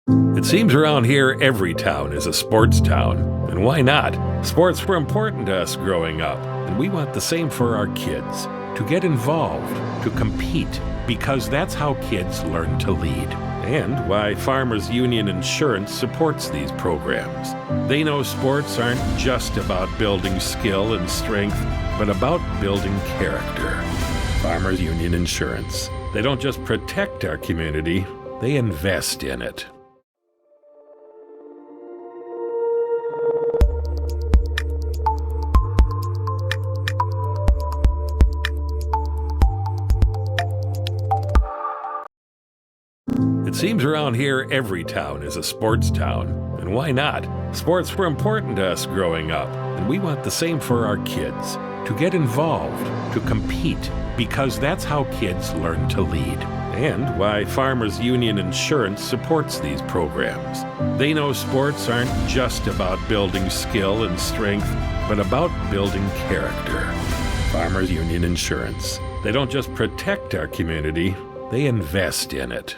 It seems around here every town is a sports town. And why not? Sports were important to us growing up, and we want the same for our kids. To get involved, to compete, because that's how kids learn to lead. And why Farmers Union Insurance supports these programs. They know sports aren't just about building skill and strength, but about building character. Farmers Union Insurance. They don't just protect our community, they invest in it. It seems around here every town is a sports town. And why not? Sports were important to us growing up, and we want the same for our kids. To get involved, to compete, because that's how kids learn to lead. And why Farmers Union Insurance supports these programs. They know sports aren't just about building skill and strength, but about building character. Farmers Union Insurance. They don't just protect our community, they invest in it.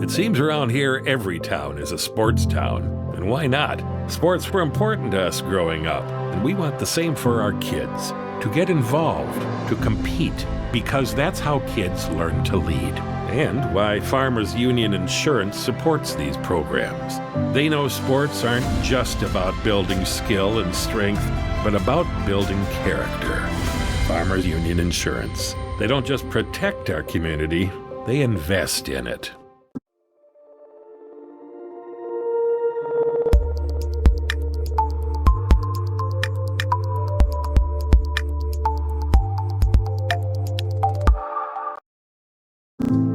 It seems around here every town is a sports town. And why not? Sports were important to us growing up, and we want the same for our kids. To get involved, to compete, because that's how kids learn to lead. And why Farmers Union Insurance supports these programs. They know sports aren't just about building skill and strength, but about building character. Farmers Union Insurance. They don't just protect our community, they invest in it.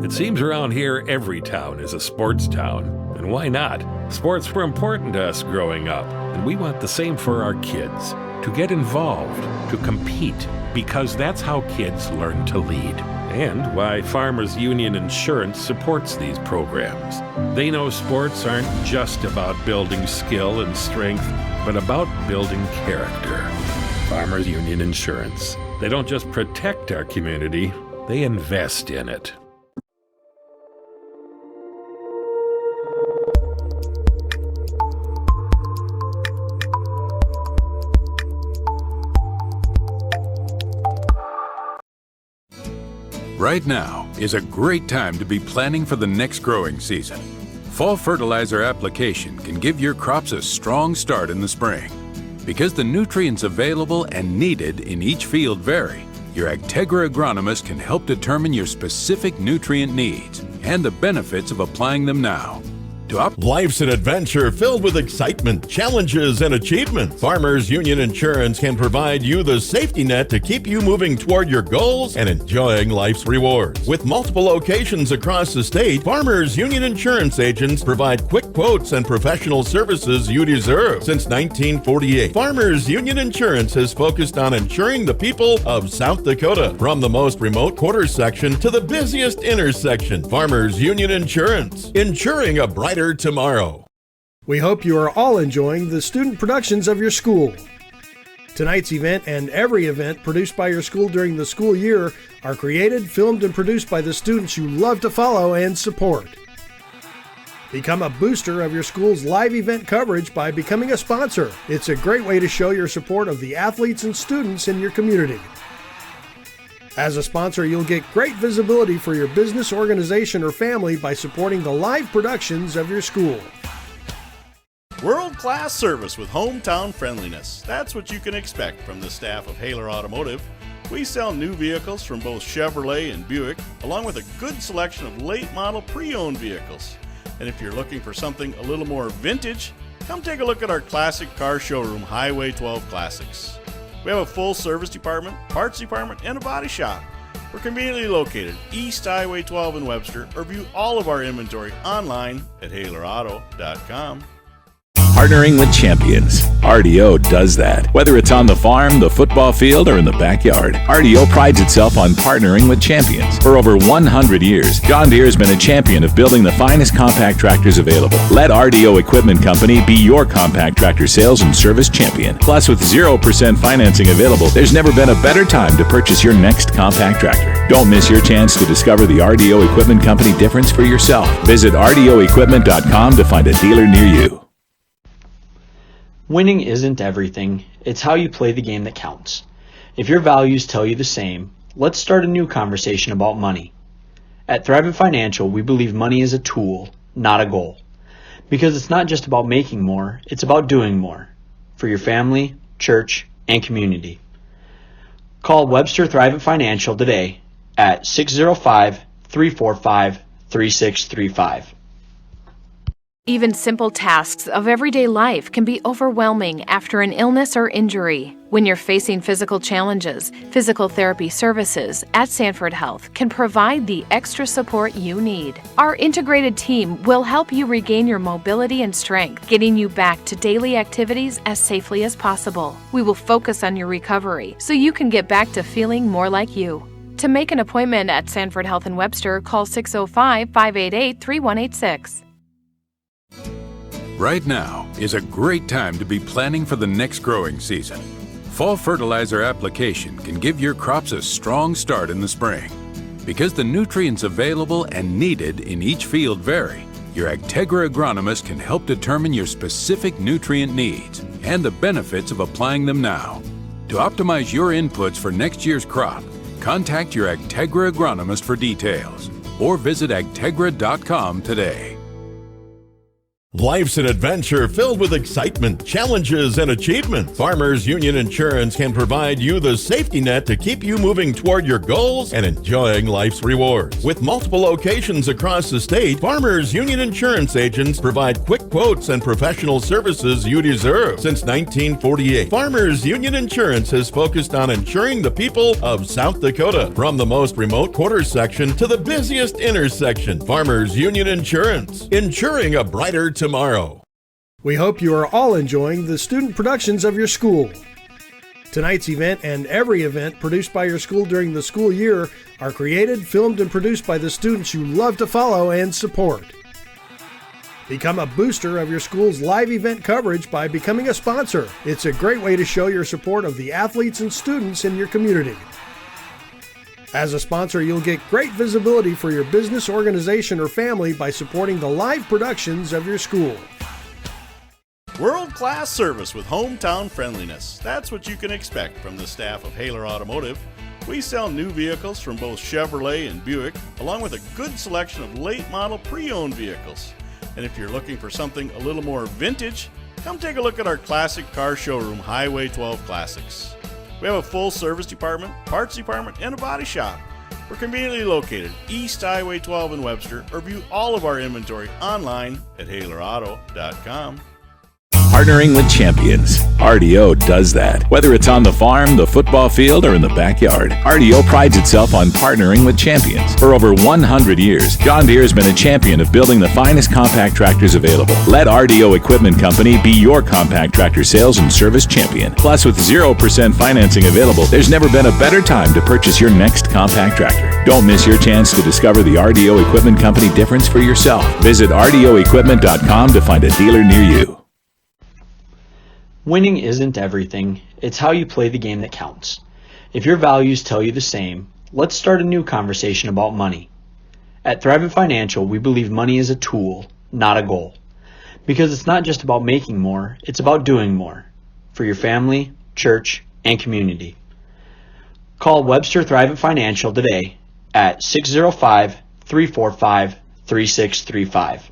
It seems around here every town is a sports town. And why not? Sports were important to us growing up, and we want the same for our kids. To get involved, to compete, because that's how kids learn to lead. And why Farmers Union Insurance supports these programs. They know sports aren't just about building skill and strength, but about building character. Farmers Union Insurance. They don't just protect our community, they invest in it. Right now is a great time to be planning for the next growing season. Fall fertilizer application can give your crops a strong start in the spring. Because the nutrients available and needed in each field vary, your Agtegra agronomist can help determine your specific nutrient needs and the benefits of applying them now. Life's an adventure filled with excitement, challenges, and achievement. Farmers Union Insurance can provide you the safety net to keep you moving toward your goals and enjoying life's rewards. With multiple locations across the state, Farmers Union Insurance agents provide quick quotes and professional services you deserve. Since 1948, Farmers Union Insurance has focused on insuring the people of South Dakota. From the most remote quarter section to the busiest intersection, Farmers Union Insurance, insuring a brighter tomorrow. We hope you are all enjoying the student productions of your school. Tonight's event and every event produced by your school during the school year are created, filmed, and produced by the students you love to follow and support. Become a booster of your school's live event coverage by becoming a sponsor. It's a great way to show your support of the athletes and students in your community. As a sponsor, you'll get great visibility for your business, organization, or family by supporting the live productions of your school. World-class service with hometown friendliness. That's what you can expect from the staff of Haler Automotive. We sell new vehicles from both Chevrolet and Buick, along with a good selection of late-model pre-owned vehicles. And if you're looking for something a little more vintage, come take a look at our classic car showroom, Highway 12 Classics. We have a full service department, parts department, and a body shop. We're conveniently located East Highway 12 in Webster, or view all of our inventory online at HalerAuto.com. Partnering with champions. RDO does that. Whether it's on the farm, the football field, or in the backyard, RDO prides itself on partnering with champions. For over 100 years, John Deere has been a champion of building the finest compact tractors available. Let RDO Equipment Company be your compact tractor sales and service champion. Plus, with 0% financing available, there's never been a better time to purchase your next compact tractor. Don't miss your chance to discover the RDO Equipment Company difference for yourself. Visit RDOequipment.com to find a dealer near you. Winning isn't everything. It's how you play the game that counts. If your values tell you the same, let's start a new conversation about money. At Thrivent Financial, we believe money is a tool, not a goal. Because it's not just about making more, it's about doing more. For your family, church, and community. Call Webster Thrivent Financial today at 605-345-3635. Even simple tasks of everyday life can be overwhelming after an illness or injury. When you're facing physical challenges, physical therapy services at Sanford Health can provide the extra support you need. Our integrated team will help you regain your mobility and strength, getting you back to daily activities as safely as possible. We will focus on your recovery so you can get back to feeling more like you. To make an appointment at Sanford Health in Webster, call 605-588-3186. Right now is a great time to be planning for the next growing season. Fall fertilizer application can give your crops a strong start in the spring. Because the nutrients available and needed in each field vary, your Agtegra agronomist can help determine your specific nutrient needs and the benefits of applying them now. To optimize your inputs for next year's crop, contact your Agtegra agronomist for details or visit agtegra.com today. Life's an adventure filled with excitement, challenges, and achievement. Farmers Union Insurance can provide you the safety net to keep you moving toward your goals and enjoying life's rewards. With multiple locations across the state, Farmers Union Insurance agents provide quick quotes and professional services you deserve. Since 1948, Farmers Union Insurance has focused on insuring the people of South Dakota. From the most remote quarter section to the busiest intersection, Farmers Union Insurance, insuring a brighter tomorrow. We hope you are all enjoying the student productions of your school. Tonight's event and every event produced by your school during the school year are created, filmed, and produced by the students you love to follow and support. Become a booster of your school's live event coverage by becoming a sponsor. It's a great way to show your support of the athletes and students in your community. As a sponsor, you'll get great visibility for your business, organization, or family by supporting the live productions of your school. World-class service with hometown friendliness. That's what you can expect from the staff of Haler Automotive. We sell new vehicles from both Chevrolet and Buick, along with a good selection of late-model pre-owned vehicles. And if you're looking for something a little more vintage, come take a look at our classic car showroom, Highway 12 Classics. We have a full service department, parts department, and a body shop. We're conveniently located East Highway 12 in Webster, or view all of our inventory online at HalerAuto.com. Partnering with champions. RDO does that. Whether it's on the farm, the football field, or in the backyard, RDO prides itself on partnering with champions. For over 100 years, John Deere has been a champion of building the finest compact tractors available. Let RDO Equipment Company be your compact tractor sales and service champion. Plus, with 0% financing available, there's never been a better time to purchase your next compact tractor. Don't miss your chance to discover the RDO Equipment Company difference for yourself. Visit RDOequipment.com to find a dealer near you. Winning isn't everything. It's how you play the game that counts. If your values tell you the same, let's start a new conversation about money. At Thrivent Financial, we believe money is a tool, not a goal. Because it's not just about making more, it's about doing more. For your family, church, and community. Call Webster Thrivent Financial today at 605-345-3635.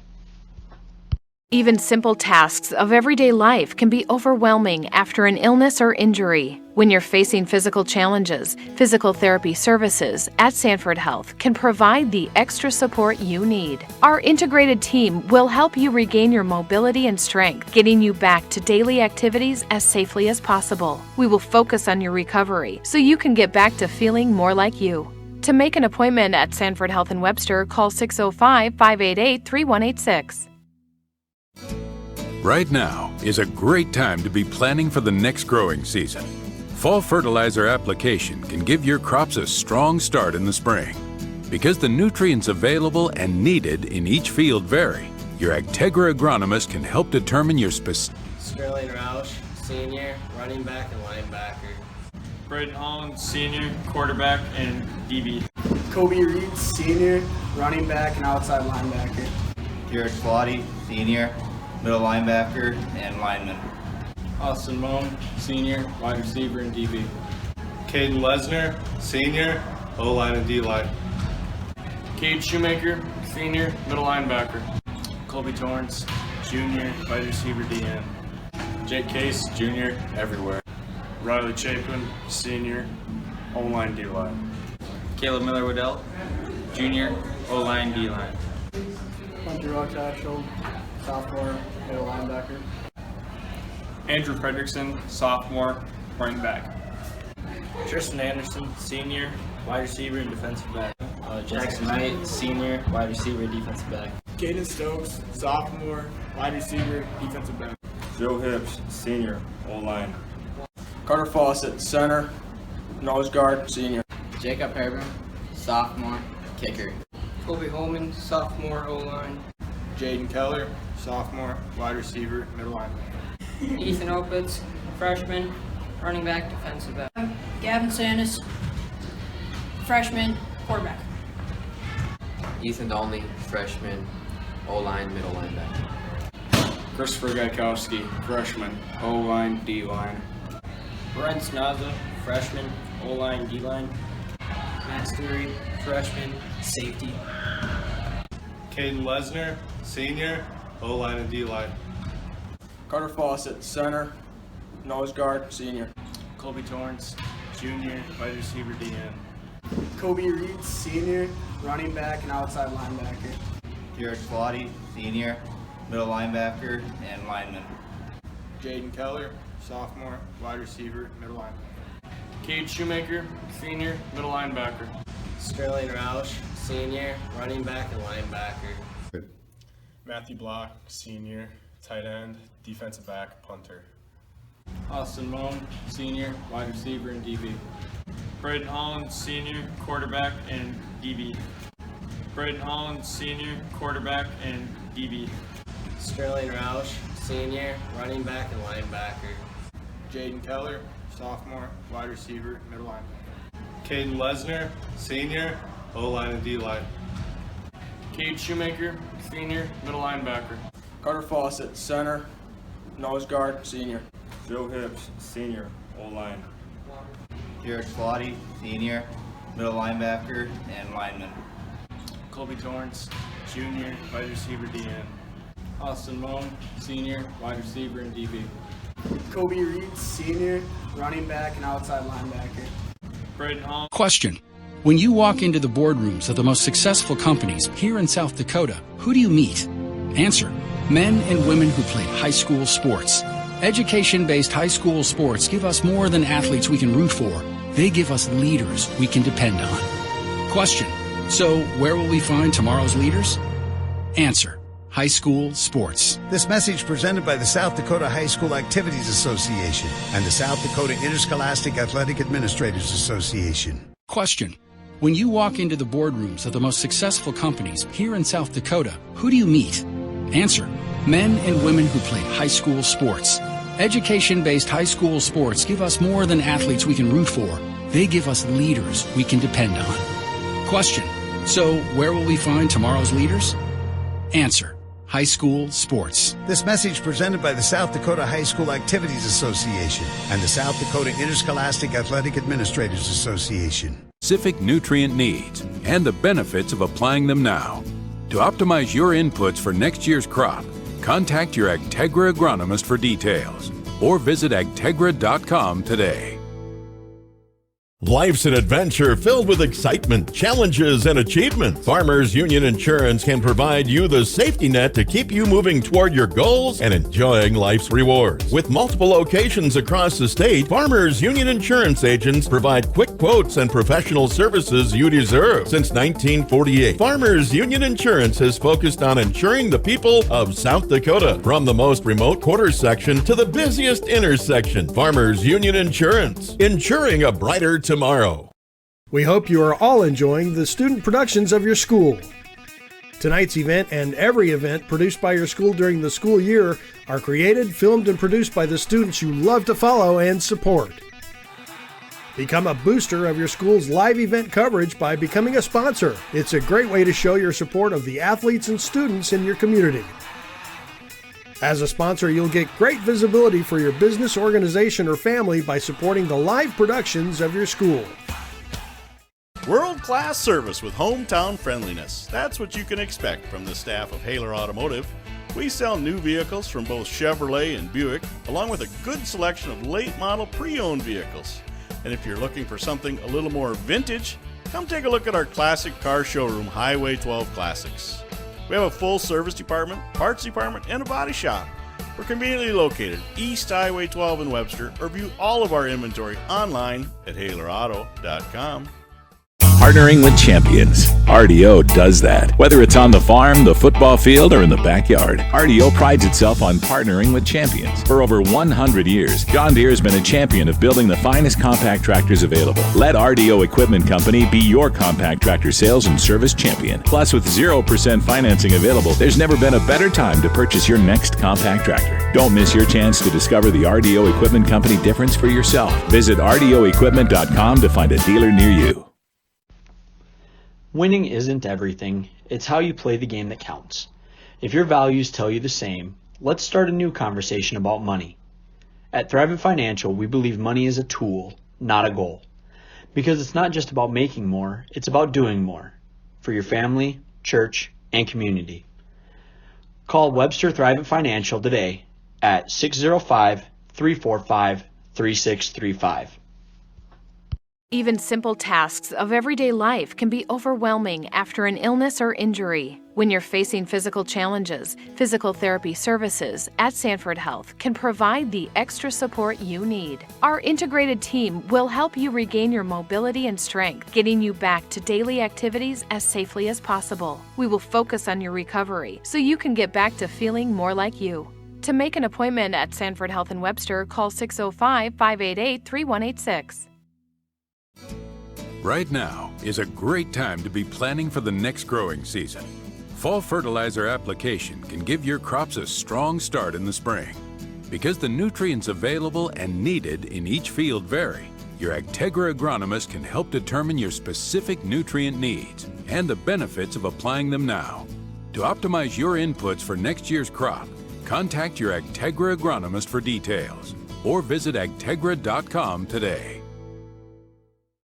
Even simple tasks of everyday life can be overwhelming after an illness or injury. When you're facing physical challenges, physical therapy services at Sanford Health can provide the extra support you need. Our integrated team will help you regain your mobility and strength, getting you back to daily activities as safely as possible. We will focus on your recovery so you can get back to feeling more like you. To make an appointment at Sanford Health in Webster, call 605-588-3186. Right now is a great time to be planning for the next growing season. Fall fertilizer application can give your crops a strong start in the spring. Because the nutrients available and needed in each field vary, your Agtegra agronomist can help determine your specific. Sterling Roush, senior, running back and linebacker. Braden Holland, senior, quarterback and DB. Kobe Reed, senior, running back and outside linebacker. Jared Slotty, senior, middle linebacker and lineman. Austin Moan, senior, wide receiver and DB. Caden Lesner, senior, O-line and D-line. Cade Shoemaker, senior, middle linebacker. Colby Torrance, junior, wide receiver DN. Jake Case, junior, everywhere. Riley Chapin, senior, O-line D-line. Caleb Miller-Waddell, junior, O-line D-line. Hunter Rochashel, sophomore, middle linebacker. Andrew Fredrickson, sophomore, running back. Tristan Anderson, senior, wide receiver and defensive back. Jackson Knight, senior, wide receiver, defensive back. Caden Stokes, sophomore, wide receiver, defensive back. Joe Hibbs, senior, O-line. Carter Fawcett, center, nose guard, senior. Jacob Herman, sophomore, kicker. Colby Holman, sophomore, O-line. Jaden Keller, sophomore, wide receiver, middle linebacker. Ethan Opitz, freshman, running back, defensive back. Gavin Sandus, freshman, quarterback. Ethan Dolney, freshman, O-line, middle linebacker. Christopher Gaikowski, freshman, O-line, D-line. Brent Snaza, freshman, O-line, D-line. Matt Stewart, freshman, safety. Caden Lesner, senior, O-line and D-line. Carter Fawcett, center, nose guard, senior. Colby Torrance, junior, wide receiver DN. Kobe Reed, senior, running back and outside linebacker. Jared Slotty, senior, middle linebacker and lineman. Jaden Keller, sophomore, wide receiver, middle linebacker. Cade Shoemaker, senior, middle linebacker. Sterling Roush, senior, running back and linebacker. Matthew Block, senior, tight end, defensive back, punter. Austin Moan, senior, wide receiver and DB. Braden Holland, senior, quarterback and DB. Braden Holland, senior, quarterback and DB. Sterling Roush, senior, running back and linebacker. Jaden Keller, sophomore, wide receiver, middle linebacker. Caden Lesner, senior, O-line and D-line. Cade Shoemaker, senior, middle linebacker. Carter Fawcett, center, nose guard, senior. Joe Hibbs, senior, O-line. Jared Slotty, senior, middle linebacker and lineman. Colby Torrance, junior, wide receiver DN. Austin Moan, senior, wide receiver and DB. Kobe Reed, senior, running back and outside linebacker. Braden Holland. Question. When you walk into the boardrooms of the most successful companies here in South Dakota, who do you meet? Answer. Men and women who played high school sports. Education-based high school sports give us more than athletes we can root for. They give us leaders we can depend on. Question. So, where will we find tomorrow's leaders? Answer. High school sports. This message presented by the South Dakota High School Activities Association and the South Dakota Interscholastic Athletic Administrators Association. Question. When you walk into the boardrooms of the most successful companies here in South Dakota, who do you meet? Answer. Men and women who played high school sports. Education-based high school sports give us more than athletes we can root for. They give us leaders we can depend on. Question. So, where will we find tomorrow's leaders? Answer. High school sports. This message presented by the South Dakota High School Activities Association and the South Dakota Interscholastic Athletic Administrators Association. Specific nutrient needs and the benefits of applying them now. To optimize your inputs for next year's crop, contact your Agtegra agronomist for details or visit agtegra.com today. Life's an adventure filled with excitement, challenges, and achievement. Farmers Union Insurance can provide you the safety net to keep you moving toward your goals and enjoying life's rewards. With multiple locations across the state, Farmers Union Insurance agents provide quick quotes and professional services you deserve. Since 1948, Farmers Union Insurance has focused on insuring the people of South Dakota. From the most remote quarter section to the busiest intersection, Farmers Union Insurance, insuring a brighter tomorrow. We hope you are all enjoying the student productions of your school. Tonight's event and every event produced by your school during the school year are created, filmed, and produced by the students you love to follow and support. Become a booster of your school's live event coverage by becoming a sponsor. It's a great way to show your support of the athletes and students in your community. As a sponsor, you'll get great visibility for your business, organization, or family by supporting the live productions of your school. World-class service with hometown friendliness. That's what you can expect from the staff of Haler Automotive. We sell new vehicles from both Chevrolet and Buick, along with a good selection of late model pre-owned vehicles. And if you're looking for something a little more vintage, come take a look at our classic car showroom, Highway 12 Classics. We have a full service department, parts department, and a body shop. We're conveniently located East Highway 12 in Webster, or view all of our inventory online at HalerAuto.com. Partnering with champions. RDO does that. Whether it's on the farm, the football field, or in the backyard, RDO prides itself on partnering with champions. For over 100 years, John Deere has been a champion of building the finest compact tractors available. Let RDO Equipment Company be your compact tractor sales and service champion. Plus, with 0% financing available, there's never been a better time to purchase your next compact tractor. Don't miss your chance to discover the RDO Equipment Company difference for yourself. Visit RDOequipment.com to find a dealer near you. Winning isn't everything. It's how you play the game that counts. If your values tell you the same, let's start a new conversation about money. At Thrivent Financial, we believe money is a tool, not a goal. Because it's not just about making more, it's about doing more. For your family, church, and community. Call Webster Thrivent Financial today at 605-345-3635. Even simple tasks of everyday life can be overwhelming after an illness or injury. When you're facing physical challenges, physical therapy services at Sanford Health can provide the extra support you need. Our integrated team will help you regain your mobility and strength, getting you back to daily activities as safely as possible. We will focus on your recovery so you can get back to feeling more like you. To make an appointment at Sanford Health in Webster, call 605-588-3186. Right now is a great time to be planning for the next growing season. Fall fertilizer application can give your crops a strong start in the spring. Because the nutrients available and needed in each field vary, your Agtegra agronomist can help determine your specific nutrient needs and the benefits of applying them now. To optimize your inputs for next year's crop, contact your Agtegra agronomist for details or visit agtegra.com today.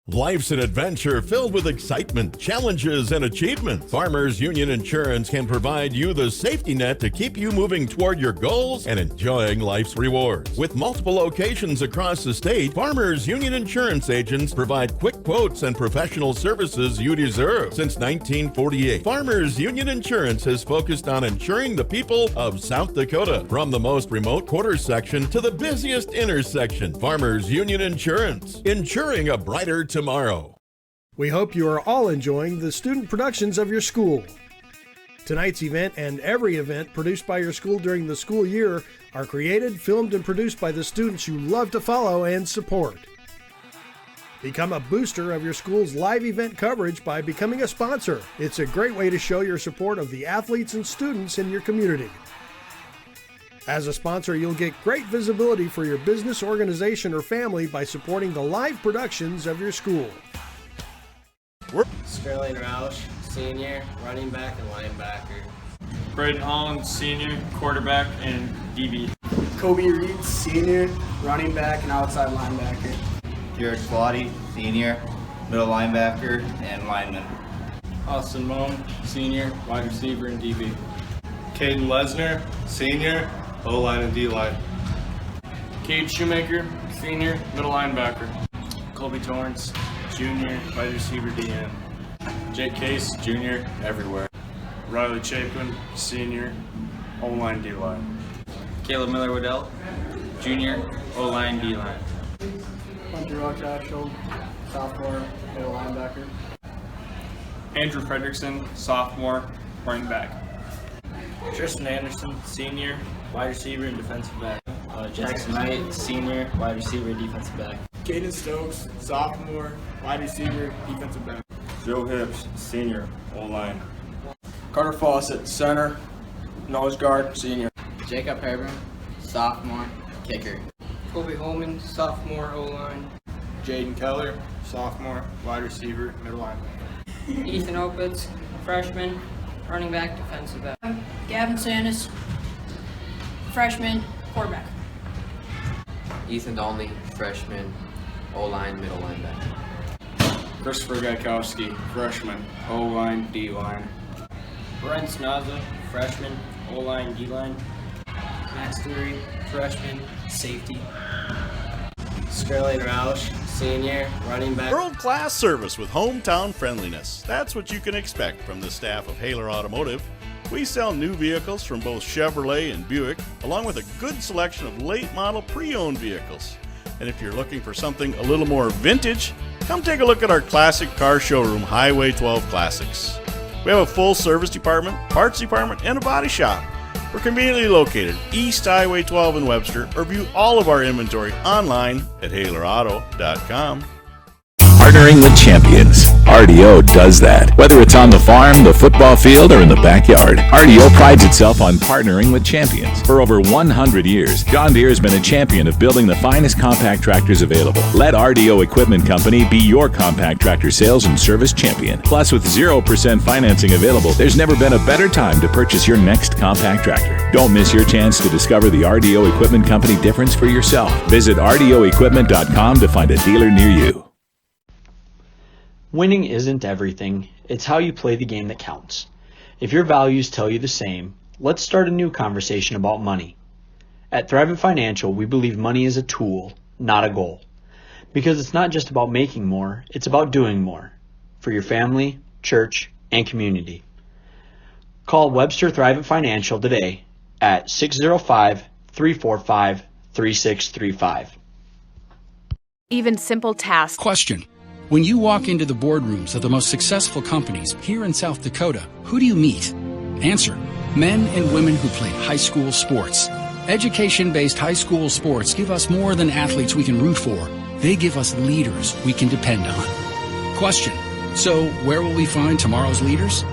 Life's an adventure filled with excitement, challenges, and achievement. Farmers Union Insurance can provide you the safety net to keep you moving toward your goals and enjoying life's rewards. With multiple locations across the state, Farmers Union Insurance agents provide quick quotes and professional services you deserve. Since 1948, Farmers Union Insurance has focused on insuring the people of South Dakota. From the most remote quarter section to the busiest intersection, Farmers Union Insurance, insuring a brighter tomorrow. We hope you are all enjoying the student productions of your school. Tonight's event and every event produced by your school during the school year are created, filmed, and produced by the students you love to follow and support. Become a booster of your school's live event coverage by becoming a sponsor. It's a great way to show your support of the athletes and students in your community. As a sponsor, you'll get great visibility for your business, organization, or family by supporting the live productions of your school. Sterling Roush, senior, running back and linebacker. Braden Holland, senior, quarterback, and DB. Kobe Reed, senior, running back and outside linebacker. Jared Slotty, senior, middle linebacker, and lineman. Austin Moan, senior, wide receiver and DB. Caden Lesner, senior, O-line and D-line. Cade Shoemaker, senior, middle linebacker. Colby Torrance, Jr., wide receiver DN. Jake Case, Jr., everywhere. Riley Chapin, senior, O-line, D-line. Caleb Miller-Waddell, Jr., O-line, D-line. Hunter Rochashel, sophomore, middle linebacker. Andrew Fredrickson, sophomore, running back. Tristan Anderson, senior, wide receiver and defensive back. Jackson Knight, senior, wide receiver, defensive back. Caden Stokes, sophomore, wide receiver, defensive back. Joe Hibbs, senior, O-line. Carter Fawcett, center, nose guard, senior. Jacob Herber, sophomore, kicker. Kobe Holman, sophomore, O-line. Jaden Keller, sophomore, wide receiver, middle linebacker. Ethan Opitz, freshman, running back, defensive back. Gavin Sanis, freshman, quarterback. Ethan Dolney, freshman, O-line, middle linebacker. Christopher Gatkowski, freshman, O-line, D-line. Brent Snaza, freshman, O-line, D-line. Max Dury, freshman, safety. Sterling Roush, senior, running back. World-class service with hometown friendliness. That's what you can expect from the staff of Haler Automotive. We sell new vehicles from both Chevrolet and Buick, along with a good selection of late model pre-owned vehicles. And if you're looking for something a little more vintage, come take a look at our classic car showroom, Highway 12 Classics. We have a full service department, parts department, and a body shop. We're conveniently located East Highway 12 in Webster, or view all of our inventory online at HalerAuto.com. Partnering with champions. RDO does that. Whether it's on the farm, the football field, or in the backyard, RDO prides itself on partnering with champions. For over 100 years, John Deere has been a champion of building the finest compact tractors available. Let RDO Equipment Company be your compact tractor sales and service champion. Plus, with 0% financing available, there's never been a better time to purchase your next compact tractor. Don't miss your chance to discover the RDO Equipment Company difference for yourself. Visit RDOequipment.com to find a dealer near you. Winning isn't everything. It's how you play the game that counts. If your values tell you the same, let's start a new conversation about money. At Thrivent Financial, we believe money is a tool, not a goal. Because it's not just about making more, it's about doing more. For your family, church, and community. Call Webster Thrivent Financial today at 605-345-3635. Even simple tasks. Question. When you walk into the boardrooms of the most successful companies here in South Dakota, who do you meet? Answer. Men and women who played high school sports. Education-based high school sports give us more than athletes we can root for. They give us leaders we can depend on. Question. So, where will we find tomorrow's leaders?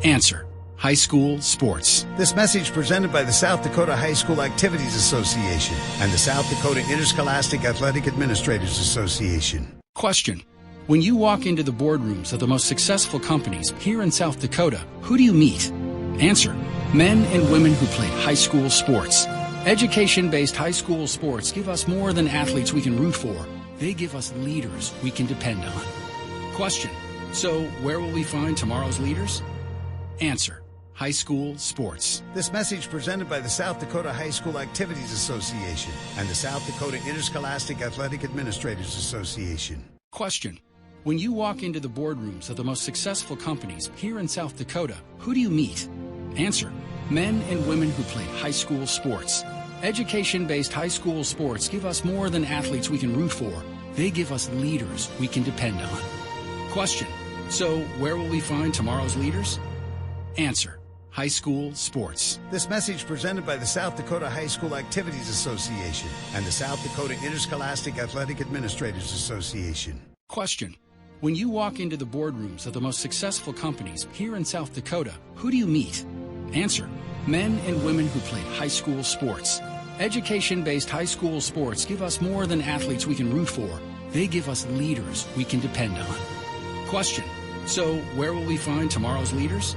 Answer. High school sports. This message presented by the South Dakota High School Activities Association and the South Dakota Interscholastic Athletic Administrators Association. Question. When you walk into the boardrooms of the most successful companies here in South Dakota, who do you meet? Answer. Men and women who played high school sports. Education-based high school sports give us more than athletes we can root for. They give us leaders we can depend on. Question. So, where will we find tomorrow's leaders? Answer. High school sports. This message presented by the South Dakota High School Activities Association and the South Dakota Interscholastic Athletic Administrators Association. Question. When you walk into the boardrooms of the most successful companies here in South Dakota, who do you meet? Answer. Men and women who played high school sports. Education-based high school sports give us more than athletes we can root for. They give us leaders we can depend on. Question. So, where will we find tomorrow's leaders? Answer. High school sports. This message presented by the South Dakota High School Activities Association and the South Dakota Interscholastic Athletic Administrators Association. Question. When you walk into the boardrooms of the most successful companies here in South Dakota, who do you meet? Answer. Men and women who played high school sports. Education-based high school sports give us more than athletes we can root for. They give us leaders we can depend on. Question. So, where will we find tomorrow's leaders?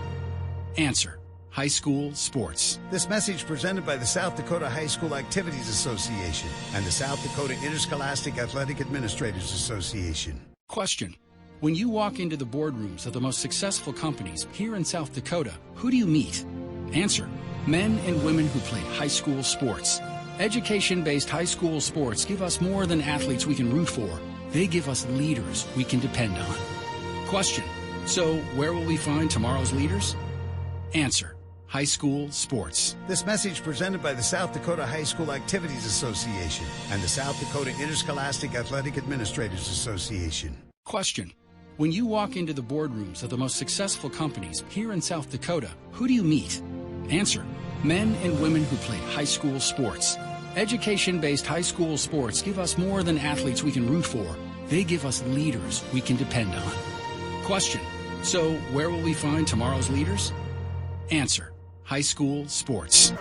Answer. High school sports. This message presented by the South Dakota High School Activities Association and the South Dakota Interscholastic Athletic Administrators Association. Question. When you walk into the boardrooms of the most successful companies here in South Dakota, who do you meet? Answer. Men and women who played high school sports. Education-based high school sports give us more than athletes we can root for. They give us leaders we can depend on. Question: so where will we find tomorrow's leaders? Answer: high school sports. This message presented by the South Dakota High School Activities Association and the South Dakota Interscholastic Athletic Administrators Association. Question: when you walk into the boardrooms of the most successful companies here in South Dakota, who do you meet? Answer: men and women who played high school sports. Education-based high school sports give us more than athletes we can root for. They give us leaders we can depend on. Question: so where will we find tomorrow's leaders? Answer: high school sports.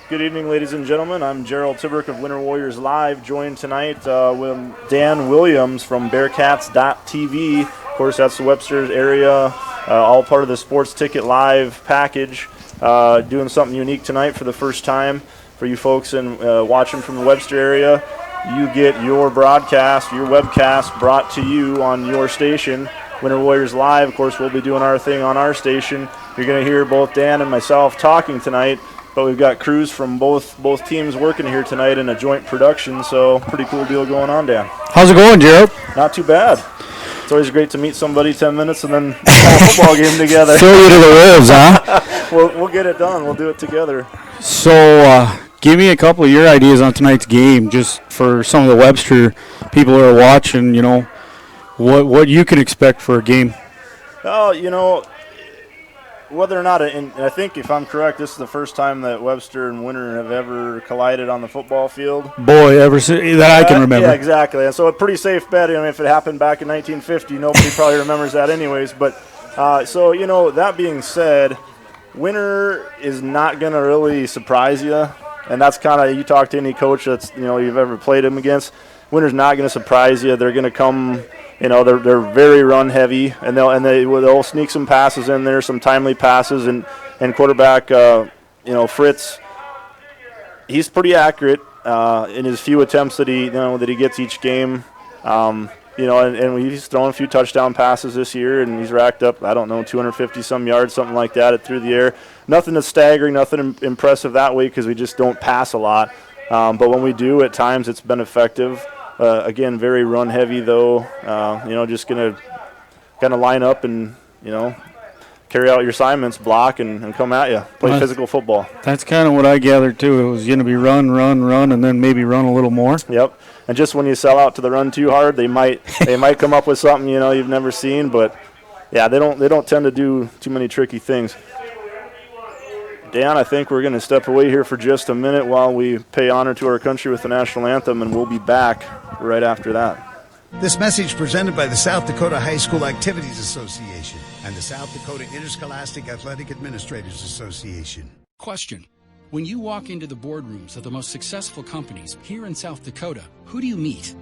Good evening, ladies and gentlemen. I'm Gerald Tibrick of Winter Warriors Live, joined tonight with Dan Williams from Bearcats.tv. Of course, that's the Webster area, all part of the Sports Ticket Live package. Doing something unique tonight for the first time for you folks and watching from the Webster area. You get your broadcast, your webcast brought to you on your station, Winter Warriors Live. Of course, we'll be doing our thing on our station. You're going to hear both Dan and myself talking tonight, but we've got crews from both teams working here tonight in a joint production, so pretty cool deal going on, Dan. How's it going, Gerald? Not too bad. It's always great to meet somebody 10 minutes and then have a football game together. Throw you to the wolves, huh? We'll get it done. We'll do it together. So, give me a couple of your ideas on tonight's game, just for some of the Webster people who are watching, what you can expect for a game. Oh, whether or not, and I think if I'm correct, this is the first time that Webster and Winter have ever collided on the football field. Boy, that I can remember. Yeah, exactly. And so a pretty safe bet. If it happened back in 1950, nobody probably remembers that anyways. But that being said, Winter is not going to really surprise you. And that's kind of, you talk to any coach that's, you've ever played him against, Winter's not going to surprise you. They're going to come, they're very run heavy, and they'll sneak some passes in there, some timely passes, and quarterback, Fritz, he's pretty accurate in his few attempts that he gets each game. And he's thrown a few touchdown passes this year, and he's racked up, 250-some yards, something like that, through the air. Nothing that's staggering, nothing impressive that way because we just don't pass a lot. But when we do, at times it's been effective. Again, very run-heavy, though. Just going to kind of line up and, carry out your assignments, block, and come at you. Play physical football. That's kind of what I gathered, too. It was going to be run, and then maybe run a little more. Yep. And just when you sell out to the run too hard, they might come up with something you've never seen. But yeah, they don't tend to do too many tricky things. Dan, I think we're going to step away here for just a minute while we pay honor to our country with the national anthem, and we'll be back right after that. This message presented by the South Dakota High School Activities Association and the South Dakota Interscholastic Athletic Administrators Association. Question: when you walk into the boardrooms of the most successful companies here in South Dakota, who do you meet?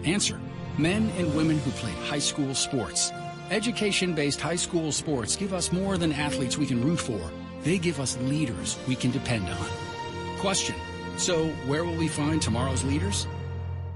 Answer: men and women who played high school sports. Education-based high school sports give us more than athletes we can root for. They give us leaders we can depend on. Question: so where will we find tomorrow's leaders?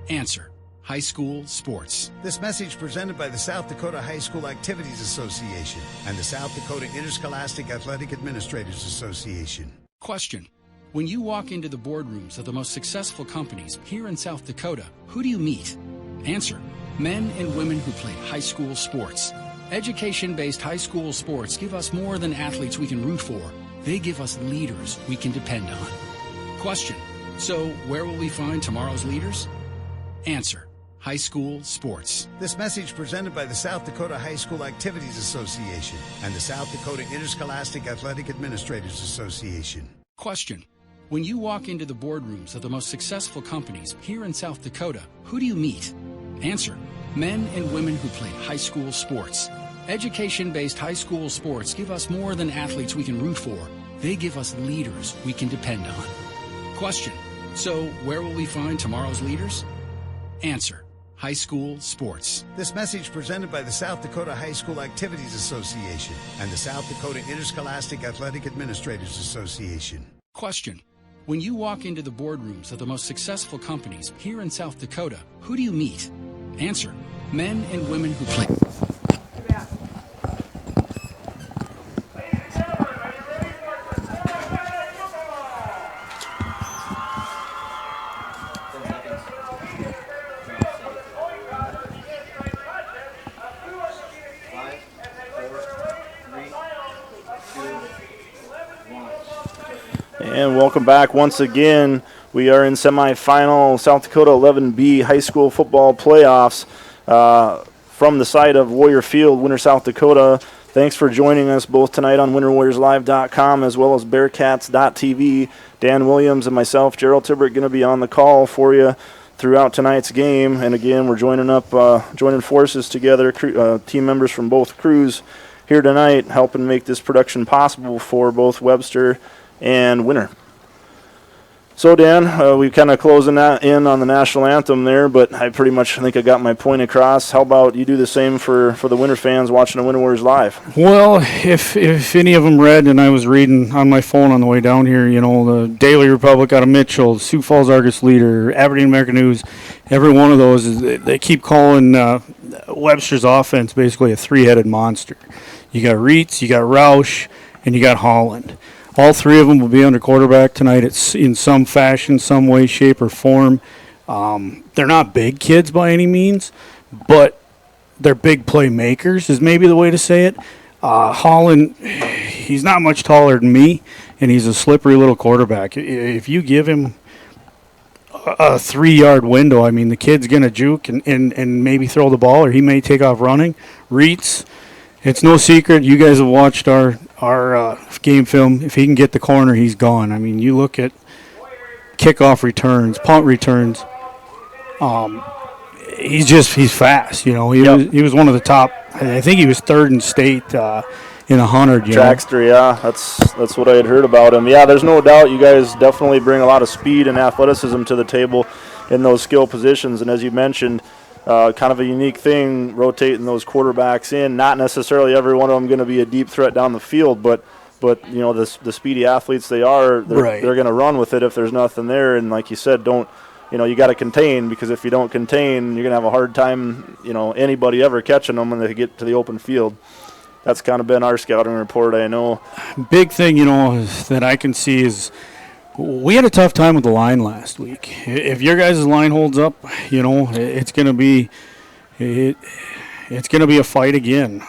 Answer: high school sports. This message presented by the South Dakota High School Activities Association and the South Dakota Interscholastic Athletic Administrators Association. Question: when you walk into the boardrooms of the most successful companies here in South Dakota, who do you meet? Answer: men and women who played high school sports. Education-based high school sports give us more than athletes we can root for. They give us leaders we can depend on. Question: so where will we find tomorrow's leaders? Answer: high school sports. This message presented by the South Dakota High School Activities Association and the South Dakota Interscholastic Athletic Administrators Association. Question: when you walk into the boardrooms of the most successful companies here in South Dakota, who do you meet? Answer: men and women who played high school sports. Education-based high school sports give us more than athletes we can root for. They give us leaders we can depend on. Question: so where will we find tomorrow's leaders? Answer: high school sports. This message presented by the South Dakota High School Activities Association and the South Dakota Interscholastic Athletic Administrators Association. Question: when you walk into the boardrooms of the most successful companies here in South Dakota, who do you meet? Answer: men and women who play. And welcome back once again. We are in semifinal South Dakota 11B high school football playoffs from the site of Warrior Field, Winter, South Dakota. Thanks for joining us both tonight on WinterWarriorsLive.com as well as Bearcats.tv. Dan Williams and myself, Gerald Tibbert, going to be on the call for you throughout tonight's game. And again, we're joining forces together, team members from both crews here tonight, helping make this production possible for both Webster and Winter. So, Dan, we kind of closing that in on the national anthem there, but I pretty much think I got my point across. How about you do the same for the Winter fans watching the Winter Warriors live? Well, if any of them read, and I was reading on my phone on the way down here, the Daily Republic out of Mitchell, Sioux Falls Argus Leader, Aberdeen American News, every one of those, they keep calling Webster's offense basically a three-headed monster. You got Reitz, you got Roush, and you got Holland. All three of them will be under quarterback tonight. It's in some fashion, some way, shape, or form. They're not big kids by any means, but they're big playmakers is maybe the way to say it. Holland, he's not much taller than me, and he's a slippery little quarterback. If you give him a 3-yard window, I mean, the kid's going to juke and maybe throw the ball, or he may take off running. Reitz, it's no secret. You guys have watched our game film. If he can get the corner, he's gone. I mean, you look at kickoff returns, punt returns. He's fast. He was one of the top. I think he was third in state in 100. Trackster, yeah, that's what I had heard about him. Yeah, there's no doubt you guys definitely bring a lot of speed and athleticism to the table in those skill positions. And as you mentioned, kind of a unique thing, rotating those quarterbacks in. Not necessarily every one of them going to be a deep threat down the field, but the speedy athletes they are, they're going to run with it if there's nothing there. And like you said, you got to contain, because if you don't contain, you're going to have a hard time, anybody ever catching them when they get to the open field. That's kind of been our scouting report, I know. Big thing, that I can see is we had a tough time with the line last week. If your guys' line holds up, it's going to be a fight again.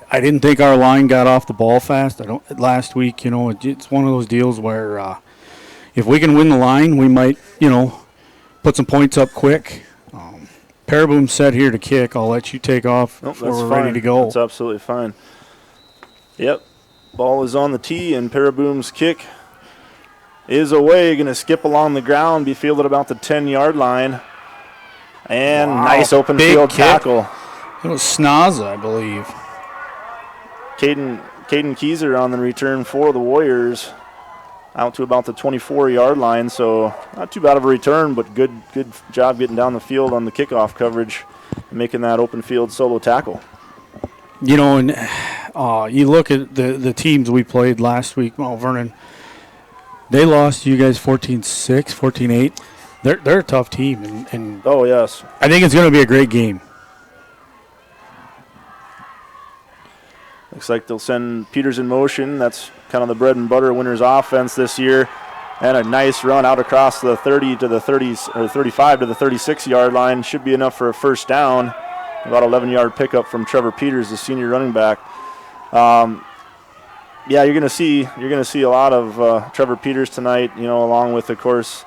I didn't think our line got off the ball fast. Last week. It's one of those deals where if we can win the line, we might, put some points up quick. Paraboom's set here to kick. I'll let you take off before we're ready to go. That's absolutely fine. Yep, ball is on the tee, and Paraboom's kick is away. Going to skip along the ground, be fielded about the 10-yard line. And nice open field tackle. It was Snaza, I believe. Caden Keyser on the return for the Warriors, out to about the 24-yard line. So not too bad of a return, but good job getting down the field on the kickoff coverage and making that open field solo tackle. And you look at the teams we played last week. Mount Vernon, they lost to you guys 14-6, 14-8. They're a tough team, and oh yes, I think it's going to be a great game. Looks like they'll send Peters in motion. That's kind of the bread and butter Winter's offense this year, and a nice run out across the 30 to the 30s or 35 to the 36-yard line. Should be enough for a first down. About 11-yard pickup from Trevor Peters, the senior running back. Yeah, you're gonna see a lot of Trevor Peters tonight. Along with, of course,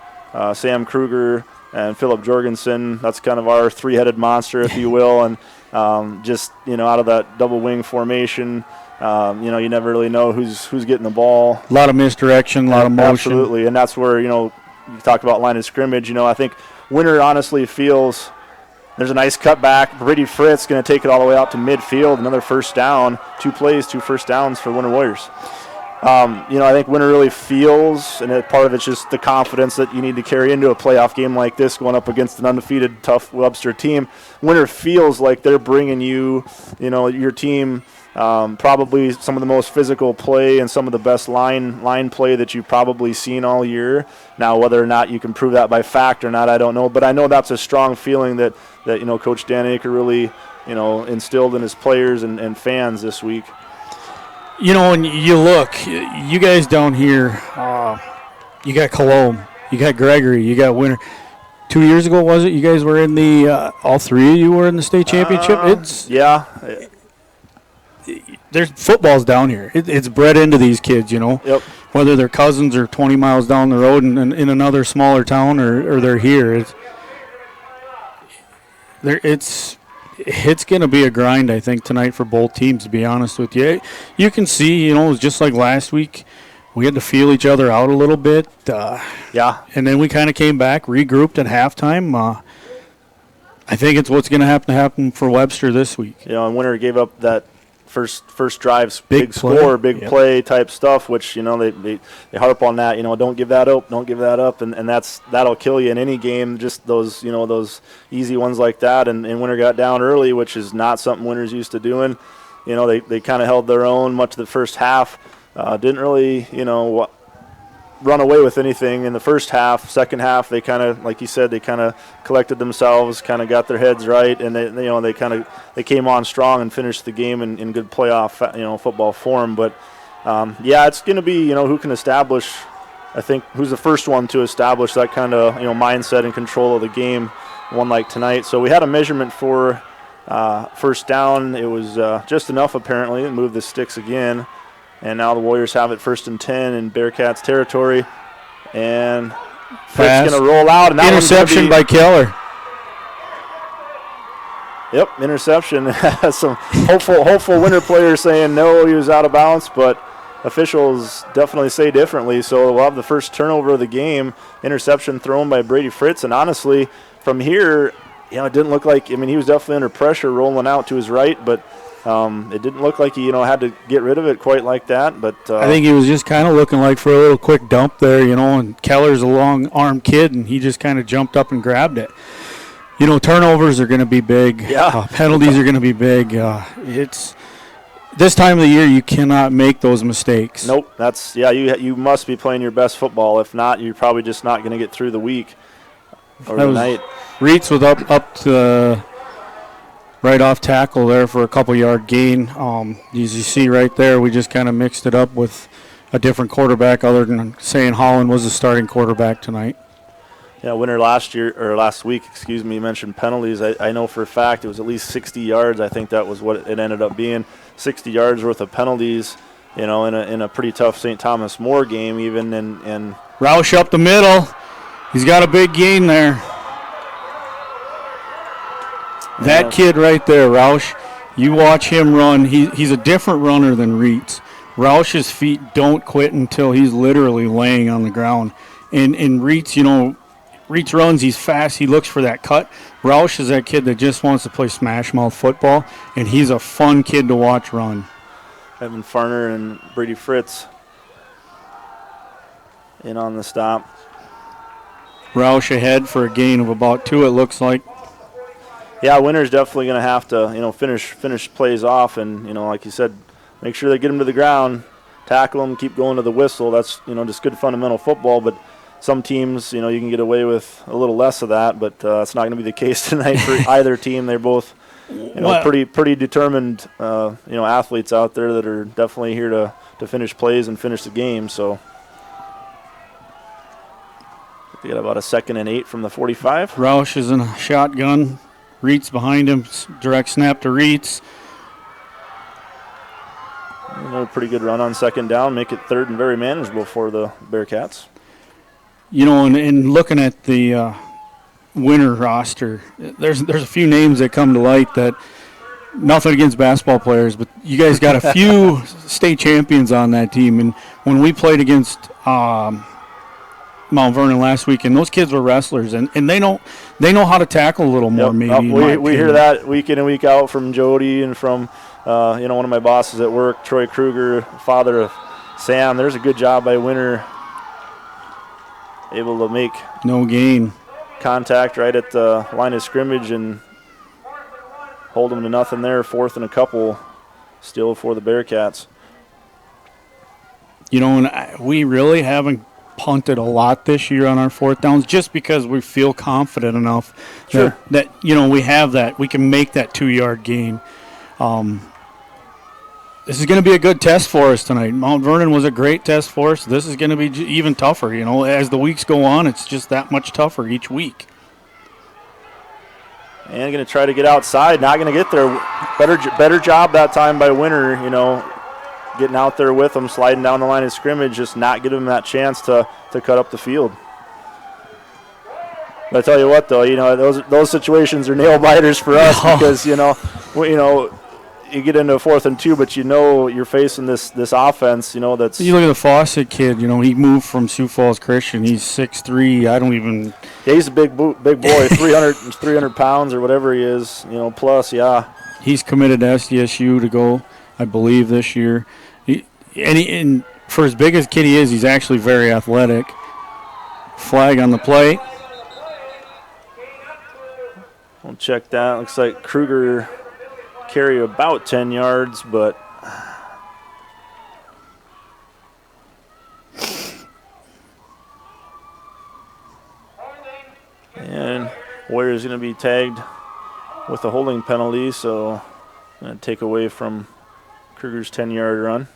Sam Kruger and Philip Jorgensen. That's kind of our three-headed monster, if you will, and just out of that double wing formation. You never really know who's getting the ball. A lot of misdirection, a lot of motion. Absolutely, and that's where you talk about line of scrimmage. I think Winter honestly feels there's a nice cutback. Brady Fritz going to take it all the way out to midfield. Another first down. 2 plays, 2 first downs for Winter Warriors. I think Winter really feels, and part of it's just the confidence that you need to carry into a playoff game like this, going up against an undefeated, tough Webster team. Winter feels like they're bringing you, your team, probably some of the most physical play and some of the best line play that you've probably seen all year. Now, whether or not you can prove that by fact or not, I don't know. But I know that's a strong feeling that Coach Dan Aker really, instilled in his players and fans this week. And you look, you guys down here, you got Colomb, you got Gregory, you got Winter. 2 years ago, was it? You guys were in the, all three of you were in the state championship? Yeah. there's football's down here. It's bred into these kids, you know. Yep. Whether their cousins are 20 miles down the road in another smaller town or they're here, it's going to be a grind, I think, tonight for both teams, to be honest with you. You can see, you know, it was just like last week. We had to feel each other out a little bit. Yeah. And then we kind of came back, regrouped at halftime. I think it's what's going to happen for Webster this week. You know, and Winter gave up that first drive's Big score, play. big play type stuff, which, you know, they harp on that, you know, don't give that up, and that'll kill you in any game, just those, you know, those easy ones like that, and Winter got down early, which is not something Winter's used to doing. You know, they kind of held their own much of the first half, didn't really, you know, run away with anything in the first half. Second half, they kind of, like you said, they kind of collected themselves, kind of got their heads right, and they came on strong and finished the game in good playoff, you know, football form. But yeah, it's going to be, you know, who can establish. I think who's the first one to establish that kind of, you know, mindset and control of the game, one like tonight. So we had a measurement for first down. It was just enough apparently to move the sticks again. And now the Warriors have it 1st and 10 in Bearcats territory. And Fritz going to roll out. And that interception by Keller. Yep, interception. Some hopeful Winter players saying no, he was out of bounds, but officials definitely say differently. So we'll have the first turnover of the game. Interception thrown by Brady Fritz. And honestly, from here, you know, it didn't look like, I mean, he was definitely under pressure rolling out to his right, but it didn't look like he, you know, had to get rid of it quite like that. But I think he was just kind of looking like for a little quick dump there, you know, and Keller's a long-armed kid, and he just kind of jumped up and grabbed it. You know, turnovers are going to be big. Yeah. Penalties are going to be big. It's this time of the year you cannot make those mistakes. Nope. That's, yeah, you must be playing your best football. If not, you're probably just not going to get through the week or the night. Reitz was up to right off tackle there for a couple-yard gain. As you see right there, we just kind of mixed it up with a different quarterback other than saying Holland was the starting quarterback tonight. Yeah, Winter last week, you mentioned penalties. I know for a fact it was at least 60 yards. I think that was what it ended up being, 60 yards worth of penalties, you know, in a pretty tough St. Thomas More game even. And Roush up the middle. He's got a big gain there. That kid right there, Roush, you watch him run. He's a different runner than Reitz. Roush's feet don't quit until he's literally laying on the ground. And Reitz, you know, Reitz runs, he's fast, he looks for that cut. Roush is that kid that just wants to play smash mouth football, and he's a fun kid to watch run. Evan Farner and Brady Fritz in on the stop. Roush ahead for a gain of about 2, it looks like. Yeah, Winter's definitely going to have to, you know, finish plays off, and, you know, like you said, make sure they get them to the ground, tackle them, keep going to the whistle. That's, you know, just good fundamental football. But some teams, you know, you can get away with a little less of that, but it's not going to be the case tonight for either team. They're both, you know, pretty determined, you know, athletes out there that are definitely here to finish plays and finish the game. So they got about a 2nd and 8 from the 45. Roush is in a shotgun. Reitz behind him, direct snap to Reitz. Another pretty good run on 2nd down, make it 3rd and very manageable for the Bearcats. You know, and looking at the Winter roster, there's a few names that come to light that, nothing against basketball players, but you guys got a few state champions on that team. And when we played against Mount Vernon last week, and those kids were wrestlers, and they know how to tackle a little more. Maybe we hear that week in and week out from Jody and from you know, one of my bosses at work, Troy Kruger, father of Sam. There's a good job by Winter, able to make no gain contact right at the line of scrimmage and hold them to nothing there. 4th and a couple still for the Bearcats. You know, and we really haven't punted a lot this year on our 4th downs, just because we feel confident enough that you know, we have that, we can make that 2-yard gain. This is going to be a good test for us tonight. Mount Vernon was a great test for us. This is going to be even tougher. You know, as the weeks go on, it's just that much tougher each week. And going to try to get outside. Not going to get there. Better job that time by Winter, getting out there with them, sliding down the line of scrimmage, just not giving them that chance to cut up the field. But I tell you what, though, those situations are nail biters for us because, you get into a 4th and 2, but you're facing this offense, that's. You look at the Fawcett kid, he moved from Sioux Falls Christian. He's 6'3". Yeah, he's a big boy, 300 pounds or whatever he is, plus, yeah. He's committed to SDSU to go, I believe, this year. And for as big as kid he is, he's actually very athletic. Flag on the play. We'll check that. Looks like Kruger carry about 10 yards, but and Warriors going to be tagged with a holding penalty, so going to take away from Kruger's 10-yard run.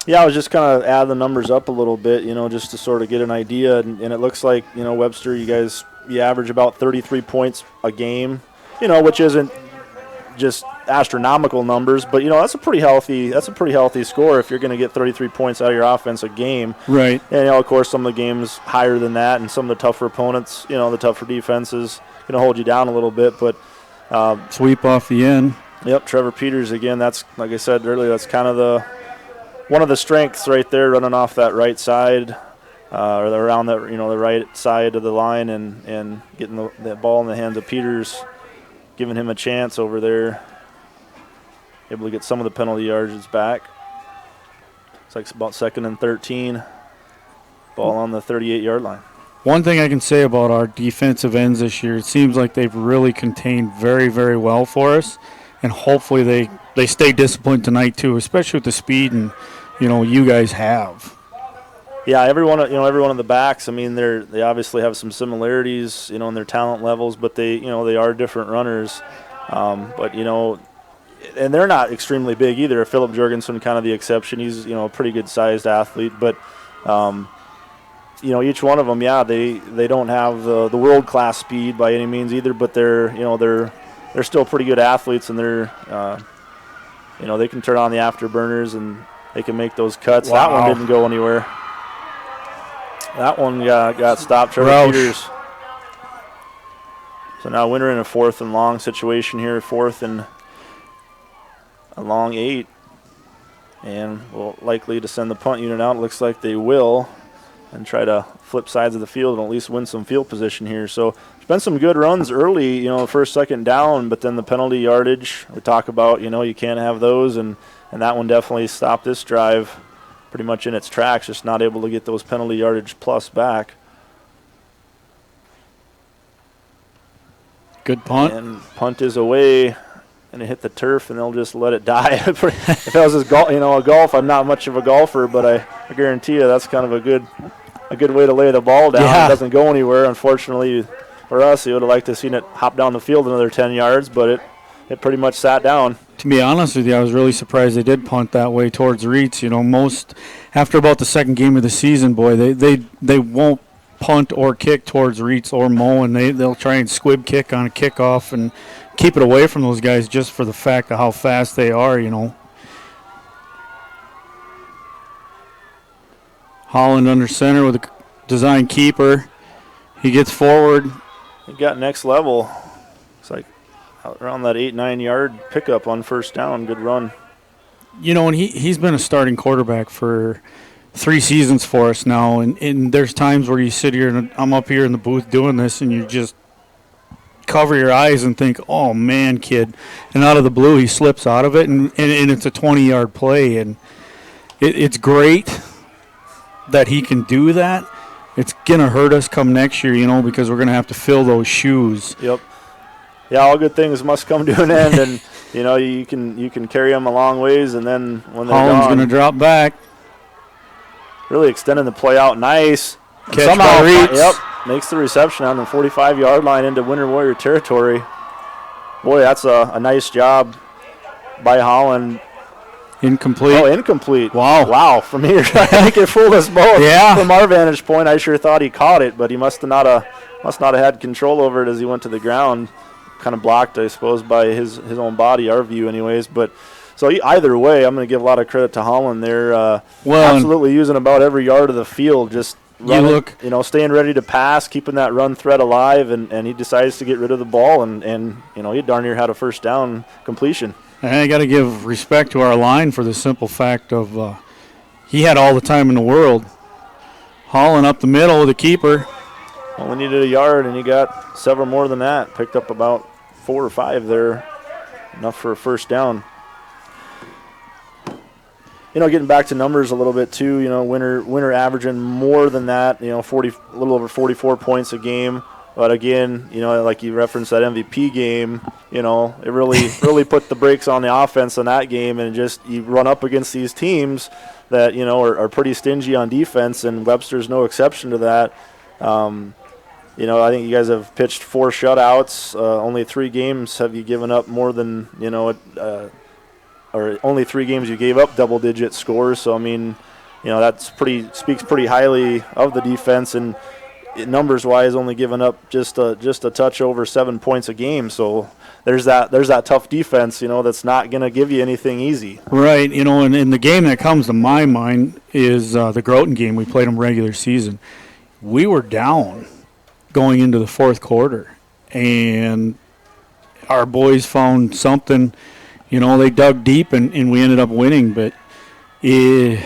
Yeah, I was just kind of add the numbers up a little bit, just to sort of get an idea. And it looks like, Webster, you average about 33 points a game, which isn't just astronomical numbers, but that's a pretty healthy score if you're going to get 33 points out of your offense a game. Right. And of course, some of the games higher than that, and some of the tougher opponents, the tougher defenses, going to hold you down a little bit, but sweep off the end. Yep, Trevor Peters again. That's, like I said earlier, that's kind of one of the strengths right there, running off that right side, or around that, the right side of the line, and getting that ball in the hands of Peters, giving him a chance over there, able to get some of the penalty yards back. It's like about 2nd and 13, ball on the 38-yard line. One thing I can say about our defensive ends this year, it seems like they've really contained very, very well for us, and hopefully they stay disciplined tonight too, especially with the speed and you guys have. Yeah, every one of the backs. I mean, they obviously have some similarities, in their talent levels, but they are different runners. But and they're not extremely big either. Philip Jorgensen, kind of the exception. He's a pretty good sized athlete, but each one of them, yeah, they don't have the world class speed by any means either, but they're still pretty good athletes, and they're they can turn on the afterburners and they can make those cuts. Wow. That one didn't go anywhere. That one got stopped. Trevor Peters. So now Winter in a 4th and long situation here, 4th and a long 8. And will likely to send the punt unit out. It looks like they will, and try to flip sides of the field and at least win some field position here. So there's been some good runs early, first, second down, but then the penalty yardage we talk about, you can't have those, and that one definitely stopped this drive pretty much in its tracks, just not able to get those penalty yardage plus back. Good punt. And punt is away, and it hit the turf, and they'll just let it die. If I was a golf, I'm not much of a golfer, but I guarantee you that's kind of a good way to lay the ball down. Yeah. It doesn't go anywhere. Unfortunately for us, you would have liked to have seen it hop down the field another 10 yards, but it pretty much sat down. To be honest with you, I was really surprised they did punt that way towards Reitz. Most after about the second game of the season, boy, they won't punt or kick towards Reitz or Mo, and they'll try and squib kick on a kickoff and keep it away from those guys just for the fact of how fast they are. Holland under center with a design keeper. He gets forward. He got next level. It's like around that 8-9 yard pickup on first down. Good run. And he's been a starting quarterback for 3 seasons for us now, and there's times where you sit here and I'm up here in the booth doing this, and you just cover your eyes and think, oh man, kid, and out of the blue he slips out of it, and it's a 20-yard play, and it's great that he can do that. It's gonna hurt us come next year, because we're gonna have to fill those shoes. Yep. Yeah, all good things must come to an end, and you can carry them a long ways, and then when they're Holland's gone, gonna drop back. Really extending the play out nice. Catch somehow by Reitz. Yep, makes the reception on the 45-yard line into Winter Warrior territory. Boy, that's a nice job by Holland. Incomplete. Oh, incomplete. Wow. Wow. From here, I think it fooled us both. Yeah. From our vantage point, I sure thought he caught it, but he must not have had control over it as he went to the ground. Kind of blocked, I suppose, by his own body, our view anyways. But so either way, I'm going to give a lot of credit to Holland there. Absolutely using about every yard of the field, just running, staying ready to pass, keeping that run threat alive, and he decides to get rid of the ball, and he darn near had a first down completion. And I got to give respect to our line for the simple fact of he had all the time in the world. Holland up the middle with a keeper. Only needed a yard, and he got several more than that. Picked up about 4 or 5 there, enough for a first down. Getting back to numbers a little bit too. Winter averaging more than that. 40, a little over 44 points a game. But again, like you referenced that MVP game, it really put the brakes on the offense in that game, and just you run up against these teams that are pretty stingy on defense, and Webster's no exception to that. I think you guys have pitched 4 shutouts. Only 3 games have you given up more than or only 3 games you gave up double-digit scores. So I mean, that's speaks pretty highly of the defense, and numbers-wise, only giving up just a touch over 7 points a game. So there's that tough defense, that's not going to give you anything easy. Right, and the game that comes to my mind is the Groton game. We played them regular season. We were down going into the fourth quarter, and our boys found something. They dug deep, and we ended up winning, but it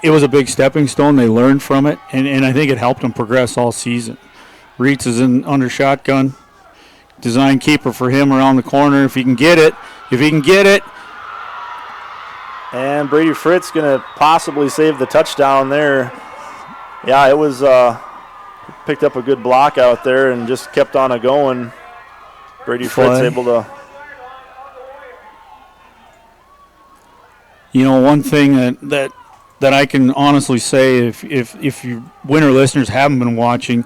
was a big stepping stone. They learned from it, and I think it helped them progress all season. Reitz is in under shotgun. Design keeper for him around the corner if he can get it. And Brady Fritz going to possibly save the touchdown there. Yeah, it was picked up a good block out there and just kept on going. Brady Fritz able to. One thing that I can honestly say, if you Winter listeners haven't been watching,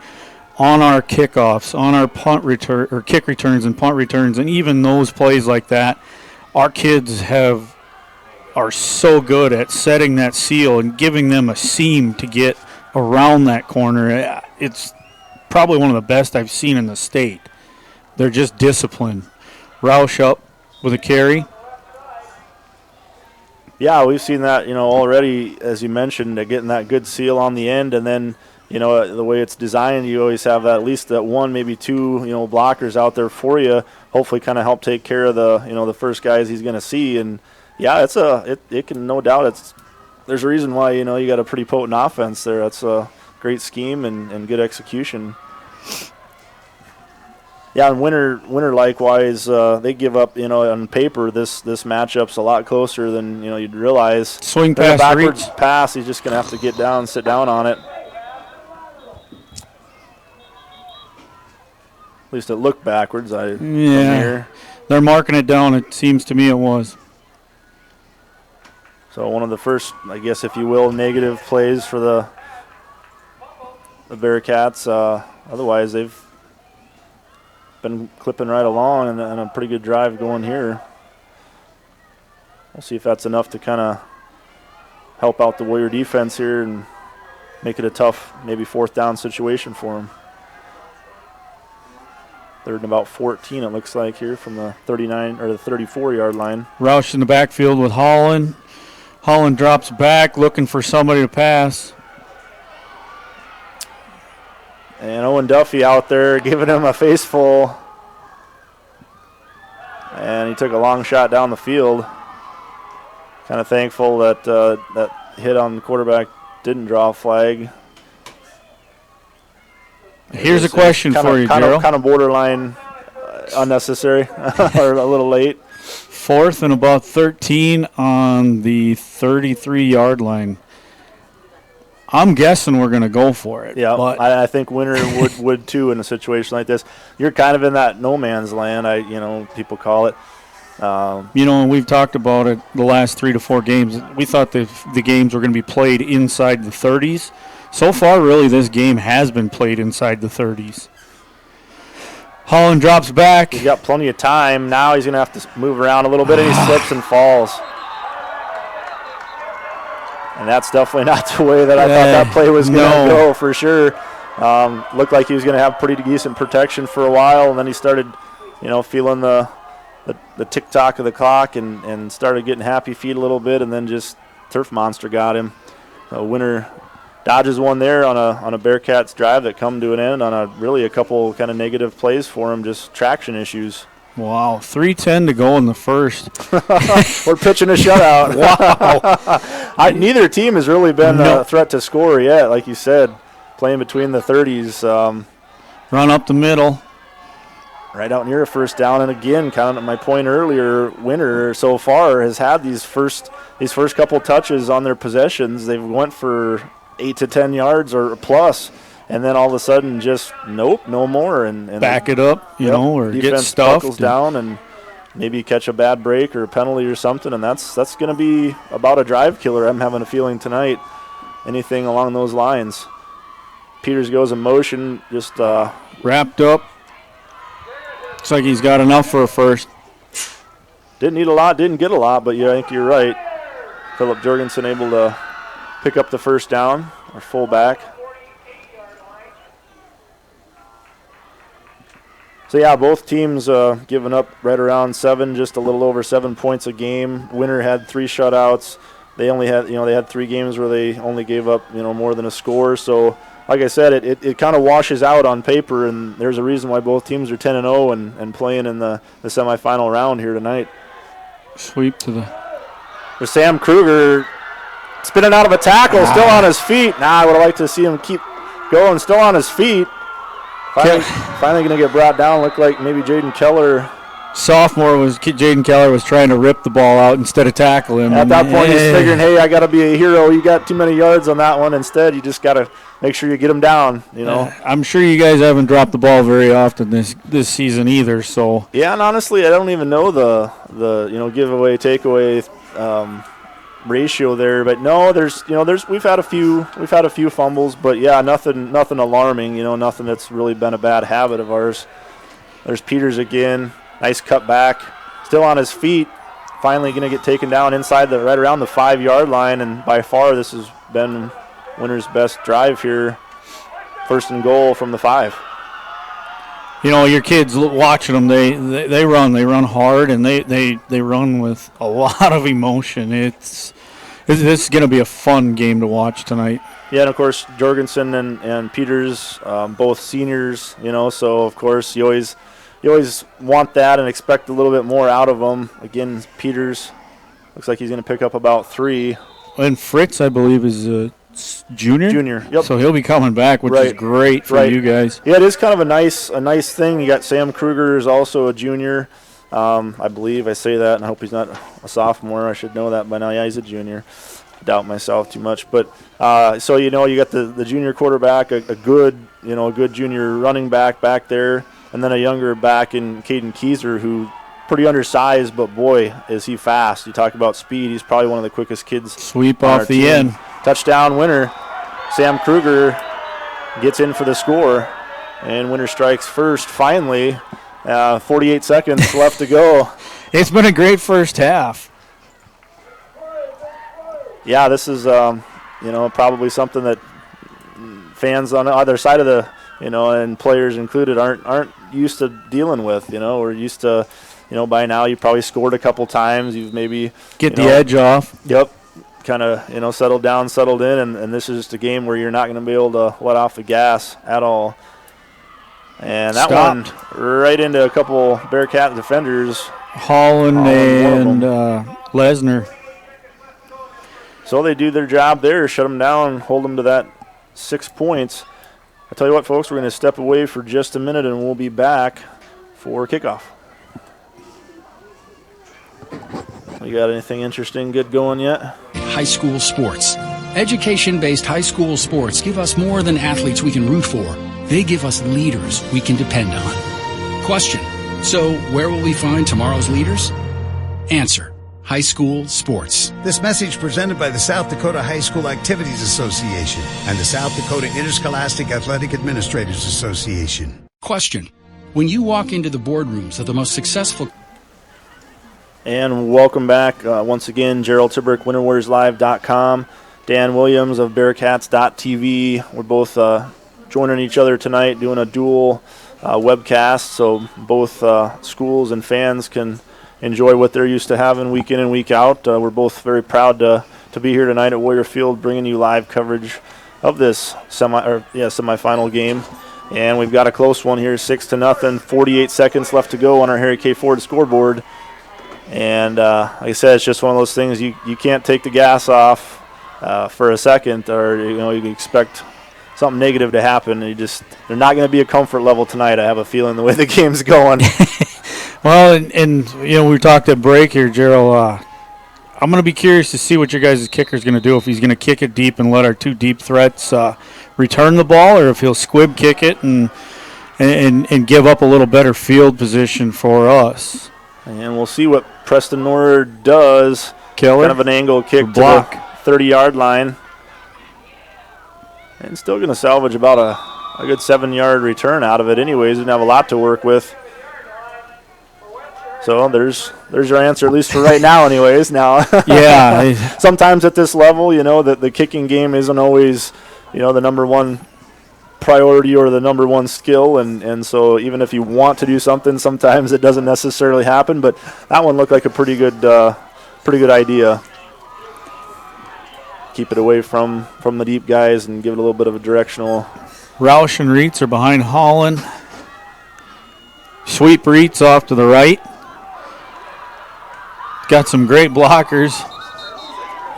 on our kickoffs, on our punt return or kick returns and punt returns, and even those plays like that, our kids are so good at setting that seal and giving them a seam to get around that corner. It's probably one of the best I've seen in the state. They're just disciplined. Roush up with a carry. Yeah, we've seen that, already, as you mentioned, getting that good seal on the end, and then, the way it's designed, you always have at least that 1, maybe 2, blockers out there for you, hopefully kind of help take care of the first guys he's going to see. And, yeah, it can, no doubt, there's a reason why, you got a pretty potent offense there. That's a great scheme and good execution. Yeah, and Winter likewise, they give up, on paper, this matchup's a lot closer than, you'd realize. Swing pass, backwards pass, he's just going to have to get down, sit down on it. At least it looked backwards. They're marking it down, it seems to me it was. So one of the first, I guess, if you will, negative plays for the Bearcats. Otherwise, they've been clipping right along and a pretty good drive going here. We'll see if that's enough to kind of help out the Warrior defense here and make it a tough, maybe 4th down situation for them. 3rd and about 14, it looks like here from the 39 or the 34-yard line. Roush in the backfield with Holland. Holland drops back, looking for somebody to pass. And Owen Duffy out there giving him a face full. And he took a long shot down the field. Kind of thankful that that hit on the quarterback didn't draw a flag. Here's a question for you, Gerald. Kind of borderline unnecessary or a little late. 4th and about 13 on the 33-yard line. I'm guessing we're going to go for it. Yeah, but I think Winter would too in a situation like this. You're kind of in that no man's land, people call it. And we've talked about it the last 3 to 4 games. We thought the games were going to be played inside the 30s. So far, really, this game has been played inside the 30s. Holland drops back. He's got plenty of time. Now he's going to have to move around a little bit, and he slips and falls. And that's definitely not the way that I thought that play was going to go for sure. Looked like he was going to have pretty decent protection for a while, and then he started, feeling the tick-tock of the clock and started getting happy feet a little bit, and then just Turf Monster got him. Winner dodges one there on a Bearcats drive that come to an end on a couple kind of negative plays for him, just traction issues. Wow, 3:10 to go in the first. We're pitching a shutout. Wow. Neither team has really been a threat to score yet, like you said, playing between the 30s. Run up the middle. Right out near a first down, and again, kind of my point earlier, Winter so far has had these first couple touches on their possessions. They've went for 8 to 10 yards or plus, and then all of a sudden just no more. And back it up, or get stuffed. Buckles down and maybe catch a bad break or a penalty or something, and that's going to be about a drive killer. I'm having a feeling tonight, anything along those lines. Peters goes in motion, just wrapped up. Looks like he's got enough for a first. Didn't need a lot, didn't get a lot, but yeah, I think you're right. Philip Jorgensen able to pick up the first down, our fullback. So yeah, both teams giving up right around 7, just a little over 7 points a game. Winter had 3 shutouts. They only had, they had 3 games where they only gave up, more than a score. So, like I said, it kind of washes out on paper, and there's a reason why both teams are 10-0 and playing in the semifinal round here tonight. Sweep to for Sam Kruger, spinning out of a tackle, still on his feet. I would have liked to see him keep going, still on his feet. Finally going to get brought down. Looked like maybe Jaden Keller. Jaden Keller was trying to rip the ball out instead of tackle him. At that point, he's figuring, hey, I got to be a hero. You got too many yards on that one. Instead, you just got to make sure you get him down. I'm sure you guys haven't dropped the ball very often this season either. So yeah, and honestly, I don't even know the giveaway takeaway ratio there. But no, we've had a few fumbles, but yeah, nothing alarming. Nothing that's really been a bad habit of ours. There's Peters again. Nice cut back. Still on his feet. Finally going to get taken down inside right around the 5-yard line, and by far this has been Winter's best drive here. First and goal from the 5. Your kids watching them, they run hard, and they run with a lot of emotion. This is going to be a fun game to watch tonight. Yeah, and of course Jorgensen and Peters, both seniors. So of course you always want that and expect a little bit more out of them. Again, Peters looks like he's going to pick up about 3. And Fritz, I believe, is a junior. Junior, yep. So he'll be coming back, which is great for you guys. Yeah, it is kind of a nice thing. You got Sam Kruger is also a junior. I believe I say that, and I hope he's not a sophomore. I should know that by now. Yeah, he's a junior. I doubt myself too much, but so you got the junior quarterback, a good junior running back there. And then a younger back in Caden Keyser, who pretty undersized, but boy, is he fast. You talk about speed, he's probably one of the quickest kids. Sweep off the end. Touchdown Winter. Sam Kruger gets in for the score, and Winter strikes first finally. 48 seconds left to go. It's been a great first half. Yeah, this is probably something that fans on either side of the and players included aren't used to dealing with. We're used to, by now you've probably scored a couple times. You've maybe get the edge off. Yep, kind of settled down, settled in, and this is just a game where you're not going to be able to let off the gas at all. And that one right into a couple Bearcat defenders. Holland and Lesnar. So they do their job there, shut them down, hold them to that 6 points. I'll tell you what, folks, we're going to step away for just a minute, and we'll be back for kickoff. We got anything interesting good going yet? High school sports. Education-based high school sports give us more than athletes we can root for. They give us leaders we can depend on. Question: so where will we find tomorrow's leaders? Answer: high school sports. This message presented by the South Dakota High School Activities Association and the South Dakota Interscholastic Athletic Administrators Association. Question: when you walk into the boardrooms of the most successful... And welcome back once again, Gerald Tibrick, WinterWarriorsLive.com. Dan Williams of Bearcats.tv. We're both joining each other tonight, doing a dual webcast, so both schools and fans can enjoy what they're used to having week in and week out. We're both very proud to be here tonight at Warrior Field, bringing you live coverage of this semifinal game. And we've got a close one here, 6-0, 48 seconds left to go on our Harry K. Ford scoreboard. And like I said, it's just one of those things you can't take the gas off for a second, or you can expect something negative to happen. They're not going to be a comfort level tonight. I have a feeling the way the game's going. Well, and we talked at break here, Gerald. I'm going to be curious to see what your guys' kicker is going to do, if he's going to kick it deep and let our two deep threats return the ball, or if he'll squib kick it and give up a little better field position for us. And we'll see what Preston Noor does. Keller, kind of an angle kick to the 30-yard line. And still going to salvage about a good 7-yard return out of it anyways. Didn't have a lot to work with. So there's your answer, at least for right now anyways. Now, yeah. Sometimes at this level, the kicking game isn't always, the number one priority or the number one skill. And so even if you want to do something, sometimes it doesn't necessarily happen. But that one looked like a pretty good idea. Keep it away from the deep guys and give it a little bit of a directional. Roush and Reitz are behind Holland. Sweep Reitz off to the right. Got some great blockers.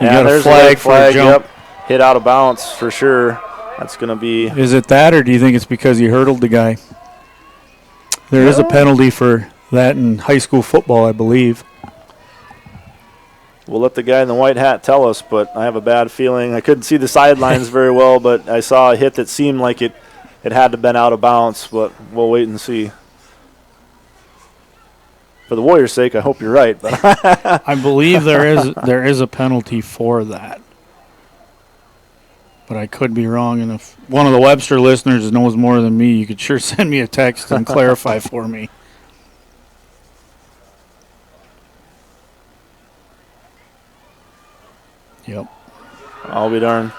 Yeah, got there's a flag for a jump. Yep. Hit out of bounds for sure. That's going to be. Is it that, or do you think it's because he hurdled the guy? There is a penalty for that in high school football, I believe. We'll let the guy in the white hat tell us, but I have a bad feeling. I couldn't see the sidelines very well, but I saw a hit that seemed like it had to have been out of bounds, but we'll wait and see. For the Warriors' sake, I hope you're right. But I believe there is a penalty for that. But I could be wrong, and if one of the Webster listeners knows more than me, you could sure send me a text and clarify for me. Yep. I'll be darned.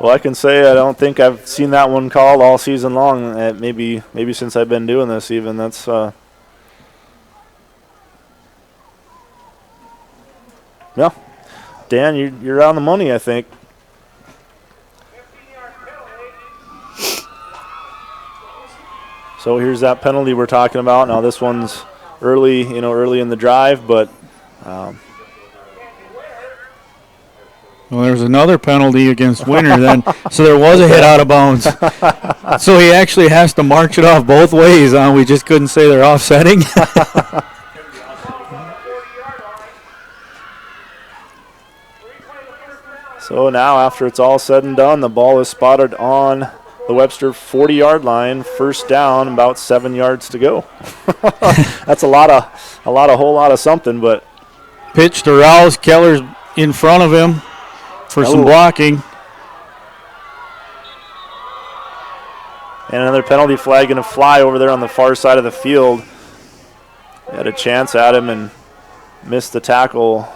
Well, I can say I don't think I've seen that one called all season long. Maybe since I've been doing this even. That's yeah. Dan, you're on the money, I think. So here's that penalty we're talking about. Now this one's early in the drive, but well, there was another penalty against Winter then, so there was a hit out of bounds. So he actually has to march it off both ways. We just couldn't say they're offsetting. So now, after it's all said and done, the ball is spotted on the Webster 40-yard line. First down, about 7 yards to go. That's a whole lot of something. But pitch to Rouse. Keller's in front of him for some blocking. And another penalty flag going to fly over there on the far side of the field. Had a chance at him and missed the tackle.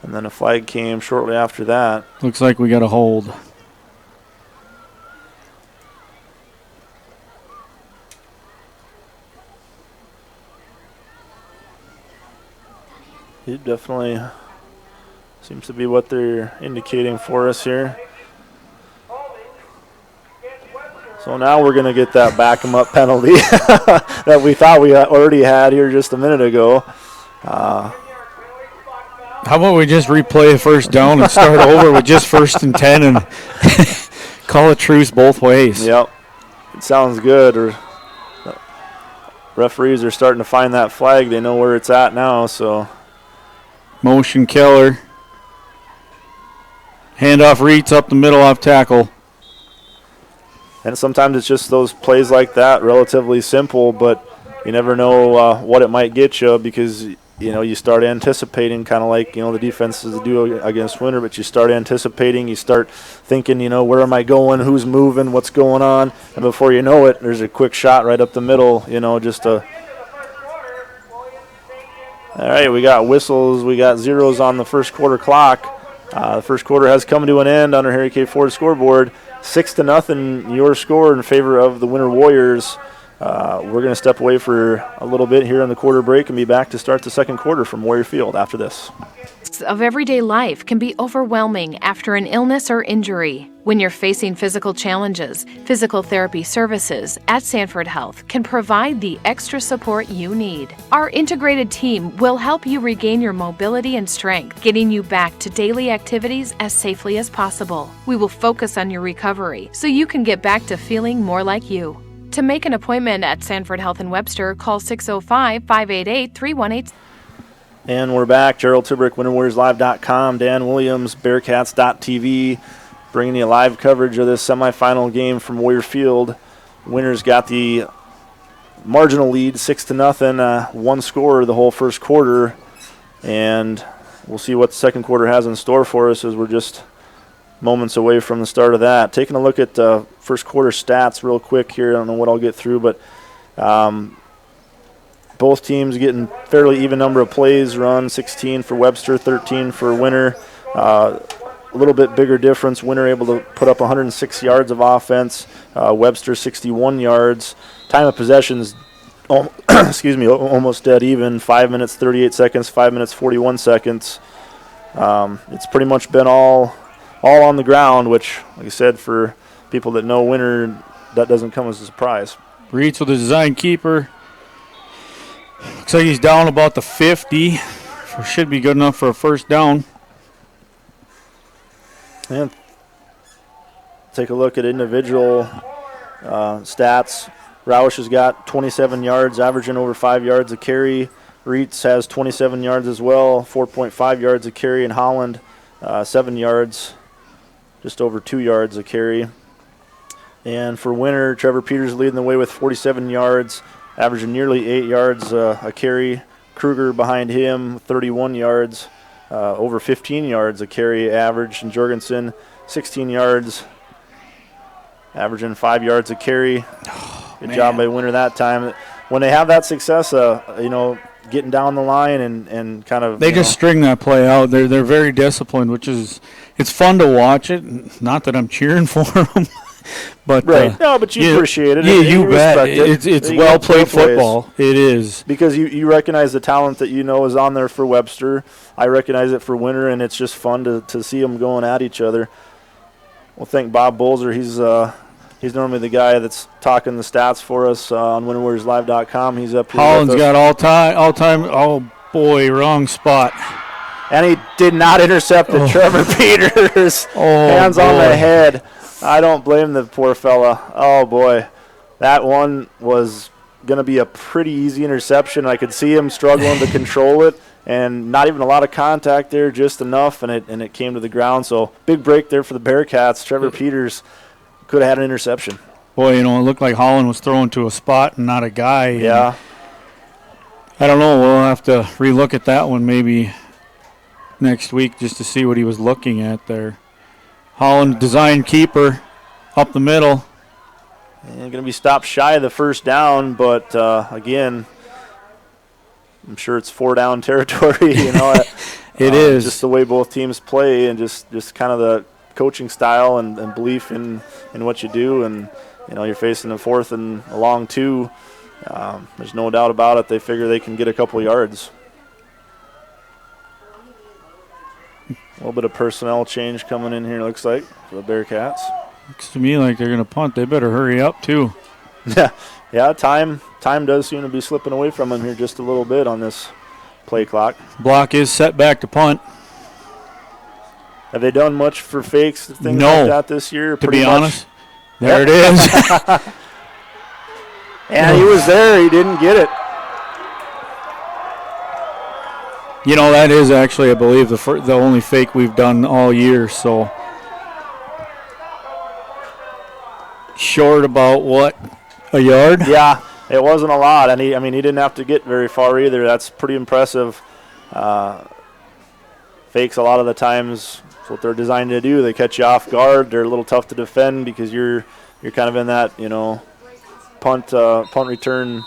And then a flag came shortly after that. Looks like we got a hold. It definitely seems to be what they're indicating for us here. So now we're going to get that back 'em up penalty that we thought we already had here just a minute ago. How about we just replay the first down and start over with just 1st and 10 and call a truce both ways? Yep. It sounds good. Referees are starting to find that flag. They know where it's at now, so. Motion Keller. Handoff Reitz up the middle off tackle. And sometimes it's just those plays like that, relatively simple, but you never know what it might get you because, you start anticipating kind of like, the defenses do against Winter, but you start anticipating, you start thinking, where am I going, who's moving, what's going on, and before you know it, there's a quick shot right up the middle, All right, we got whistles. We got zeros on the first quarter clock. The first quarter has come to an end on our Harry K. Ford scoreboard. 6-0 your score in favor of the Winter Warriors. We're going to step away for a little bit here on the quarter break and be back to start the second quarter from Warrior Field after this. Of everyday life can be overwhelming after an illness or injury. When you're facing physical challenges, physical therapy services at Sanford Health can provide the extra support you need. Our integrated team will help you regain your mobility and strength, getting you back to daily activities as safely as possible. We will focus on your recovery so you can get back to feeling more like you. To make an appointment at Sanford Health in Webster, call 605-588-3187. And we're back. Gerald Tibrick, WinterWarriorsLive.com, Dan Williams, Bearcats.tv, bringing you live coverage of this semifinal game from Warrior Field. Winners got the marginal lead, 6-0, one score the whole first quarter. And we'll see what the second quarter has in store for us as we're just moments away from the start of that. Taking a look at first quarter stats real quick here. I don't know what I'll get through, but both teams getting fairly even number of plays run, 16 for Webster, 13 for Winter. A little bit bigger difference. Winter able to put up 106 yards of offense, Webster 61 yards. Time of possessions, almost dead even, 5 minutes 38 seconds, 5 minutes 41 seconds. It's pretty much been all on the ground, which, like I said, for people that know Winter, that doesn't come as a surprise. Reitz with the design keeper. Looks like he's down about the 50. Should be good enough for a first down. And take a look at individual stats. Roush has got 27 yards, averaging over 5 yards a carry. Reitz has 27 yards as well, 4.5 yards a carry. And Holland, 7 yards, just over 2 yards a carry. And for Winter, Trevor Peters leading the way with 47 yards, averaging nearly 8 yards a carry. Kruger behind him, 31 yards, over 15 yards a carry average. And Jorgensen, 16 yards, averaging 5 yards a carry. Good job by Winter that time. When they have that success, getting down the line and kind of they just string that play out. They're very disciplined, which is it's fun to watch it. Not that I'm cheering for them. But right. No, but you appreciate it. Yeah, you bet. It's well played football. It is. Because you recognize the talent that you know is on there for Webster. I recognize it for Winter, and it's just fun to see them going at each other. Well, thank Bob Bolzer. He's normally the guy that's talking the stats for us on WinterWarriorsLive.com. He's up here. Holland's got all time. Oh, boy, wrong spot. And he did not intercept it. Trevor Peters. Hands on the head. I don't blame the poor fella. Oh, boy. That one was going to be a pretty easy interception. I could see him struggling to control it, and not even a lot of contact there, just enough, and it came to the ground. So big break there for the Bearcats. Trevor Peters could have had an interception. Boy, it looked like Holland was throwing to a spot and not a guy. Yeah. I don't know. We'll have to relook at that one maybe next week just to see what he was looking at there. Holland, design keeper, up the middle. And going to be stopped shy of the first down, but again, I'm sure it's 4-down territory. It is. Just the way both teams play and just kind of the coaching style and belief in what you do. And, you're facing a fourth and a long two. There's no doubt about it. They figure they can get a couple yards. A little bit of personnel change coming in here, looks like, for the Bearcats. Looks to me like they're going to punt. They better hurry up, too. Yeah, time does seem to be slipping away from them here just a little bit on this play clock. Block is set back to punt. Have they done much for fakes, things like that this year? To be honest, there it is. And he was there. He didn't get it. That is actually, I believe, the only fake we've done all year. So short about what, a yard? Yeah, it wasn't a lot, and he didn't have to get very far either. That's pretty impressive. Fakes a lot of the times, that's what they're designed to do. They catch you off guard. They're a little tough to defend because you're kind of in that punt return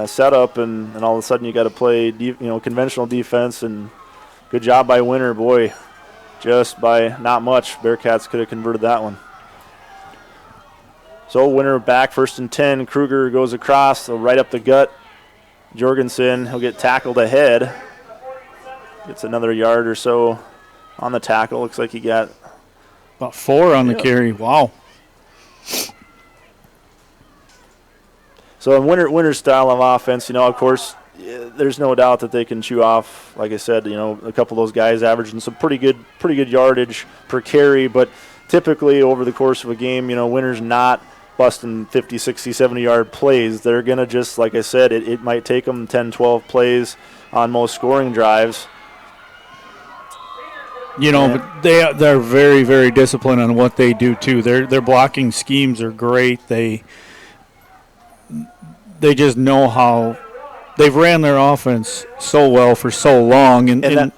setup, and all of a sudden you got to play conventional defense. And good job by Winter, boy, just by not much. Bearcats could have converted that one. So Winter back, 1st and 10. Kruger goes across, right up the gut. Jorgensen, he'll get tackled ahead. Gets another yard or so on the tackle. Looks like he got about 4 on the carry. Wow. So in Winter's style of offense, of course, there's no doubt that they can chew off, like I said, a couple of those guys averaging some pretty good yardage per carry. But typically over the course of a game, Winter's not busting 50, 60, 70-yard plays. They're going to just, like I said, it might take them 10, 12 plays on most scoring drives. But they're very, very disciplined on what they do too. Their blocking schemes are great. They just know how they've ran their offense so well for so long, and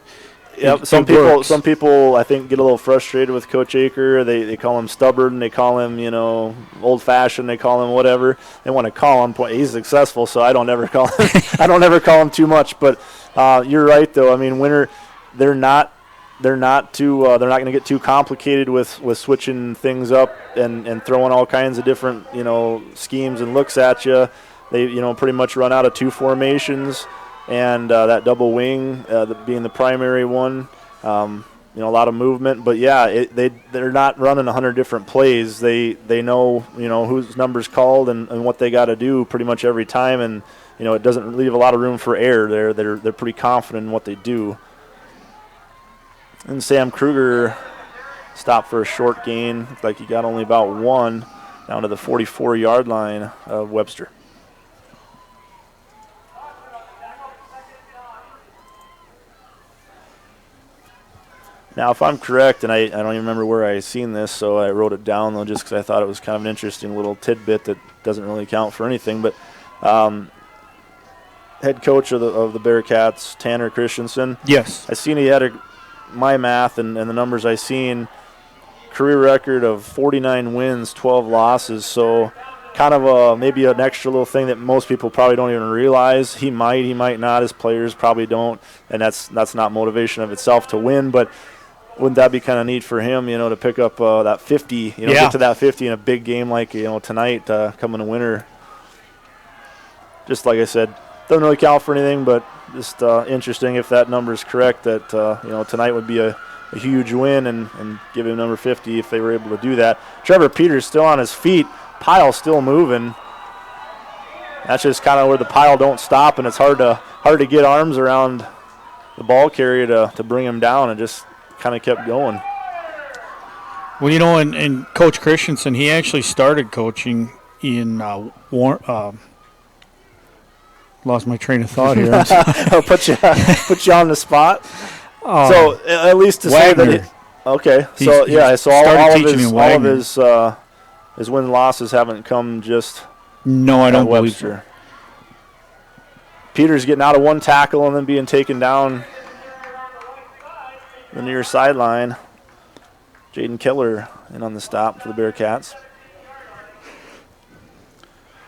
some people I think get a little frustrated with Coach Aker. They call him stubborn. They call him old-fashioned. They call him whatever they want to call him. He's successful, so I don't ever call him. I don't ever call him too much. But you're right, though. I mean, Winter, they're not going to get too complicated with switching things up and throwing all kinds of different schemes and looks at you. They pretty much run out of 2 formations, and that double wing being the primary one. A lot of movement, but they're not running 100 different plays. They know whose number's called and what they got to do pretty much every time, and it doesn't leave a lot of room for error. They're pretty confident in what they do. And Sam Kruger stopped for a short gain. Looked like he got only about 1 down to the 44-yard line of Webster. Now, if I'm correct, and I don't even remember where I seen this, so I wrote it down, though, just because I thought it was kind of an interesting little tidbit that doesn't really count for anything. But head coach of the Bearcats, Tanner Christensen. Yes. I seen he had my math and the numbers I seen, career record of 49 wins, 12 losses. So kind of maybe an extra little thing that most people probably don't even realize. He might not. His players probably don't, and that's not motivation of itself to win, but wouldn't that be kind of neat for him, to pick up that 50, get to that 50 in a big game like, tonight, coming to Winter. Just like I said, doesn't really count for anything, but just interesting if that number is correct, that, tonight would be a huge win and give him number 50 if they were able to do that. Trevor Peters still on his feet, pile still moving. That's just kind of where the pile don't stop, and it's hard to get arms around the ball carrier to bring him down, and just kind of kept going. Well, and Coach Christensen, he actually started coaching in lost my train of thought here. I'll put you on the spot. So at least to Wagner. say that. Okay. So all of his win losses haven't come just. No, I don't believe Webster. Peters getting out of one tackle and then being taken down the near sideline. Jaden Keller in on the stop for the Bearcats.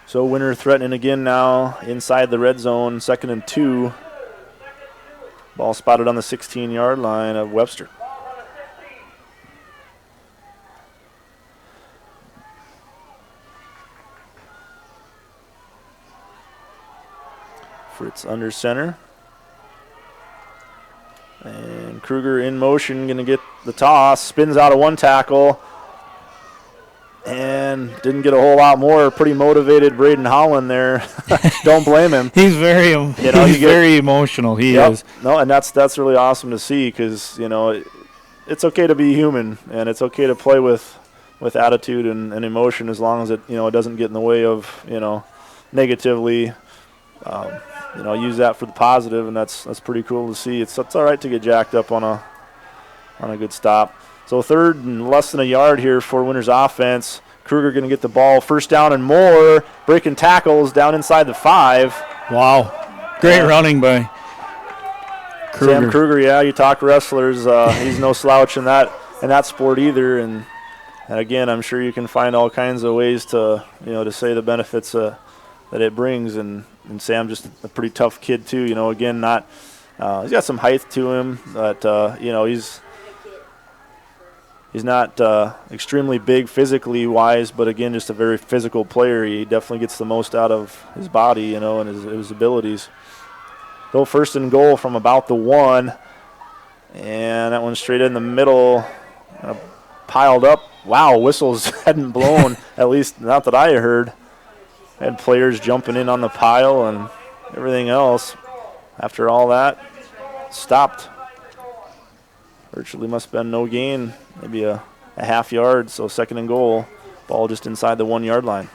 So Winter threatening again now inside the red zone, 2nd and 2. Ball spotted on the 16-yard line of Webster. Fritz under center. And Kruger in motion, going to get the toss. Spins out of one tackle. And didn't get a whole lot more. Pretty motivated Braden Holland there. Don't blame him. He's very very emotional. He is. No, and that's really awesome to see, because it's okay to be human, and it's okay to play with attitude and emotion, as long as it it doesn't get in the way of negatively. Use that for the positive, and that's pretty cool to see. It's all right to get jacked up on a good stop. So 3rd and less than a yard here for Winter's offense. Kruger going to get the ball, 1st down and more, breaking tackles down inside the 5. Wow, great running by Kruger. Sam Kruger, you talk wrestlers, he's no slouch in that sport either. And again, I'm sure you can find all kinds of ways to to say the benefits that it brings. And and Sam just a pretty tough kid too. Again, not he's got some height to him, but he's not extremely big physically wise, but again, just a very physical player. He definitely gets the most out of his body, and his abilities. Go first and goal from about the 1, and that one straight in the middle, piled up. Wow, whistles hadn't blown, at least not that I heard. Had players jumping in on the pile and everything else. After all that, stopped. Virtually must have been no gain, maybe a half yard, so second and goal. Ball just inside the 1 yard line.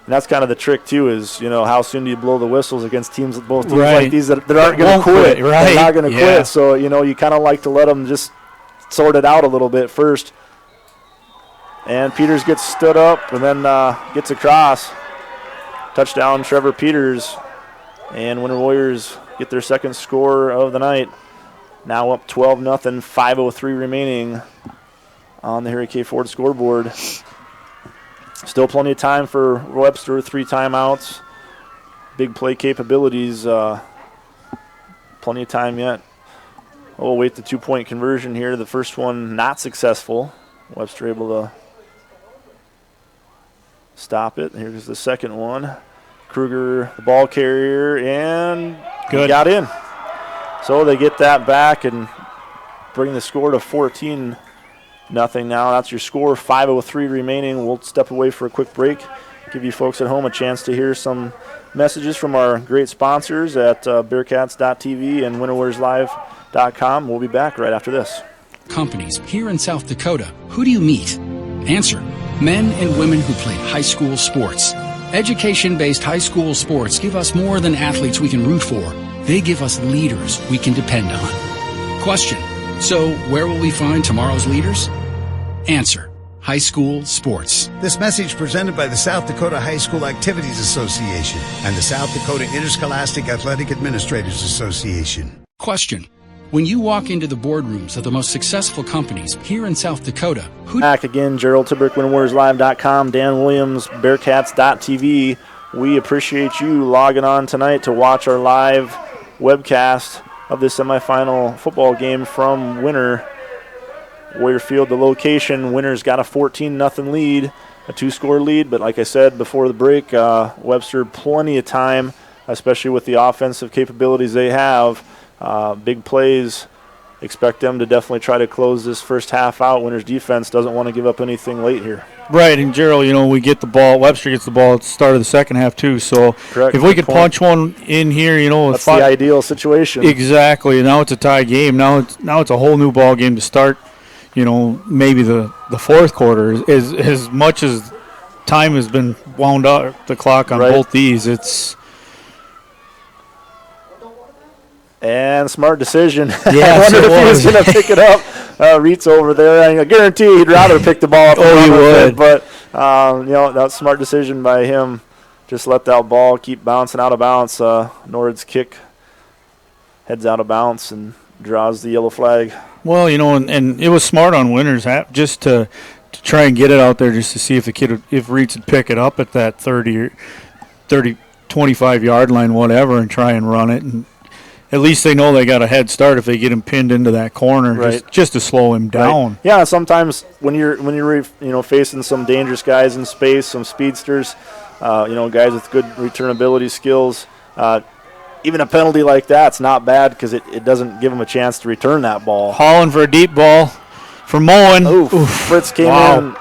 And that's kind of the trick, too, is, how soon do you blow the whistles against both teams like these that aren't going to quit. Right. They're not going to quit. So, you kind of like to let them just sort it out a little bit first. And Peters gets stood up and then gets across. Touchdown, Trevor Peters. And Winter Warriors get their second score of the night. Now up 12-0, 5:03 remaining on the Harry K. Ford scoreboard. Still plenty of time for Webster, 3 timeouts. Big play capabilities. Plenty of time yet. We'll wait the 2-point conversion here. The first one not successful. Webster able to stop it. Here's the second one. Kruger, the ball carrier, and he got in. So they get that back and bring the score to 14-0 now. That's your score, 5:03 remaining. We'll step away for a quick break. Give you folks at home a chance to hear some messages from our great sponsors at Bearcats.tv and WinterWarsLive.com. We'll be back right after this. Companies here in South Dakota, who do you meet? Answer: men and women who played high school sports. Education-based high school sports give us more than athletes we can root for. They give us leaders we can depend on. Question: so where will we find tomorrow's leaders? Answer: high school sports. This message presented by the South Dakota High School Activities Association and the South Dakota Interscholastic Athletic Administrators Association. Question: when you walk into the boardrooms of the most successful companies here in South Dakota, who... Back again, Gerald Tibrick, WinterWarsLive.com, Dan Williams, Bearcats.tv. We appreciate you logging on tonight to watch our live webcast of this semifinal football game from Winter. Warrior Field, the location. Winter's got a 14-0 lead, a 2-score lead, but like I said before the break, Webster plenty of time, especially with the offensive capabilities they have. Big plays. Expect them to definitely try to close this first half out. Winter's defense doesn't want to give up anything late here. Right, and Gerald, we get the ball. Webster gets the ball at the start of the second half too. So correct, if we could punch one in here, that's the ideal situation. Exactly. Now it's a tie game. Now it's a whole new ball game to start. Maybe the fourth quarter. As much as time has been wound up the clock on both these, it's. And smart decision. Yes, I wondered if he was going to pick it up. Reitz over there. I guarantee he'd rather pick the ball up. He would. But, that's a smart decision by him. Just let that ball keep bouncing out of bounds. Nord's kick heads out of bounds and draws the yellow flag. Well, and it was smart on Winter's just to try and get it out there just to see if the kid, if Reitz would pick it up at that 30, 25-yard line, whatever, and try and run it. And at least they know they got a head start if they get him pinned into that corner, just to slow him down. Right. Yeah, sometimes when you're facing some dangerous guys in space, some speedsters, guys with good returnability skills, even a penalty like that's not bad because it doesn't give them a chance to return that ball. Hauling for a deep ball for Moen. Oof. Fritz came in.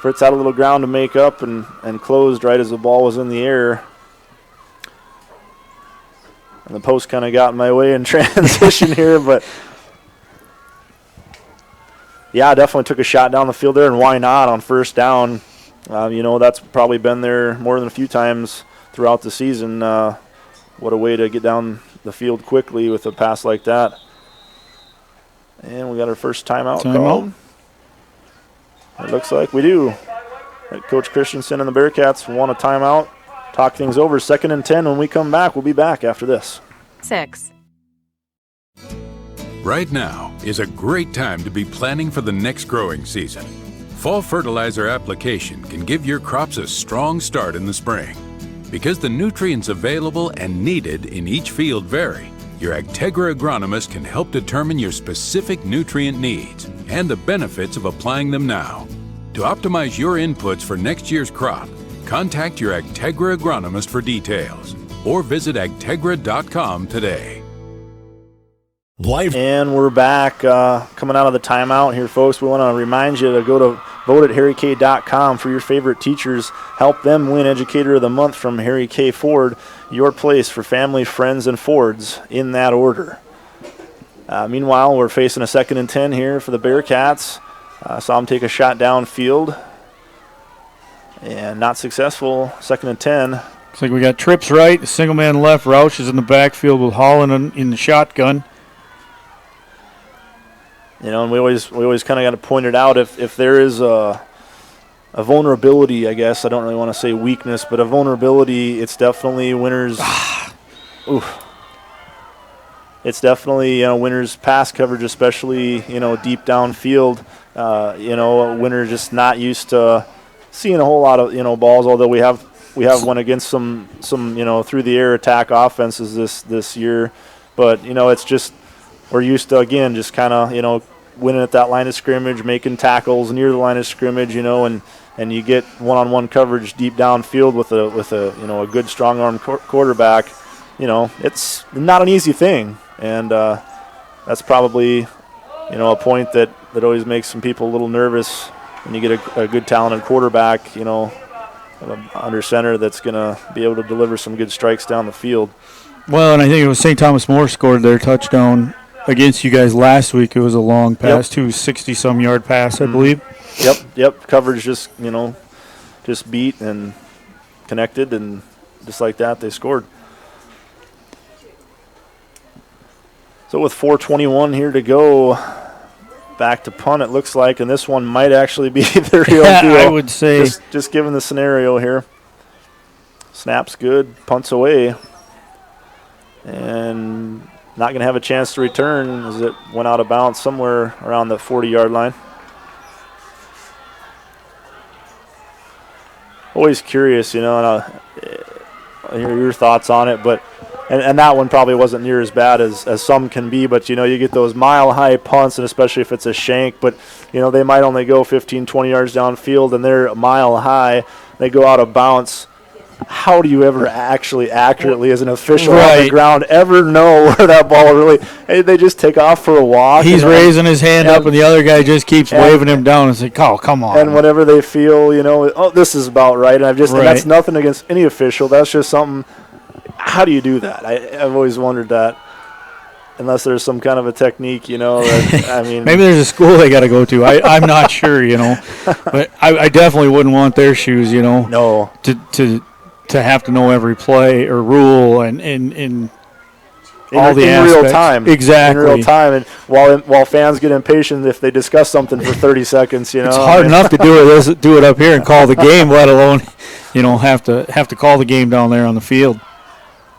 Fritz had a little ground to make up and closed right as the ball was in the air. And the post kind of got in my way in transition here, but yeah, definitely took a shot down the field there, and why not on first down? That's probably been there more than a few times throughout the season. What a way to get down the field quickly with a pass like that. And we got our first timeout called. It looks like we do. Coach Christensen and the Bearcats want a timeout. Talk things over. 2nd and 10 when we come back. We'll be back after this. 6. Right now is a great time to be planning for the next growing season. Fall fertilizer application can give your crops a strong start in the spring. Because the nutrients available and needed in each field vary, your Agtegra agronomist can help determine your specific nutrient needs and the benefits of applying them now. To optimize your inputs for next year's crop, contact your Agtegra agronomist for details or visit agtegra.com today. And we're back coming out of the timeout here, folks. We want to remind you to go to vote@harryk.com for your favorite teachers. Help them win Educator of the Month from Harry K. Ford. Your place for family, friends, and Fords in that order. Meanwhile, we're facing a 2nd and 10 here for the Bearcats. Saw them take a shot downfield and not successful. 2nd and 10. Looks like we got trips right, single man left. Roush is in the backfield with Holland in the shotgun. You know, and we always kind of got to point it out if there is a vulnerability, I guess. I don't really want to say weakness, but a vulnerability, it's definitely Winter's. It's definitely, Winter's pass coverage, especially, deep downfield. Winter just not used to seeing a whole lot of, balls, although we have one against some through the air attack offenses this year. But, it's just we're used to, again, just kind of, winning at that line of scrimmage, making tackles near the line of scrimmage, and you get one-on-one coverage deep downfield with a good strong-arm quarterback. It's not an easy thing, and that's probably, a point that always makes some people a little nervous when you get a good talented quarterback, under center that's going to be able to deliver some good strikes down the field. Well, and I think it was St. Thomas More scored their touchdown against you guys last week. It was a long pass, 60-some yard pass, I believe. Yep. Coverage just beat and connected, and just like that, they scored. So with 4:21 here to go, back to punt it looks like, and this one might actually be the real deal. I would say. Just given the scenario here. Snap's good, punts away, and not going to have a chance to return as it went out of bounds somewhere around the 40-yard line. Always curious, and hear your thoughts on it, but and that one probably wasn't near as bad as some can be, but you get those mile-high punts, and especially if it's a shank, but they might only go 15, 20 yards downfield, and they're a mile high. They go out of bounds. How do you ever actually accurately, as an official on the ground, ever know where that ball really? Hey, they just take off for a walk. He's raising his hand up, and the other guy just keeps waving him down. It's like, oh, come on. And whenever they feel, this is about right. And and that's nothing against any official. That's just something. How do you do that? I've always wondered that. Unless there's some kind of a technique, that, maybe there's a school they got to go to. I'm not sure, But I definitely wouldn't want their shoes, No. To have to know every play or rule and all the aspects. In real time. Exactly. In real time. And while fans get impatient if they discuss something for 30 seconds, It's hard enough to do it up here and call the game, let alone, have to call the game down there on the field.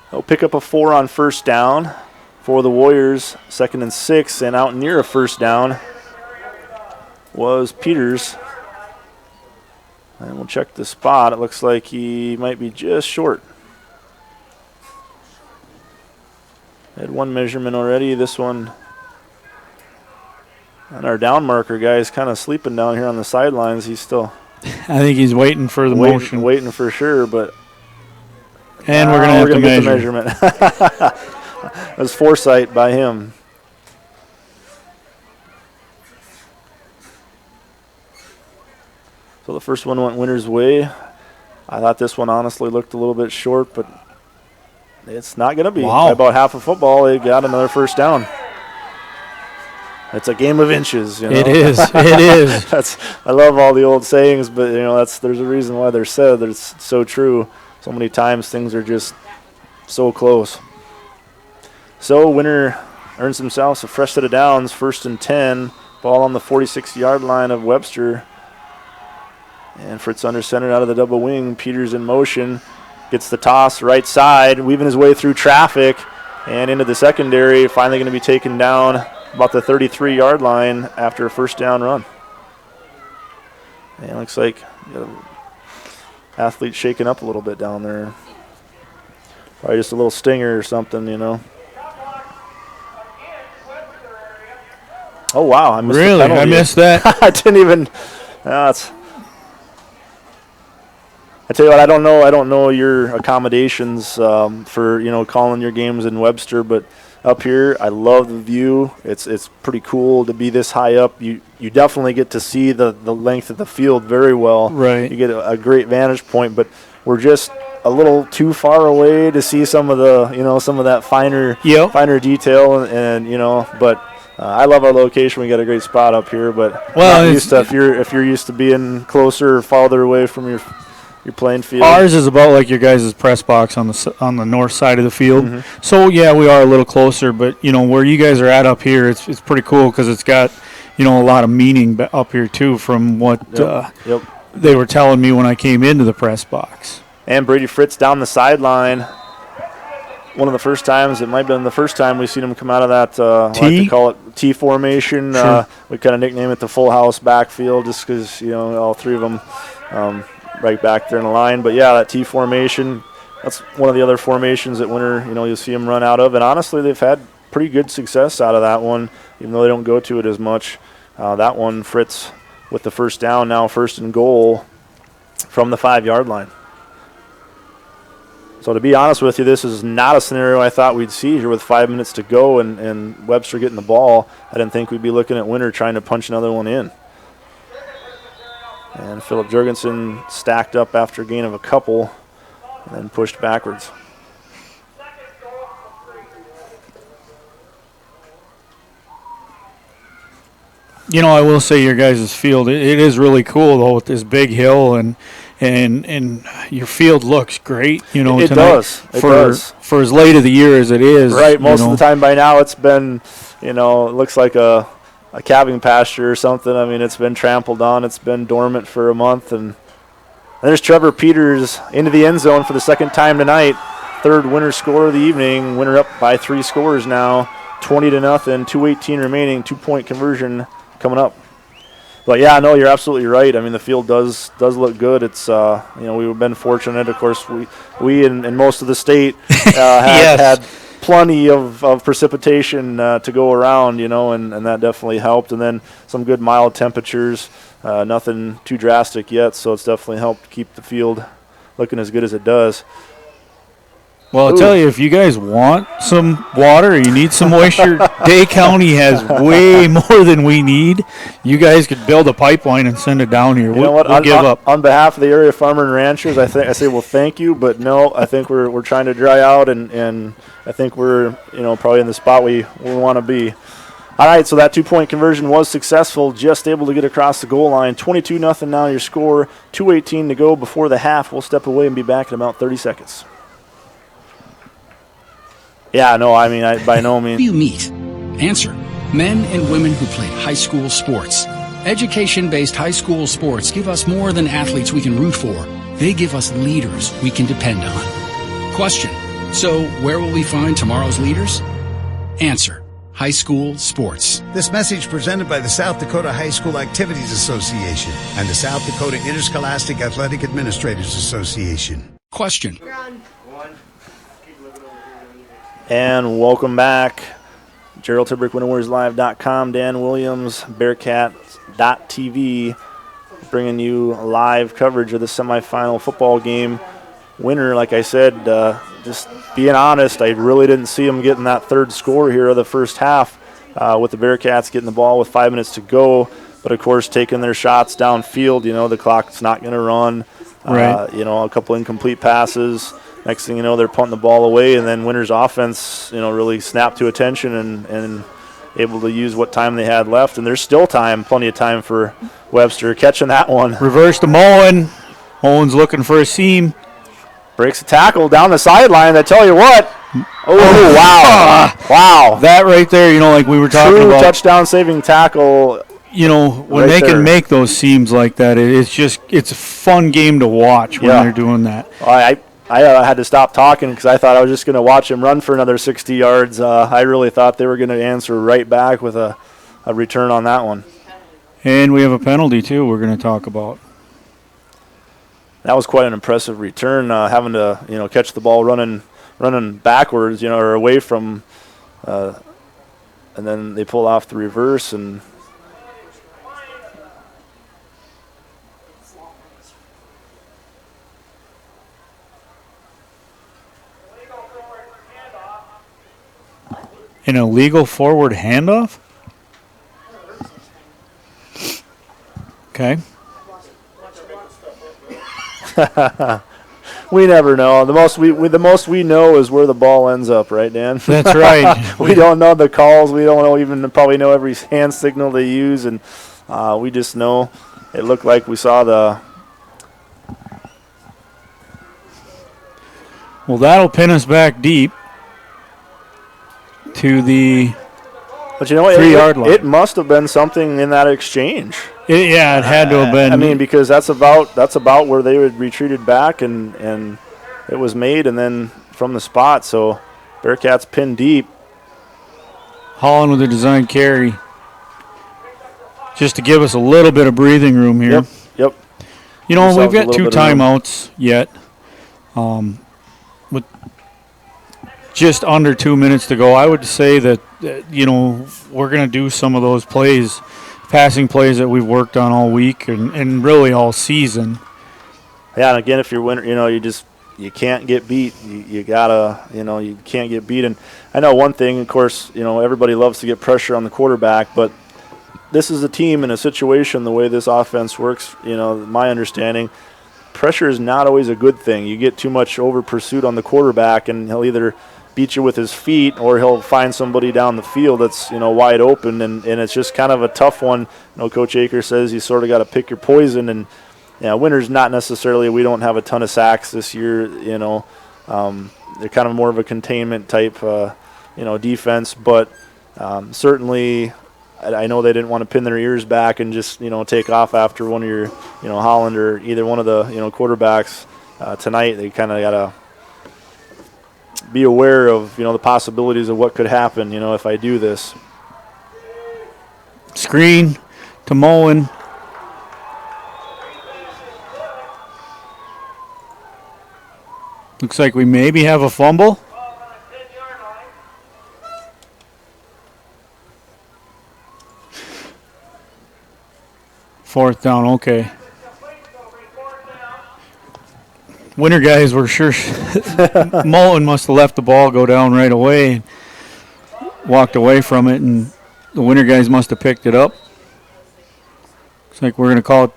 They'll pick up a 4 on first down for the Warriors. 2nd and 6, and out near a first down was Peters. And we'll check the spot. It looks like he might be just short. Had one measurement already. This one. And our down marker guy is kind of sleeping down here on the sidelines. He's still. I think he's waiting for the motion. Waiting for sure, but. And we're going to get the measurement. It was foresight by him. So the first one went Winter's way. I thought this one honestly looked a little bit short, but it's not going to be. Wow. By about half a football, they got another first down. It's a game of inches. It is. It is. I love all the old sayings, but there's a reason why they're said. It's so true. So many times things are just so close. So Winter earns themselves a fresh set of downs, 1st and 10. Ball on the 46-yard line of Webster. And Fritz under center out of the double wing. Peters in motion. Gets the toss right side, weaving his way through traffic and into the secondary. Finally going to be taken down about the 33-yard line after a first down run. And it looks like athletes shaking up a little bit down there. Probably just a little stinger or something, you know. Oh, wow. I missed really? the penalty. I missed that. I didn't even. I tell you what, I don't know your accommodations for, you know, calling your games in Webster, but up here, I love the view. It's pretty cool to be this high up. You definitely get to see the length of the field very well. Right. You get a great vantage point, but we're just a little too far away to see some of the, you know, some of that finer detail, and you know, but I love our location. We got a great spot up here, but well, not used to, if you're used to being closer or farther away from your playing field. Ours is about like your guys' press box on the north side of the field. Mm-hmm. So yeah, we are a little closer, but you know where you guys are at up here, it's pretty cool because it's got, you know, a lot of meaning up here too from what they were telling me when I came into the press box. And Brady Fritz down the sideline. One of the first times, it might have been the first time we've seen him come out of that, I like to call it T formation. Sure. We kind of nickname it the full house backfield just because, you know, all three of them right back there in the line. But, yeah, that T formation, that's one of the other formations that Winter, you know, you'll see him run out of. And, honestly, they've had pretty good success out of that one, even though they don't go to it as much. That one, Fritz with the first down, now first and goal from the 5-yard line. So to be honest with you, this is not a scenario I thought we'd see here with 5 minutes to go and Webster getting the ball. I didn't think we'd be looking at Winter trying to punch another one in. And Philip Jurgensen stacked up after a gain of a couple and then pushed backwards. You know, I will say your guys' field, it is really cool, though, with this big hill, and your field looks great, you know, it tonight. It does. For as late of the year as it is. Right, most of the time by now it's been, you know, it looks like a calving pasture or something. I mean, it's been trampled on. It's been dormant for a month. And there's Trevor Peters into the end zone for the second time tonight. Third Winter score of the evening. Winter up by 3 scores now, 20-0, 2:18 remaining, 2-point conversion coming up. But yeah, no, you're absolutely right. I mean, the field does look good. It's you know, we've been fortunate. Of course, we and most of the state had plenty of precipitation to go around, you know, and that definitely helped. And then some good mild temperatures, nothing too drastic yet, so it's definitely helped keep the field looking as good as it does. Well, I'll tell you, if you guys want some water or you need some moisture, Day County has way more than we need. You guys could build a pipeline and send it down here. You know what? We'll give up. On behalf of the area farmer and ranchers, I say, well, thank you, but no, I think we're trying to dry out, and I think we're, you know, probably in the spot we want to be. All right, so that 2-point conversion was successful, just able to get across the goal line. 22-0 now your score, 2:18 to go before the half. We'll step away and be back in about 30 seconds. Yeah, no, I mean, by no means. Who do you meet? Answer: men and women who played high school sports. Education-based high school sports give us more than athletes we can root for. They give us leaders we can depend on. Question: so where will we find tomorrow's leaders? Answer: high school sports. This message presented by the South Dakota High School Activities Association and the South Dakota Interscholastic Athletic Administrators Association. Question. And welcome back. Gerald Tibrick, WinterWarriorsLive.com, Dan Williams, Bearcats.tv, bringing you live coverage of the semifinal football game. Winter, like I said, just being honest, I really didn't see them getting that third score here of the first half with the Bearcats getting the ball with 5 minutes to go. But, of course, taking their shots downfield, you know, the clock's not going to run. Right. You know, a couple incomplete passes. Next thing you know, they're punting the ball away, and then Winter's offense, you know, really snapped to attention and able to use what time they had left. And there's still time, plenty of time for Webster catching that one. Reverse to Mullen. Mullen's looking for a seam. Breaks a tackle down the sideline. I tell you what. Oh, wow. Wow. That right there, you know, like we were talking True about. touchdown-saving tackle. You know, when right they there. can make those seams like that, it's a fun game to watch when they're doing that. I had to stop talking because I thought I was just going to watch him run for another 60 yards. I really thought they were going to answer right back with a return on that one. And we have a penalty, too, we're going to talk about. that was quite an impressive return, having to catch the ball running backwards, or away from, and then they pull off the reverse and. An illegal forward handoff? Okay. We never know. The most we know is where the ball ends up, right, Dan? That's right. We don't know the calls. We don't probably know every hand signal they use, and we just know it looked like we saw the. Well, that'll pin us back deep to the But you know what? 3-yard line. It must have been something in that exchange. It had to have been. I mean, because that's about where they had retreated back, and it was made, and then from the spot. So Bearcats pinned deep. Holland with a design carry, just to give us a little bit of breathing room here. Yep. We've got 2 timeouts yet. With just under 2 minutes to go, I would say that, we're going to do some of those plays, passing plays that we've worked on all week and really all season. Yeah, and again, if you're winner, you can't get beat. You gotta, you can't get beat. And I know one thing, of course, everybody loves to get pressure on the quarterback, but this is a team in a situation, the way this offense works, my understanding, pressure is not always a good thing. You get too much over pursuit on the quarterback, and he'll either beat you with his feet or he'll find somebody down the field that's wide open, and it's just kind of a tough one. Coach Akers says you sort of got to pick your poison, and winner's not necessarily, we don't have a ton of sacks this year. They're kind of more of a containment type defense, but certainly I know they didn't want to pin their ears back and just take off after one of your Holland or either one of the quarterbacks tonight. They kind of got to be aware of the possibilities of what could happen if I do this. Screen to Mullen. Looks like we maybe have a fumble. Fourth down, okay. Winter guys were sure Mullen must have left the ball go down right away, walked away from it, and the Winter guys must have picked it up. Looks like we're going to call it.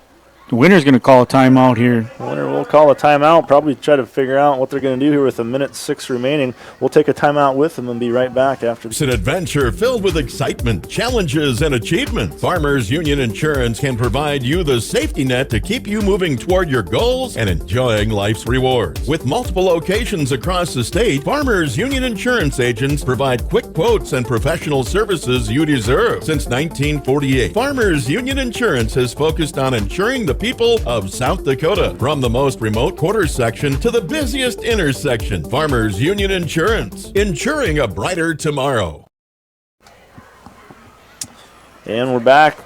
The Winter's going to call a timeout here. The Winter will call a timeout, probably try to figure out what they're going to do here with 1:06 remaining. We'll take a timeout with them and be right back after. It's an adventure filled with excitement, challenges, and achievements. Farmers Union Insurance can provide you the safety net to keep you moving toward your goals and enjoying life's rewards. With multiple locations across the state, Farmers Union Insurance agents provide quick quotes and professional services you deserve. Since 1948, Farmers Union Insurance has focused on insuring the people of South Dakota. From the most remote quarter section to the busiest intersection, Farmers Union Insurance, insuring a brighter tomorrow. And we're back.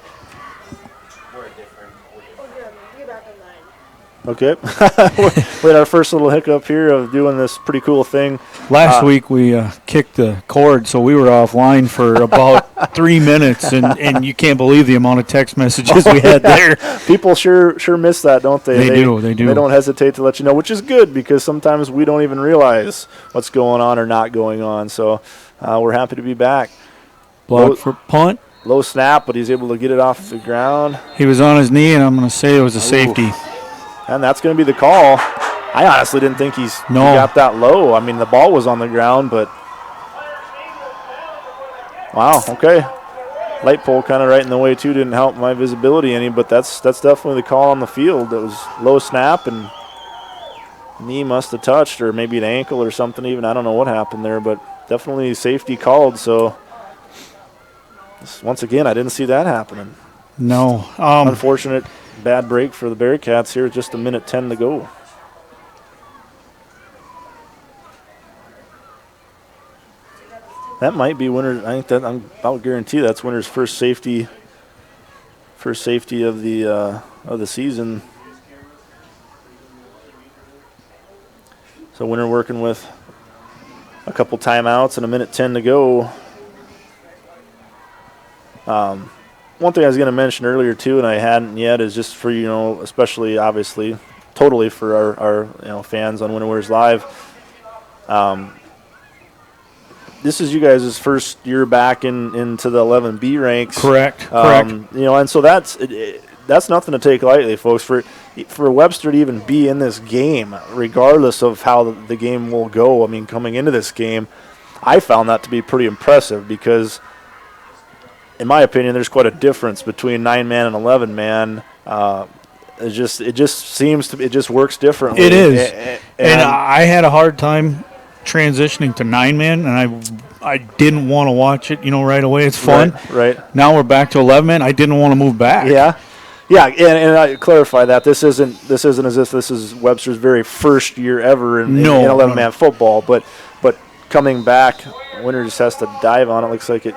Okay. We had our first little hiccup here of doing this pretty cool thing. Last week we kicked the cord, so we were offline for about 3 minutes, and you can't believe the amount of text messages we had there. People sure miss that, don't they? They do. They don't hesitate to let you know, which is good because sometimes we don't even realize what's going on or not going on. So we're happy to be back. Block for punt. Low snap, but he's able to get it off the ground. He was on his knee, and I'm going to say it was a safety. And that's going to be the call. I honestly didn't think he got that low. I mean, the ball was on the ground, but wow, okay. Light pole kind of right in the way, too. Didn't help my visibility any, but that's definitely the call on the field. It was low snap, and knee must have touched, or maybe an ankle or something even. I don't know what happened there, but definitely safety called. So, once again, I didn't see that happening. No. Unfortunate bad break for the Bearcats here. Just 1:10 to go. That might be Winter. I think that I'll guarantee that's Winter's first safety of the season. So Winter working with a couple timeouts and a minute 10 to go. One thing I was going to mention earlier too, and I hadn't yet, is just for, especially obviously totally for our fans on Winter Wears Live. This is you guys' first year back into the 11B ranks. Correct. And so that's nothing to take lightly, folks. For Webster to even be in this game, regardless of how the game will go, I mean, coming into this game, I found that to be pretty impressive because, in my opinion, there's quite a difference between 9-man and 11-man. It just works differently. It is. And I had a hard time transitioning to 9-man, and I didn't want to watch it, right away. It's fun. Right. Now we're back to 11-man. I didn't want to move back. Yeah, and I clarify that this isn't as if this is Webster's very first year ever in 11-man football, but coming back, Winter just has to dive on it. Looks like it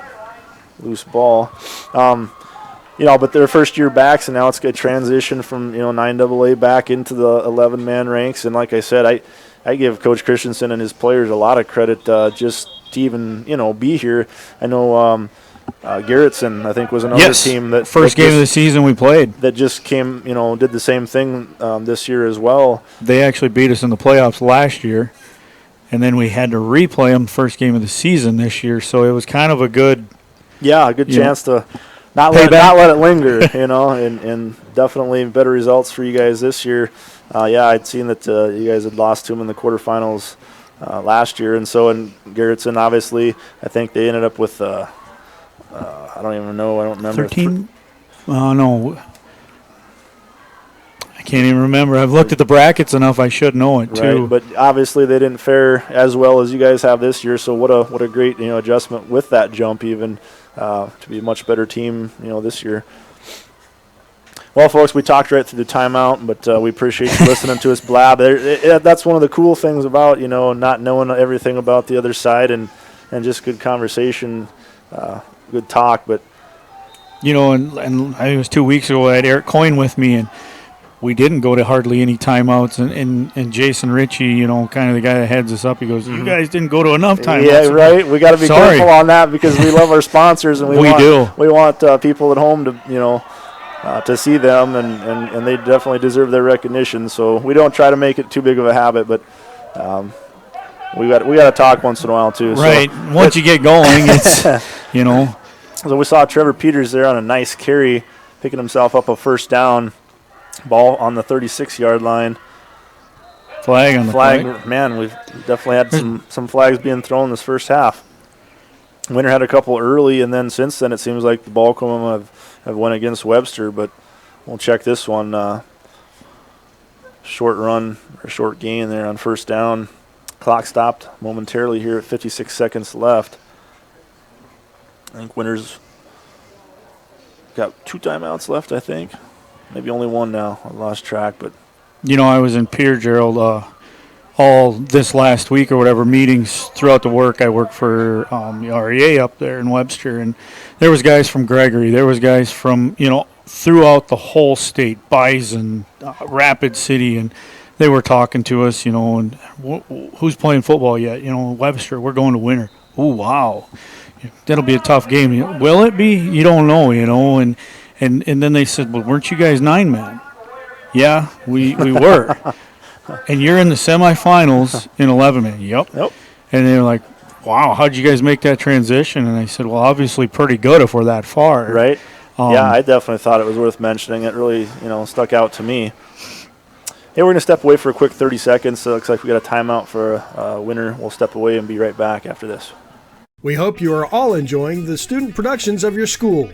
loose ball. But their first year back, so now it's a transition from 9AA back into the 11-man ranks. And like I said, I give Coach Christensen and his players a lot of credit just to even be here. I know Garrettson, I think, was another team that first game of the season we played that just came, did the same thing this year as well. They actually beat us in the playoffs last year, and then we had to replay them first game of the season this year. So it was kind of a good chance to not let it linger, and definitely better results for you guys this year. I'd seen that you guys had lost to them in the quarterfinals last year, and Garrettson, obviously, I think they ended up with I don't even know. I don't remember. 13? No. I can't even remember. I've looked at the brackets enough. I should know it, too. Right, but obviously they didn't fare as well as you guys have this year, so what a great adjustment with that jump even to be a much better team this year. Well, folks, we talked right through the timeout, but we appreciate you listening to us blab. That's one of the cool things about, not knowing everything about the other side and just good conversation, good talk. But and I think it was 2 weeks ago I had Eric Coyne with me, and we didn't go to hardly any timeouts. And Jason Ritchie, kind of the guy that heads us up, he goes, "You guys didn't go to enough timeouts." Yeah, right. We got to be careful on that because we love our sponsors and we want people at home to see them, and they definitely deserve their recognition. So we don't try to make it too big of a habit, but we got to talk once in a while too. Right. So once you get going, it's So we saw Trevor Peters there on a nice carry, picking himself up a first down. Ball on the 36-yard line. Flag on the play. Man, we've definitely had some flags being thrown this first half. Winter had a couple early, and then since then it seems like the ball have went against Webster, but we'll check this one. Short run or short gain there on first down. Clock stopped momentarily here at 56 seconds left. I think Winter's got 2 timeouts left, I think. Maybe only one now. I lost track, but I was in Pierre, Gerald, all this last week or whatever, meetings throughout the work. I work for the REA up there in Webster, and there was guys from Gregory. There was guys from, throughout the whole state, Bison, Rapid City, and they were talking to us, and who's playing football yet? Webster, we're going to Winter. Oh, wow. That'll be a tough game. Will it be? You don't know, And then they said, well, weren't you guys 9-man? Yeah, we were. And you're in the semifinals in 11-man. Yep. And they were like, wow, how'd you guys make that transition? And I said, well, obviously pretty good if we're that far. Right. I definitely thought it was worth mentioning. It really, stuck out to me. Hey, we're going to step away for a quick 30 seconds. So it looks like we got a timeout for Winter. We'll step away and be right back after this. We hope you are all enjoying the student productions of your school.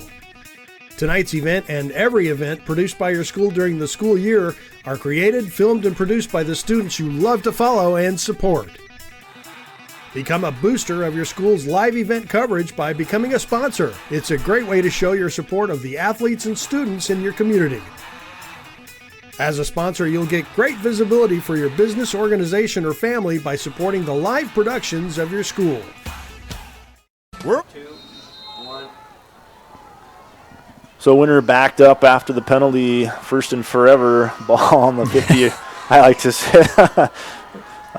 Tonight's event and every event produced by your school during the school year are created, filmed, and produced by the students you love to follow and support. Become a booster of your school's live event coverage by becoming a sponsor. It's a great way to show your support of the athletes and students in your community. As a sponsor, you'll get great visibility for your business, organization, or family by supporting the live productions of your school. So Winter backed up after the penalty, first and forever, ball on the 50. I like to say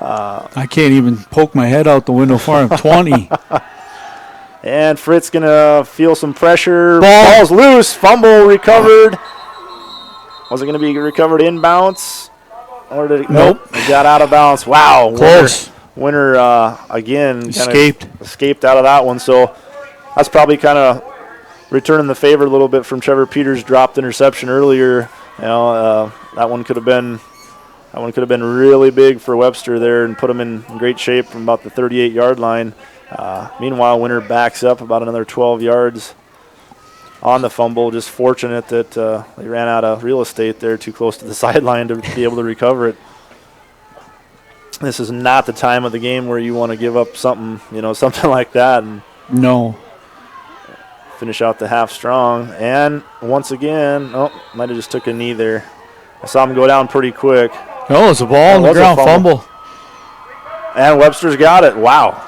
I can't even poke my head out the window far. I'm 20. And Fritz going to feel some pressure. Ball's loose. Fumble recovered. Was it going to be recovered inbounds? Or did it? Nope. It got out of bounds. Wow. Close. Winner again escaped out of that one. So that's probably kind of returning the favor a little bit from Trevor Peters' dropped interception earlier. That one could have been really big for Webster there and put him in great shape from about the 38-yard line. Meanwhile, Winter backs up about another 12 yards on the fumble. Just fortunate that they ran out of real estate there too close to the sideline to be able to recover it. This is not the time of the game where you want to give up something like that. And no. Finish out the half strong. And once again, might have just took a knee there. I saw him go down pretty quick. No, it's a ball on the ground, fumble. And Webster's got it. Wow.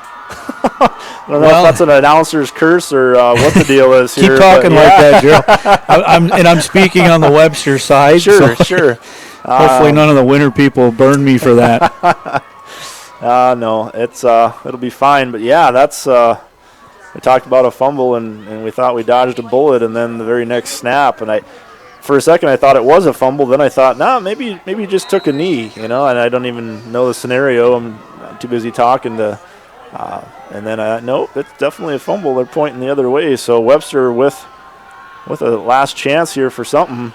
I don't know if that's an announcer's curse or what the deal is here. Keep talking like that, Joe. I'm speaking on the Webster side. Sure. Hopefully none of the Winter people burn me for that. No, it'll be fine. But yeah, that's we talked about a fumble and we thought we dodged a bullet, and then the very next snap, and for a second I thought it was a fumble. Then I thought, maybe he just took a knee, and I don't even know the scenario. I'm too busy talking to. And then nope, it's definitely a fumble. They're pointing the other way. So Webster with a last chance here for something.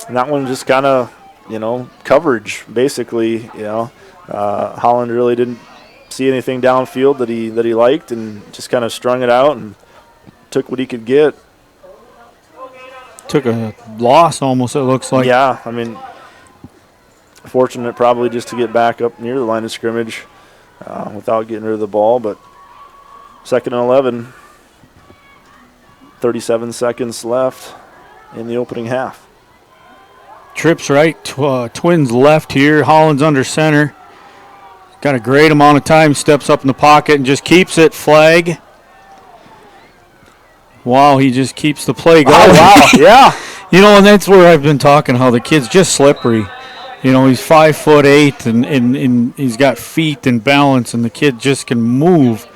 And that one just kind of, coverage basically. Holland really didn't see anything downfield that he liked, and just kind of strung it out and took what he could get. Took a loss almost, it looks like. Yeah, fortunate probably just to get back up near the line of scrimmage without getting rid of the ball, but 2nd and 11, 37 seconds left in the opening half. Trips right, Twins left here. Holland's under center. Got a great amount of time, steps up in the pocket and just keeps it. Flag. Wow, he just keeps the play going. Oh, wow, yeah. And that's where I've been talking, how the kid's just slippery. He's 5'8" and he's got feet and balance, and the kid just can move.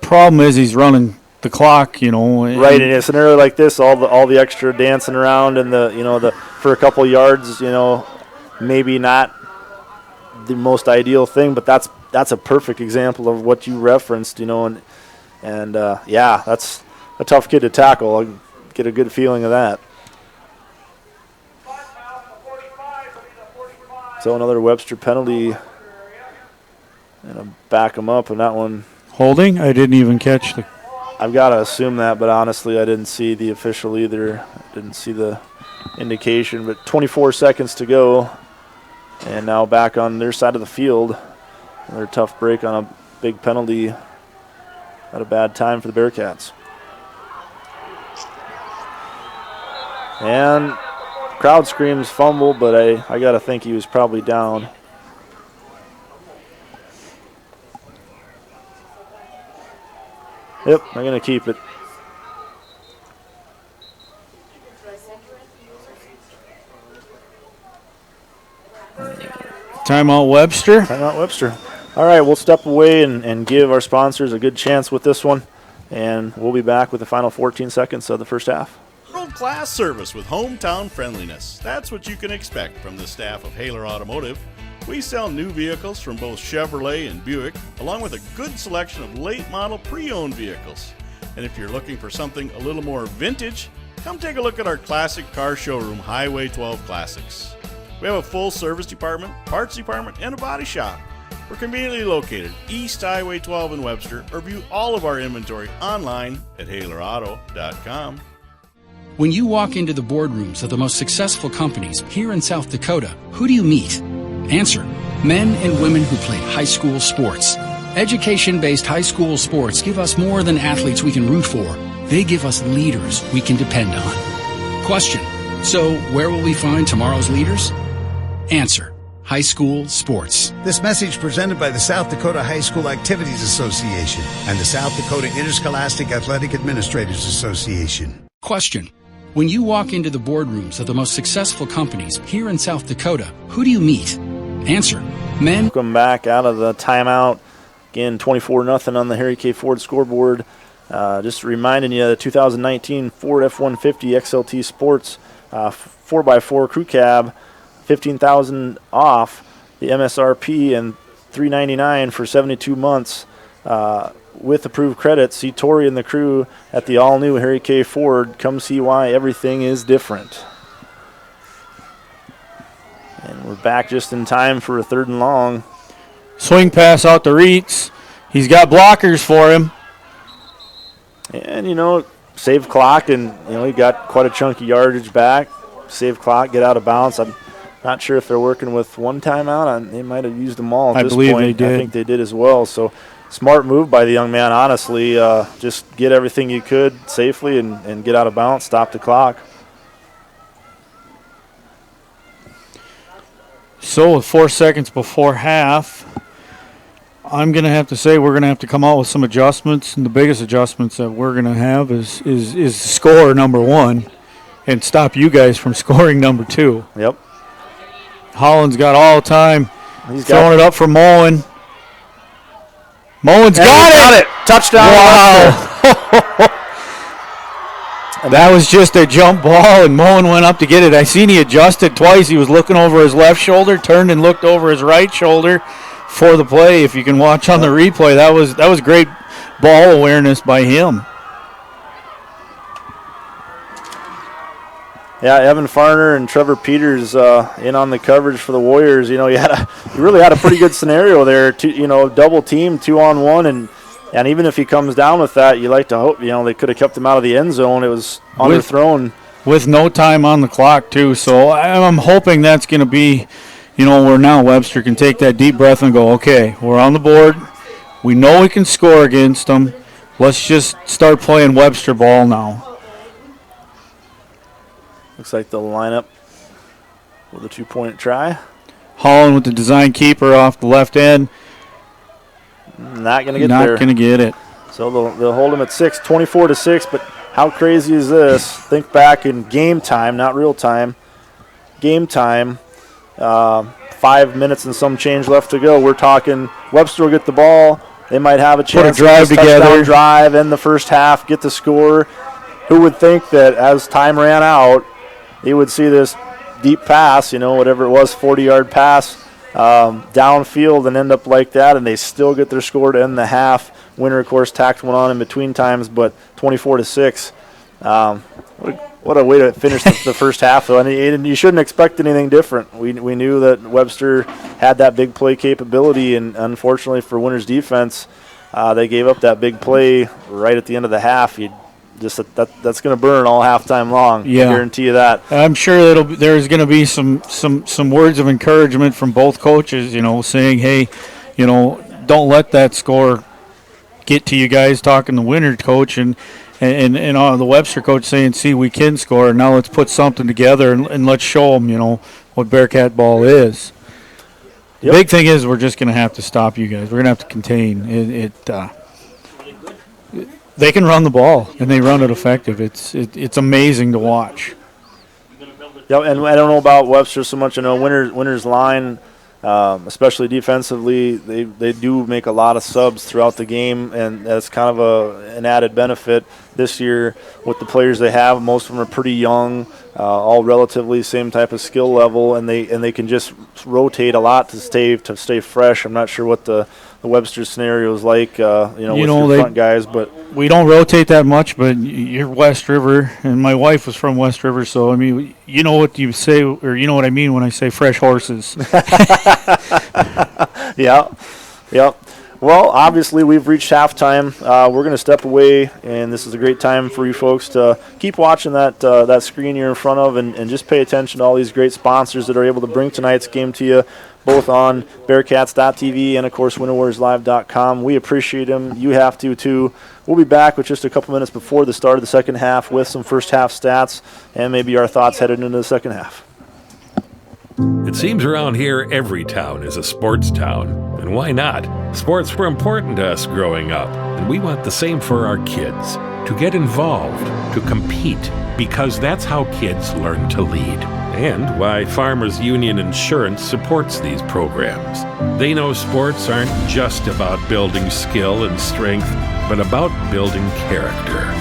Problem is he's running the clock, Right, in a scenario like this, all the extra dancing around and the for a couple yards, maybe not the most ideal thing, but that's a perfect example of what you referenced, and that's a tough kid to tackle. I get a good feeling of that. So another Webster penalty, and back him up, and that one. Holding? I didn't even catch the. I've got to assume that, but honestly, I didn't see the official either. I didn't see the indication, but 24 seconds to go, and now back on their side of the field. Another tough break on a big penalty at a bad time for the Bearcats. And crowd screams fumble, but I got to think he was probably down. Yep, they're going to keep it. Timeout Webster. Timeout Webster. All right, we'll step away and give our sponsors a good chance with this one. And we'll be back with the final 14 seconds of the first half. World-class service with hometown friendliness. That's what you can expect from the staff of Haler Automotive. We sell new vehicles from both Chevrolet and Buick, along with a good selection of late-model pre-owned vehicles. And if you're looking for something a little more vintage, come take a look at our classic car showroom, Highway 12 Classics. We have a full service department, parts department, and a body shop. We're conveniently located East Highway 12 in Webster, or view all of our inventory online at HalerAuto.com. When you walk into the boardrooms of the most successful companies here in South Dakota, who do you meet? Answer: men and women who played high school sports. Education-based high school sports give us more than athletes we can root for. They give us leaders we can depend on. Question: so where will we find tomorrow's leaders? Answer: high school sports. This message presented by the South Dakota High School Activities Association and the South Dakota Interscholastic Athletic Administrators Association. Question: When you walk into the boardrooms of the most successful companies here in South Dakota, who do you meet? Answer: men. Welcome back out of the timeout. Again, 24-0 on the Harry K. Ford scoreboard. Just reminding you, the 2019 Ford F-150 XLT Sports 4x4 Crew Cab, $15,000 off the MSRP and $399 for 72 months with approved credit. See Tori and the crew at the all-new Harry K. Ford. Come see why everything is different. And we're back just in time for a 3rd and long. Swing pass out to Reitz. He's got blockers for him. And, save clock, and, he got quite a chunky yardage back. Save clock, get out of bounds. I'm not sure if they're working with one timeout. They might have used them all at this point. They did. I think they did as well. So, smart move by the young man, honestly. Just get everything you could safely and get out of bounds, stop the clock. So with 4 seconds before half, I'm going to have to say we're going to have to come out with some adjustments. And the biggest adjustments that we're going to have is score number 1 and stop you guys from scoring number 2. Yep. Holland's got all time. He's throwing it up for Moen. Moen's got it! Touchdown. Wow. That was just a jump ball, and Moen went up to get it. I seen he adjusted twice. He was looking over his left shoulder, turned and looked over his right shoulder for the play. If you can watch on the replay, that was great ball awareness by him. Yeah, Evan Farner and Trevor Peters in on the coverage for the Warriors. You really had a pretty good scenario there. Double team, 2-on-1, and even if he comes down with that, you like to hope they could have kept him out of the end zone. It was underthrown with no time on the clock too. So I'm hoping that's going to be, where now Webster can take that deep breath and go, okay, we're on the board. We know we can score against them. Let's just start playing Webster ball now. Looks like they'll line up with a 2-point try. Holland with the design keeper off the left end. Not going to get there. Not going to get it. So they'll hold him at 6, 24-6. But how crazy is this? Think back in game time, not real time. Game time, 5 minutes and some change left to go. We're talking Webster will get the ball. They might have a chance to drive together. Touchdown drive in the first half, get the score. Who would think that as time ran out, you would see this deep pass, whatever it was, 40-yard pass, downfield and end up like that, and they still get their score to end the half. Winner, of course, tacked one on in between times, but 24-6. What a way to finish the first half, though. And you shouldn't expect anything different. We knew that Webster had that big play capability, and unfortunately for Winter's defense, they gave up that big play right at the end of the half. That's going to burn all halftime long. Yeah. I guarantee you that. I'm sure there's going to be some words of encouragement from both coaches, saying, hey, don't let that score get to you guys, talking the Winter coach and the Webster coach saying, see, we can score. Now let's put something together and let's show them, what Bearcat ball is. The big thing is we're just going to have to stop you guys. We're going to have to contain it. They can run the ball, and they run it effective. It's amazing to watch. Yeah, and I don't know about Webster so much. I know Winter's line, especially defensively, they do make a lot of subs throughout the game, and that's kind of an added benefit this year with the players they have. Most of them are pretty young, all relatively same type of skill level, and they can just rotate a lot to stay fresh. I'm not sure what the Webster scenario is like, with your front guys, but we don't rotate that much. But you're West River, and my wife was from West River, so I mean, you know what you say, or you know what I mean when I say fresh horses. Yeah. Well, obviously we've reached halftime. We're going to step away, and this is a great time for you folks to keep watching that screen you're in front of, and just pay attention to all these great sponsors that are able to bring tonight's game to you, both on Bearcats.tv and, of course, WinterWarriors.live.com. We appreciate them. You have to, too. We'll be back with just a couple minutes before the start of the second half with some first-half stats and maybe our thoughts headed into the second half. It seems around here every town is a sports town, and why not? Sports were important to us growing up, and we want the same for our kids. To get involved, to compete, because that's how kids learn to lead, and why Farmers Union Insurance supports these programs. They know sports aren't just about building skill and strength, but about building character.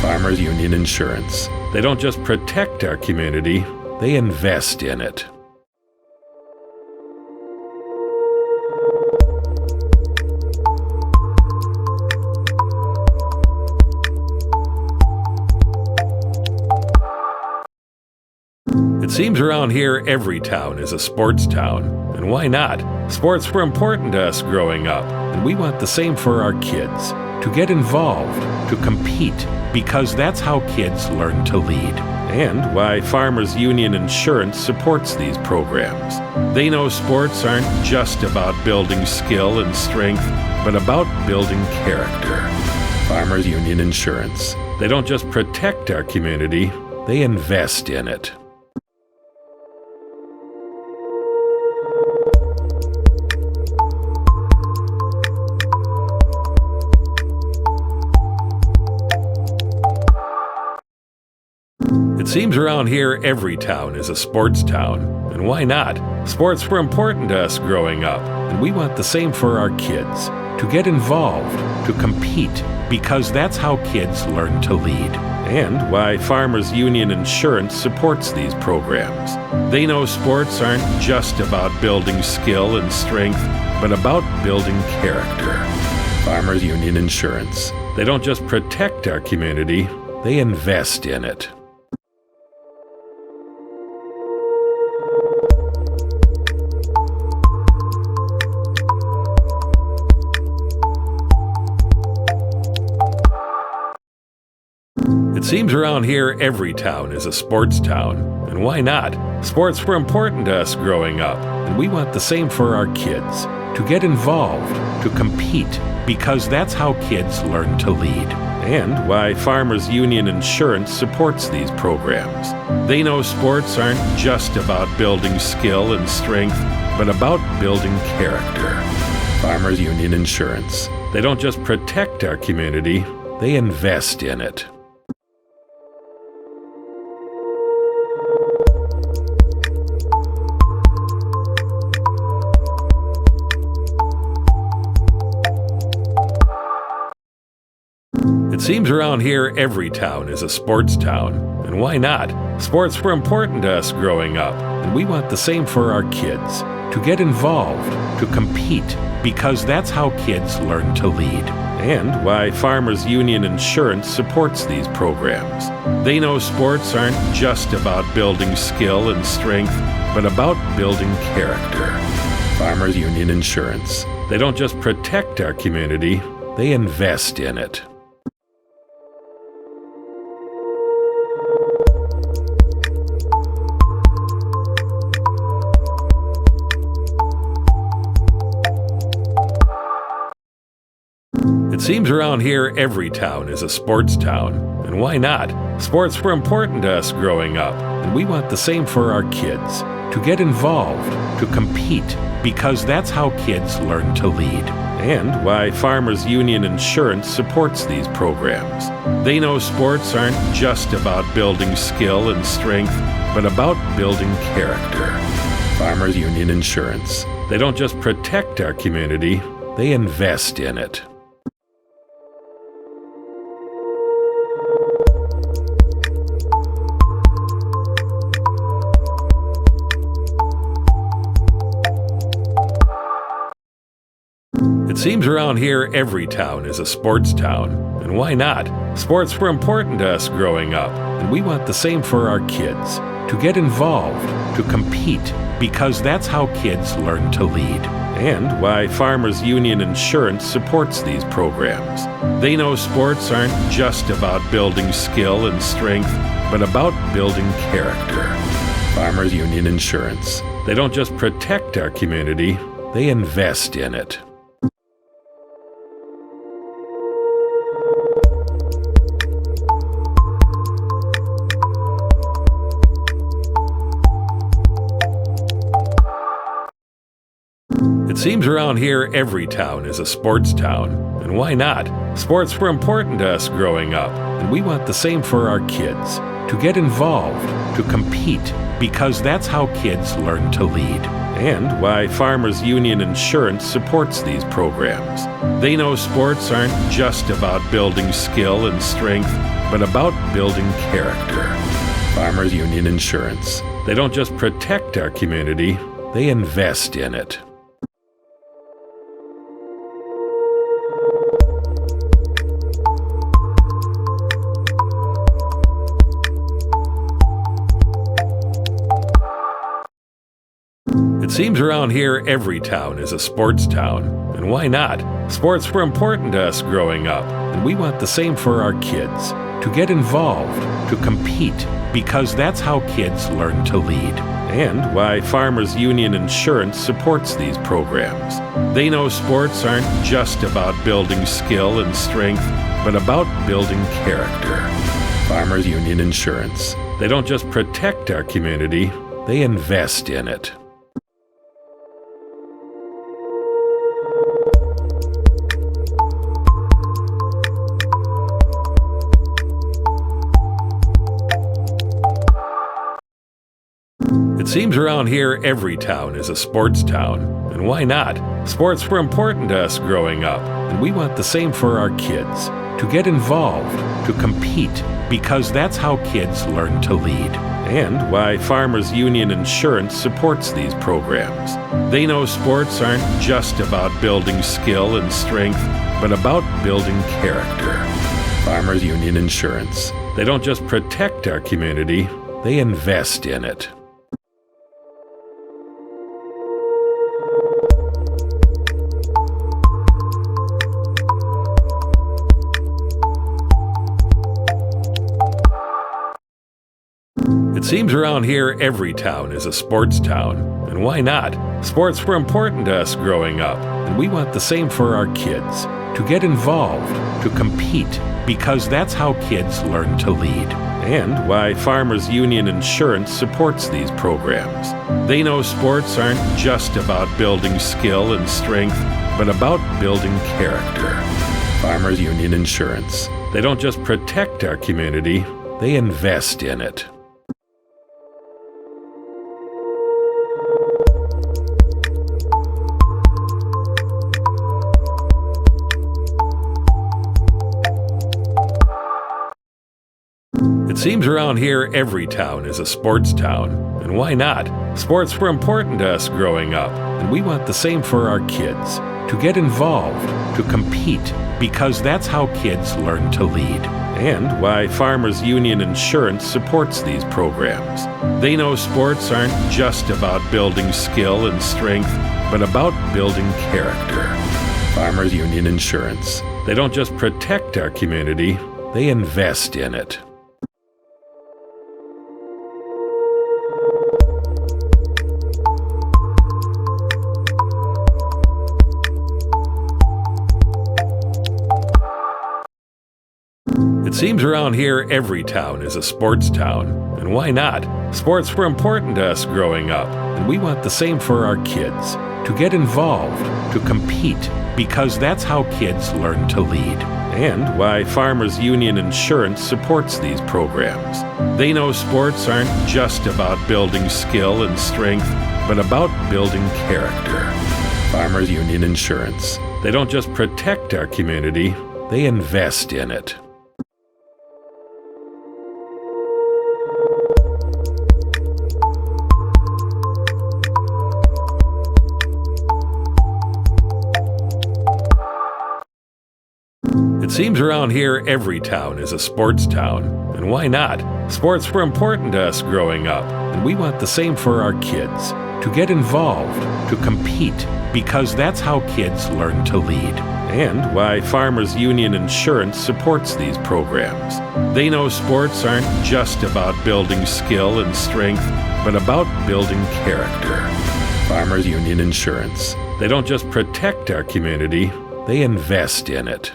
Farmers Union Insurance. They don't just protect our community, they invest in it. It seems around here every town is a sports town, and why not? Sports were important to us growing up, and we want the same for our kids. To get involved, to compete, because that's how kids learn to lead, and why Farmers Union Insurance supports these programs. They know sports aren't just about building skill and strength, but about building character. Farmers Union Insurance. They don't just protect our community, they invest in it. It seems around here every town is a sports town, and why not? Sports were important to us growing up, and we want the same for our kids. To get involved, to compete, because that's how kids learn to lead, and why Farmers Union Insurance supports these programs. They know sports aren't just about building skill and strength, but about building character. Farmers Union Insurance. They don't just protect our community, they invest in it. It seems around here every town is a sports town, and why not? Sports were important to us growing up, and we want the same for our kids. To get involved, to compete, because that's how kids learn to lead, and why Farmers Union Insurance supports these programs. They know sports aren't just about building skill and strength, but about building character. Farmers Union Insurance. They don't just protect our community, they invest in it. It seems around here every town is a sports town, and why not? Sports were important to us growing up, and we want the same for our kids. To get involved, to compete, because that's how kids learn to lead, and why Farmers Union Insurance supports these programs. They know sports aren't just about building skill and strength, but about building character. Farmers Union Insurance. They don't just protect our community, they invest in it. It seems around here every town is a sports town, and why not? Sports were important to us growing up, and we want the same for our kids. To get involved, to compete, because that's how kids learn to lead, and why Farmers Union Insurance supports these programs. They know sports aren't just about building skill and strength, but about building character. Farmers Union Insurance. They don't just protect our community, they invest in it. It seems around here every town is a sports town, and why not? Sports were important to us growing up, and we want the same for our kids. To get involved, to compete, because that's how kids learn to lead, and why Farmers Union Insurance supports these programs. They know sports aren't just about building skill and strength, but about building character. Farmers Union Insurance. They don't just protect our community, they invest in it. It seems around here every town is a sports town, and why not? Sports were important to us growing up, and we want the same for our kids. to get involved, to compete, because that's how kids learn to lead. And why Farmers Union Insurance supports these programs. They know sports aren't just about building skill and strength, but about building character. Farmers Union Insurance. They don't just protect our community, they invest in it. It seems around here every town is a sports town. And why not? Sports were important to us growing up, and we want the same for our kids. To get involved, to compete, because that's how kids learn to lead. And why Farmers Union Insurance supports these programs. They know sports aren't just about building skill and strength, but about building character. Farmers Union Insurance. They don't just protect our community, they invest in it. It seems around here every town is a sports town. And why not? Sports were important to us growing up, and we want the same for our kids. To get involved, to compete, because that's how kids learn to lead. And why Farmers Union Insurance supports these programs. They know sports aren't just about building skill and strength, but about building character. Farmers Union Insurance. They don't just protect our community, they invest in it. It seems around here every town is a sports town. And why not? Sports were important to us growing up, and we want the same for our kids. To get involved, to compete, because that's how kids learn to lead. And why Farmers Union Insurance supports these programs. They know sports aren't just about building skill and strength, but about building character. Farmers Union Insurance. They don't just protect our community, they invest in it. It seems around here every town is a sports town. And why not? Sports were important to us growing up, and we want the same for our kids. To get involved, to compete, because that's how kids learn to lead. And why Farmers Union Insurance supports these programs. They know sports aren't just about building skill and strength, but about building character. Farmers Union Insurance. They don't just protect our community, they invest in it. It seems around here every town is a sports town. And why not? Sports were important to us growing up, and we want the same for our kids. To get involved, to compete, because that's how kids learn to lead. And why Farmers Union Insurance supports these programs. They know sports aren't just about building skill and strength, but about building character. Farmers Union Insurance. They don't just protect our community, they invest in it. It seems around here every town is a sports town. And why not? Sports were important to us growing up, and we want the same for our kids. To get involved, to compete, because that's how kids learn to lead. And why Farmers Union Insurance supports these programs. They know sports aren't just about building skill and strength, but about building character. Farmers Union Insurance. They don't just protect our community, they invest in it.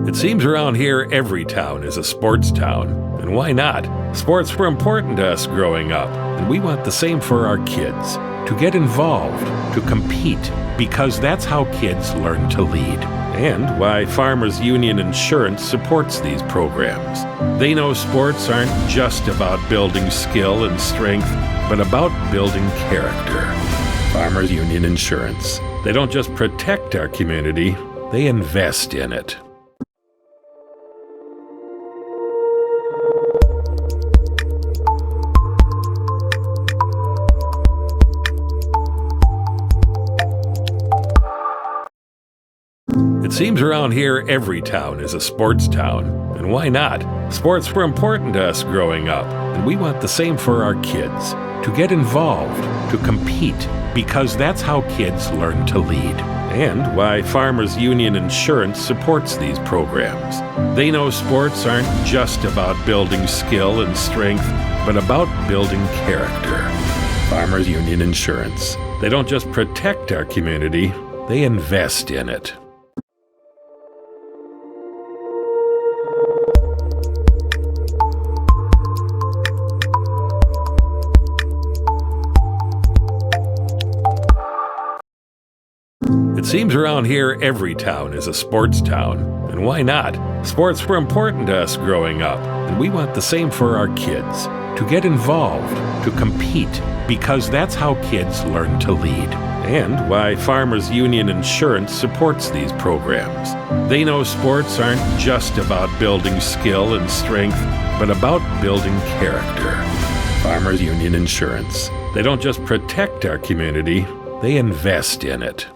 It It seems around here every town is a sports town, and why not? Sports were important to us growing up, and we want the same for our kids. To get involved, to compete, because that's how kids learn to lead. And why Farmers Union Insurance supports these programs. They know sports aren't just about building skill and strength, but about building character. Farmers Union Insurance. They don't just protect our community, they invest in it. It seems around here every town is a sports town, and why not? Sports were important to us growing up, and we want the same for our kids. To get involved, to compete, because that's how kids learn to lead. And why Farmers Union Insurance supports these programs. They know sports aren't just about building skill and strength, but about building character. Farmers Union Insurance. They don't just protect our community, they invest in it. It seems around here every town is a sports town, and why not? Sports were important to us growing up, and we want the same for our kids. To get involved, to compete, because that's how kids learn to lead. And why Farmers Union Insurance supports these programs. They know sports aren't just about building skill and strength, but about building character. Farmers Union Insurance. They don't just protect our community, they invest in it.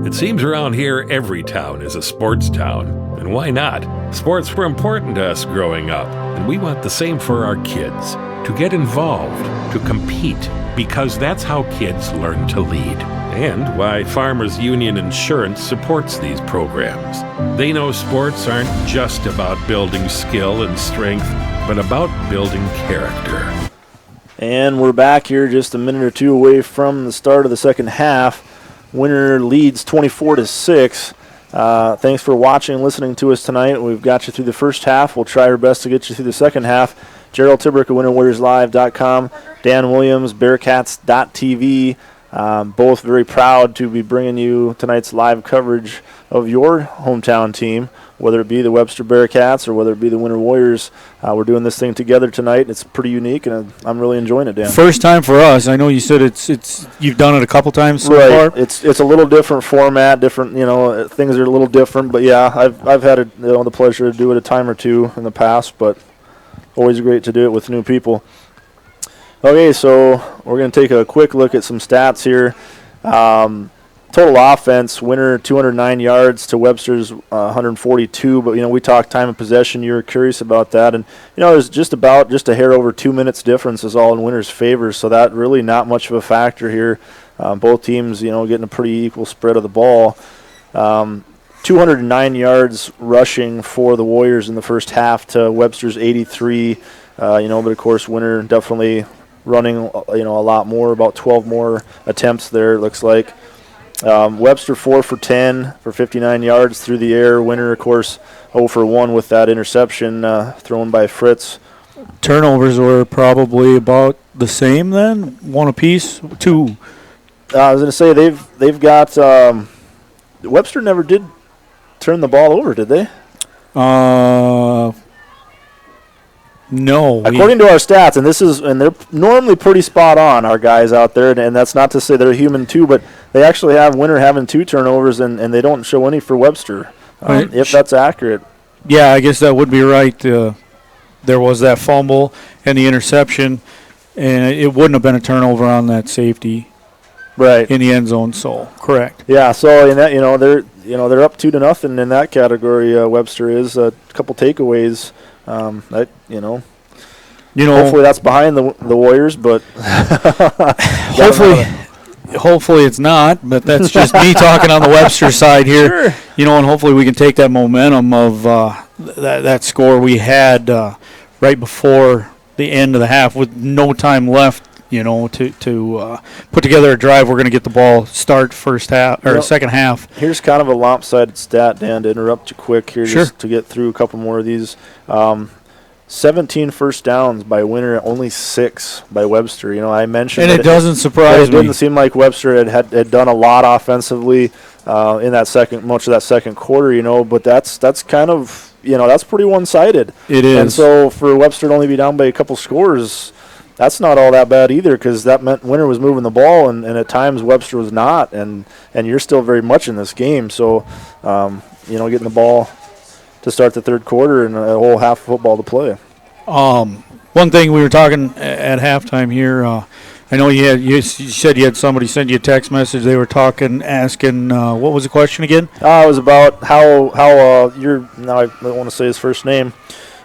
It seems around here every town is a sports town, and why not? Sports were important to us growing up, and we want the same for our kids. To get involved, to compete, because that's how kids learn to lead. And why Farmers Union Insurance supports these programs. They know sports aren't just about building skill and strength, but about building character. And we're back here just a minute or two away from the start of the second half. Winner leads 24-6. Thanks for watching and listening to us tonight. We've got you through the first half. We'll try our best to get you through the second half. Gerald Tibrick at WinterWarriorsLive.com, Dan Williams, Bearcats.tv. Both very proud to be bringing you tonight's live coverage of your hometown team, whether it be the Webster Bearcats or whether it be the Winter Warriors. We're doing this thing together tonight. It's pretty unique, and I'm really enjoying it, Dan. First time for us. I know you said it's you've done it a couple times so far. It's a little different format, different, things are a little different. But yeah, I've had the pleasure to do it a time or two in the past, but always great to do it with new people. Okay, so we're going to take a quick look at some stats here. Total offense, Winter 209 yards to Webster's 142, but we talked time of possession. You were curious about that, and there's just a hair over 2 minutes difference is all in Winter's favor, so that really not much of a factor here. Both teams, getting a pretty equal spread of the ball. 209 yards rushing for the Warriors in the first half to Webster's 83. But of course Winter definitely running a lot more, about 12 more attempts there it looks like. Webster 4 for 10 for 59 yards through the air. Winter, of course, 0 for 1 with that interception thrown by Fritz. Turnovers were probably about the same then, one apiece, two. I was going to say they've got Webster never did turn the ball over, did they? No. According to our stats, and they're normally pretty spot on, our guys out there, and that's not to say they're human too, but they actually have Winter having 2 turnovers, and they don't show any for Webster, if that's accurate. Yeah, I guess that would be right. There was that fumble and the interception, and it wouldn't have been a turnover on that safety, right, in the end zone. So correct. Yeah. So in that, they're up 2-0 in that category. Webster is a couple takeaways. Hopefully that's behind the Warriors, but hopefully it's not, but that's just me talking on the Webster side here. Sure. You know, and hopefully we can take that momentum of that score we had right before the end of the half with no time left, you know, to put together a drive. We're going to get the ball start first half or second half. Here's kind of a lopsided stat, Dan, to interrupt you quick here just to get through a couple more of these. 17 first downs by Winter, only 6 by Webster. You know, I mentioned, and it doesn't surprise me. It didn't seem like Webster had done a lot offensively in that much of that second quarter. You know, but that's kind of, you know, that's pretty one-sided. It is. And so for Webster to only be down by a couple scores, that's not all that bad either, because that meant Winter was moving the ball, and at times Webster was not, and you're still very much in this game. So, you know, getting the ball to start the third quarter and a whole half of football to play. One thing we were talking at halftime here, I know you said you had somebody send you a text message. They were asking, what was the question again? It was about how now I don't want to say his first name,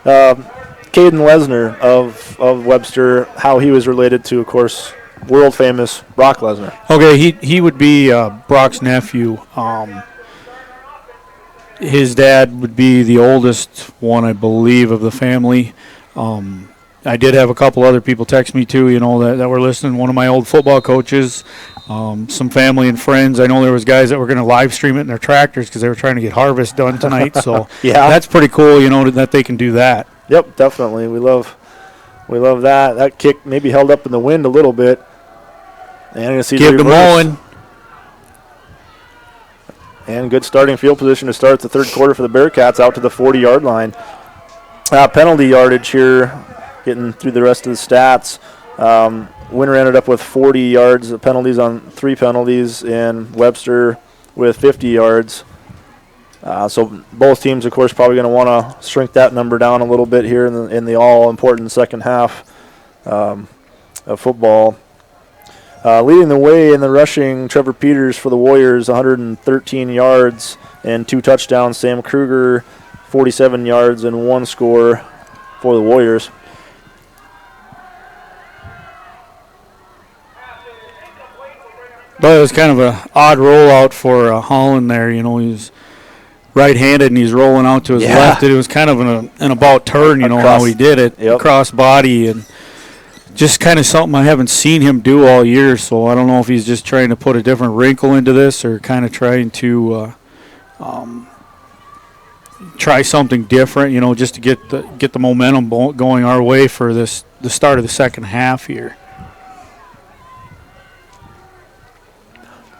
Caden Lesnar of Webster, how he was related to, of course, world famous Brock Lesnar. Okay, he would be Brock's nephew. His dad would be the oldest one, I believe, of the family. I did have a couple other people text me too, you know, that were listening. One of my old football coaches, some family and friends. I know there was guys that were going to live stream it in their tractors because they were trying to get harvest done tonight. So yeah, that's pretty cool, you know, that they can do that. Yep, definitely. We love that. That kick maybe held up in the wind a little bit. And I'm going to see Give them Mullen. And good starting field position to start the third quarter for the Bearcats out to the 40-yard line. Penalty yardage here, getting through the rest of the stats. Winter ended up with 40 yards of penalties on 3 penalties, and Webster with 50 yards. So both teams, of course, probably going to want to shrink that number down a little bit here in the all-important second half of football. Leading the way in the rushing, Trevor Peters for the Warriors, 113 yards and 2 touchdowns. Sam Kruger, 47 yards and 1 score for the Warriors. But it was kind of an odd rollout for Holland there. You know, he's right-handed and he's rolling out to his left. It was kind of an about turn, you know, how he did it, cross body, and just kind of something I haven't seen him do all year. So I don't know if he's just trying to put a different wrinkle into this or kind of trying to try something different, you know, just to get the momentum going our way for the start of the second half here.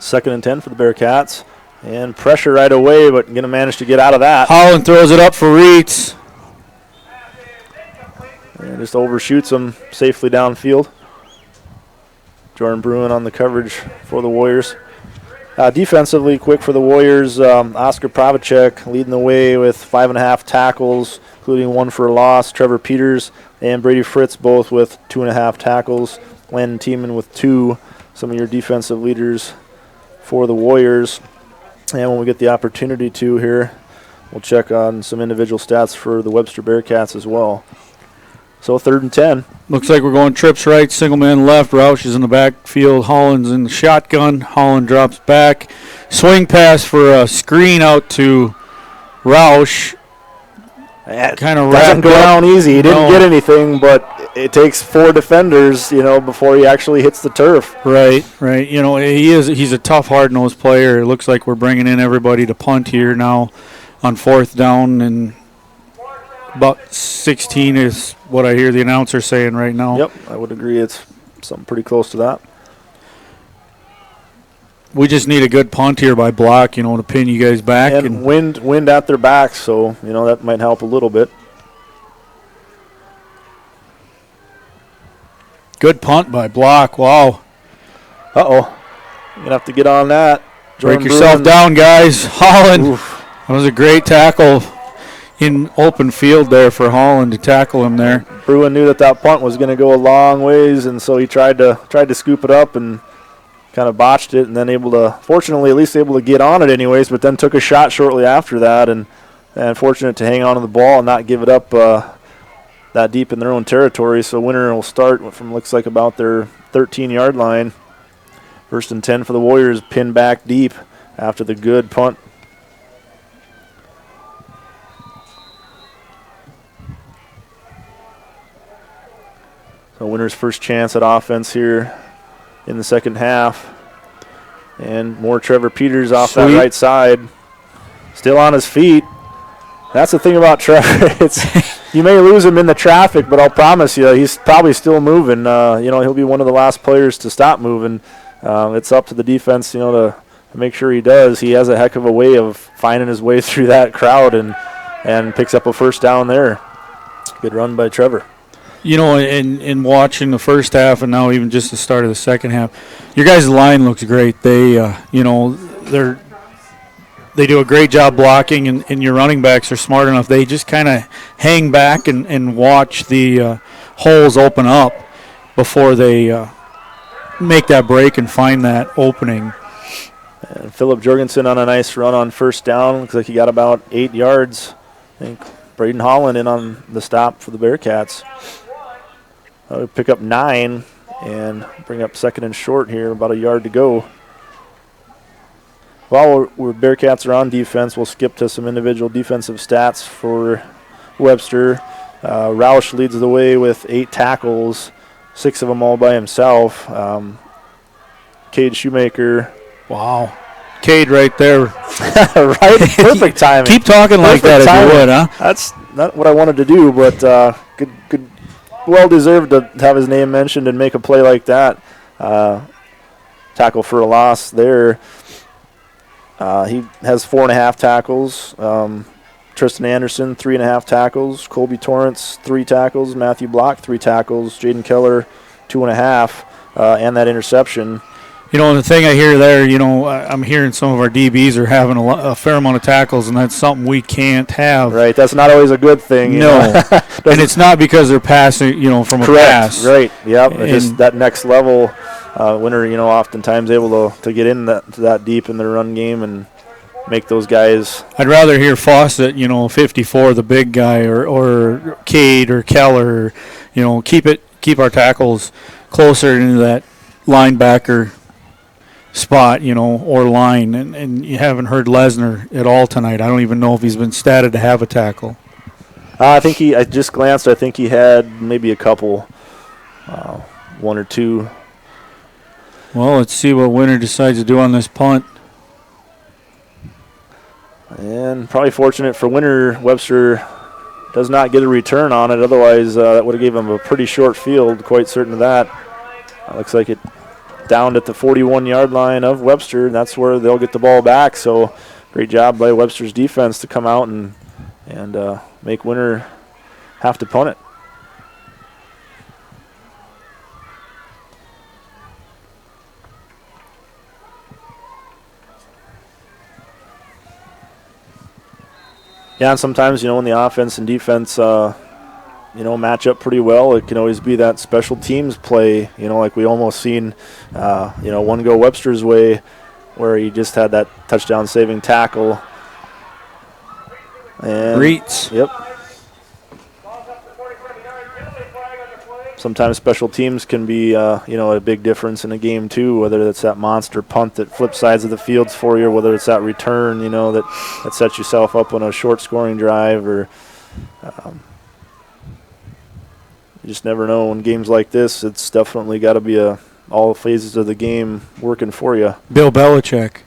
2nd and 10 for the Bearcats. And pressure right away, but going to manage to get out of that. Holland throws it up for Reitz. And just overshoots him safely downfield. Jordan Bruin on the coverage for the Warriors. Defensively, quick for the Warriors, Oscar Pravacek leading the way with 5.5 tackles, including 1 for a loss. Trevor Peters and Brady Fritz both with 2.5 tackles. Landon Tiemann with 2. Some of your defensive leaders for the Warriors. And when we get the opportunity to here, we'll check on some individual stats for the Webster Bearcats as well. So 3rd and 10. Looks like we're going trips right, single man left. Roush is in the backfield. Holland's in the shotgun. Holland drops back. Swing pass for a screen out to Roush. Kind of doesn't go down easy. He didn't get anything, but it takes 4 defenders, you know, before he actually hits the turf. Right. You know, he's a tough, hard-nosed player. It looks like we're bringing in everybody to punt here now on 4th down, and about 16 is what I hear the announcer saying right now. Yep, I would agree. It's something pretty close to that. We just need a good punt here by block, you know, to pin you guys back. And wind at their backs, so, you know, that might help a little bit. Good punt by block. Wow. Uh-oh. You're going to have to get on that. Break yourself down, guys. Holland. Oof. That was a great tackle in open field there for Holland to tackle him there. Bruin knew that punt was going to go a long ways, and so he tried to scoop it up and kind of botched it, and then fortunately at least able to get on it anyways, but then took a shot shortly after that, and fortunate to hang on to the ball and not give it up that deep in their own territory. So Winter will start from looks like about their 13-yard line. First and 10 for the Warriors, pinned back deep after the good punt. So Winter's first chance at offense here in the second half. And more Trevor Peters off that right side. Still on his feet. That's the thing about Trevor. You may lose him in the traffic, but I'll promise you he's probably still moving. He'll be one of the last players to stop moving. It's up to the defense, to make sure he does. He has a heck of a way of finding his way through that crowd and picks up a first down there. Good run by Trevor. In watching the first half and now even just the start of the second half, your guys' line looks great. They, they do a great job blocking, and your running backs are smart enough. They just kind of hang back and watch the holes open up before they make that break and find that opening. And Philip Jorgensen on a nice run on first down. Looks like he got about 8 yards. I think Braden Holland in on the stop for the Bearcats. We pick up 9 and bring up second and short here, about a yard to go. While we're Bearcats are on defense, we'll skip to some individual defensive stats for Webster. Roush leads the way with 8 tackles, 6 of them all by himself. Cade Shoemaker. Wow. Cade right there. Right? Perfect timing. Keep talking like that if you would, huh? That's not what I wanted to do, but good. Well deserved to have his name mentioned and make a play like that. Tackle for a loss there. He has 4.5 tackles. Tristan Anderson, 3.5 tackles. Colby Torrance, 3 tackles. Matthew Block, 3 tackles. Jaden Keller, 2.5, and that interception. The thing I hear there, I'm hearing some of our DBs are having a fair amount of tackles, and that's something we can't have. Right, that's not always a good thing. No, and it's not because they're passing, from a pass. Right, yep. Just that next level, Winter, oftentimes able to get in that deep in the run game and make those guys. I'd rather hear Fawcett, 54, the big guy, or Cade or Keller, keep our tackles closer into that linebacker spot, or line, and you haven't heard Lesnar at all tonight. I don't even know if he's been statted to have a tackle. I just glanced. I think he had maybe a couple, 1 or 2. Well, let's see what Winter decides to do on this punt. And probably fortunate for Winter, Webster does not get a return on it. Otherwise, that would have gave him a pretty short field, quite certain of that. Looks like it down at the 41-yard line of Webster, and that's where they'll get the ball back. So great job by Webster's defense to come out and make Winter have to punt it. Yeah, and sometimes, when the offense and defense match up pretty well, it can always be that special teams play, like we almost seen, one go Webster's way where he just had that touchdown saving tackle. And Reitz. Yep. Sometimes special teams can be, a big difference in a game too, whether it's that monster punt that flips sides of the fields for you, or whether it's that return, that sets yourself up on a short scoring drive, or you just never know. In games like this, it's definitely got to be all phases of the game working for you. Bill Belichick.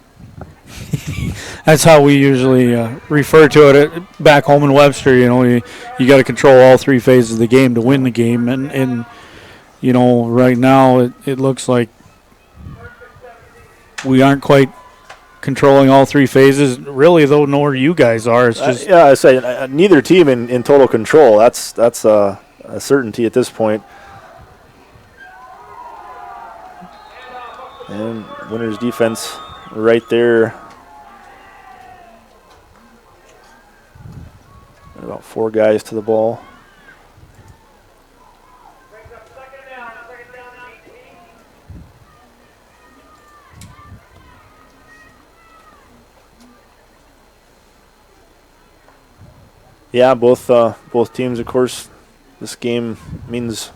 That's how we usually refer to it back home in Webster. You got to control all 3 phases of the game to win the game, and right now it looks like we aren't quite controlling all 3 phases. Really, though, nor you guys are. It's just I say neither team in total control. That's a certainty at this point. And Winter's defense right there. About 4 guys to the ball. Yeah, both teams, of course, this game means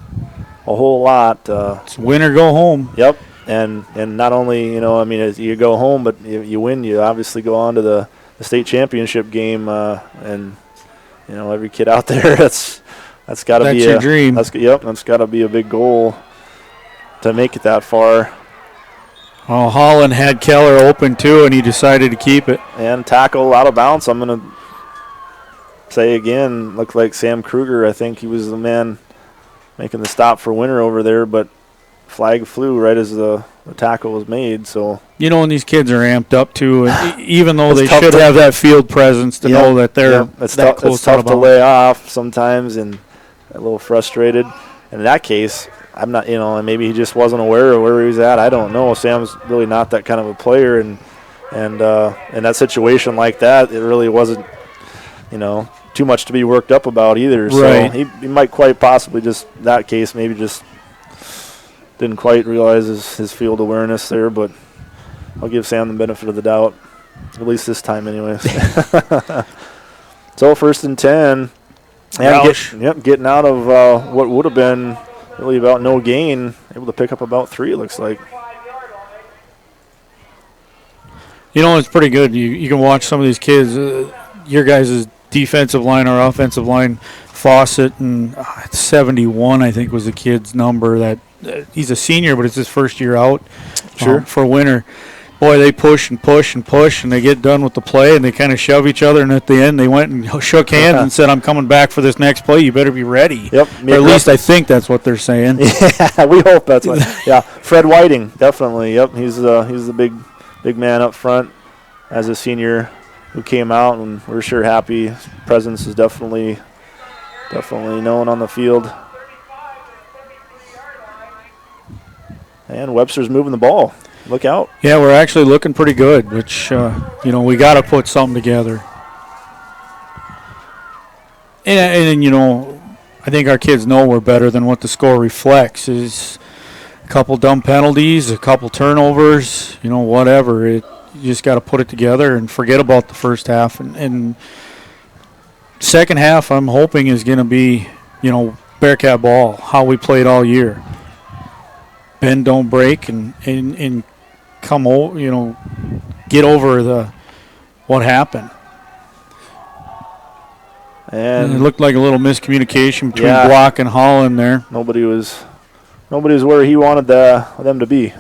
a whole lot. It's win or go home. Yep. And not only, I mean, as you go home, but you win, you obviously go on to the state championship game, and every kid out there, that's got to be your dream. That's got to be a big goal to make it that far. Well, Holland had Keller open too, and he decided to keep it. And tackle out of bounds. I'm going to say again, looked like Sam Kruger. I think he was the man making the stop for Winter over there, but flag flew right as the tackle was made. So and these kids are amped up too, and even though they should have that field presence to know that they're that close. It's tough to lay off sometimes, and a little frustrated. And in that case, I'm not, and maybe he just wasn't aware of where he was at. I don't know. Sam's really not that kind of a player, and in that situation like that, it really wasn't, too much to be worked up about either. Right. So he might quite possibly that case, maybe just didn't quite realize his field awareness there, but I'll give Sam the benefit of the doubt, at least this time anyways. So 1st and 10. And getting out of what would have been really about no gain, able to pick up about 3, it looks like. It's pretty good. You can watch some of these kids, your guys' defensive line or offensive line, Fawcett, and 71, I think, was the kid's number. That he's a senior, but it's his first year out for Winter. Boy, they push and push and push, and they get done with the play, and they kind of shove each other, and at the end they went and shook hands and said, I'm coming back for this next play. You better be ready. Yep. Or at least I think that's what they're saying. Yeah, we hope that's what. Yeah, Fred Whiting, definitely. Yep, he's the big man up front as a senior who came out, and we're sure happy. His presence is definitely known on the field. And Webster's moving the ball. Look out. Yeah, we're actually looking pretty good, which, we got to put something together. And, I think our kids know we're better than what the score reflects. Is a couple dumb penalties, a couple turnovers, whatever. You just got to put it together and forget about the first half. And second half, I'm hoping, is going to be, Bearcat ball, how we played all year. Bend, don't break, and come over, get over what happened. And it looked like a little miscommunication between Block and Holland there. Nobody was where he wanted them to be.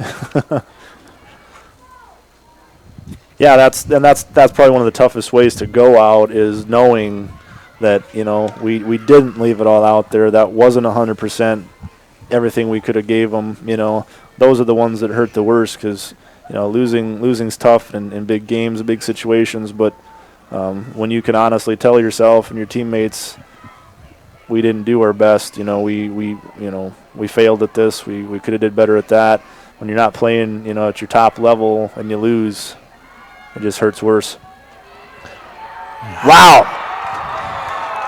Yeah, that's probably one of the toughest ways to go out, is knowing that we didn't leave it all out there. That wasn't 100%. Everything we could have gave them, those are the ones that hurt the worst, because losing's tough in big games, big situations. But when you can honestly tell yourself and your teammates, we didn't do our best. We failed at this. We could have did better at that. When you're not playing, at your top level and you lose, it just hurts worse. Wow.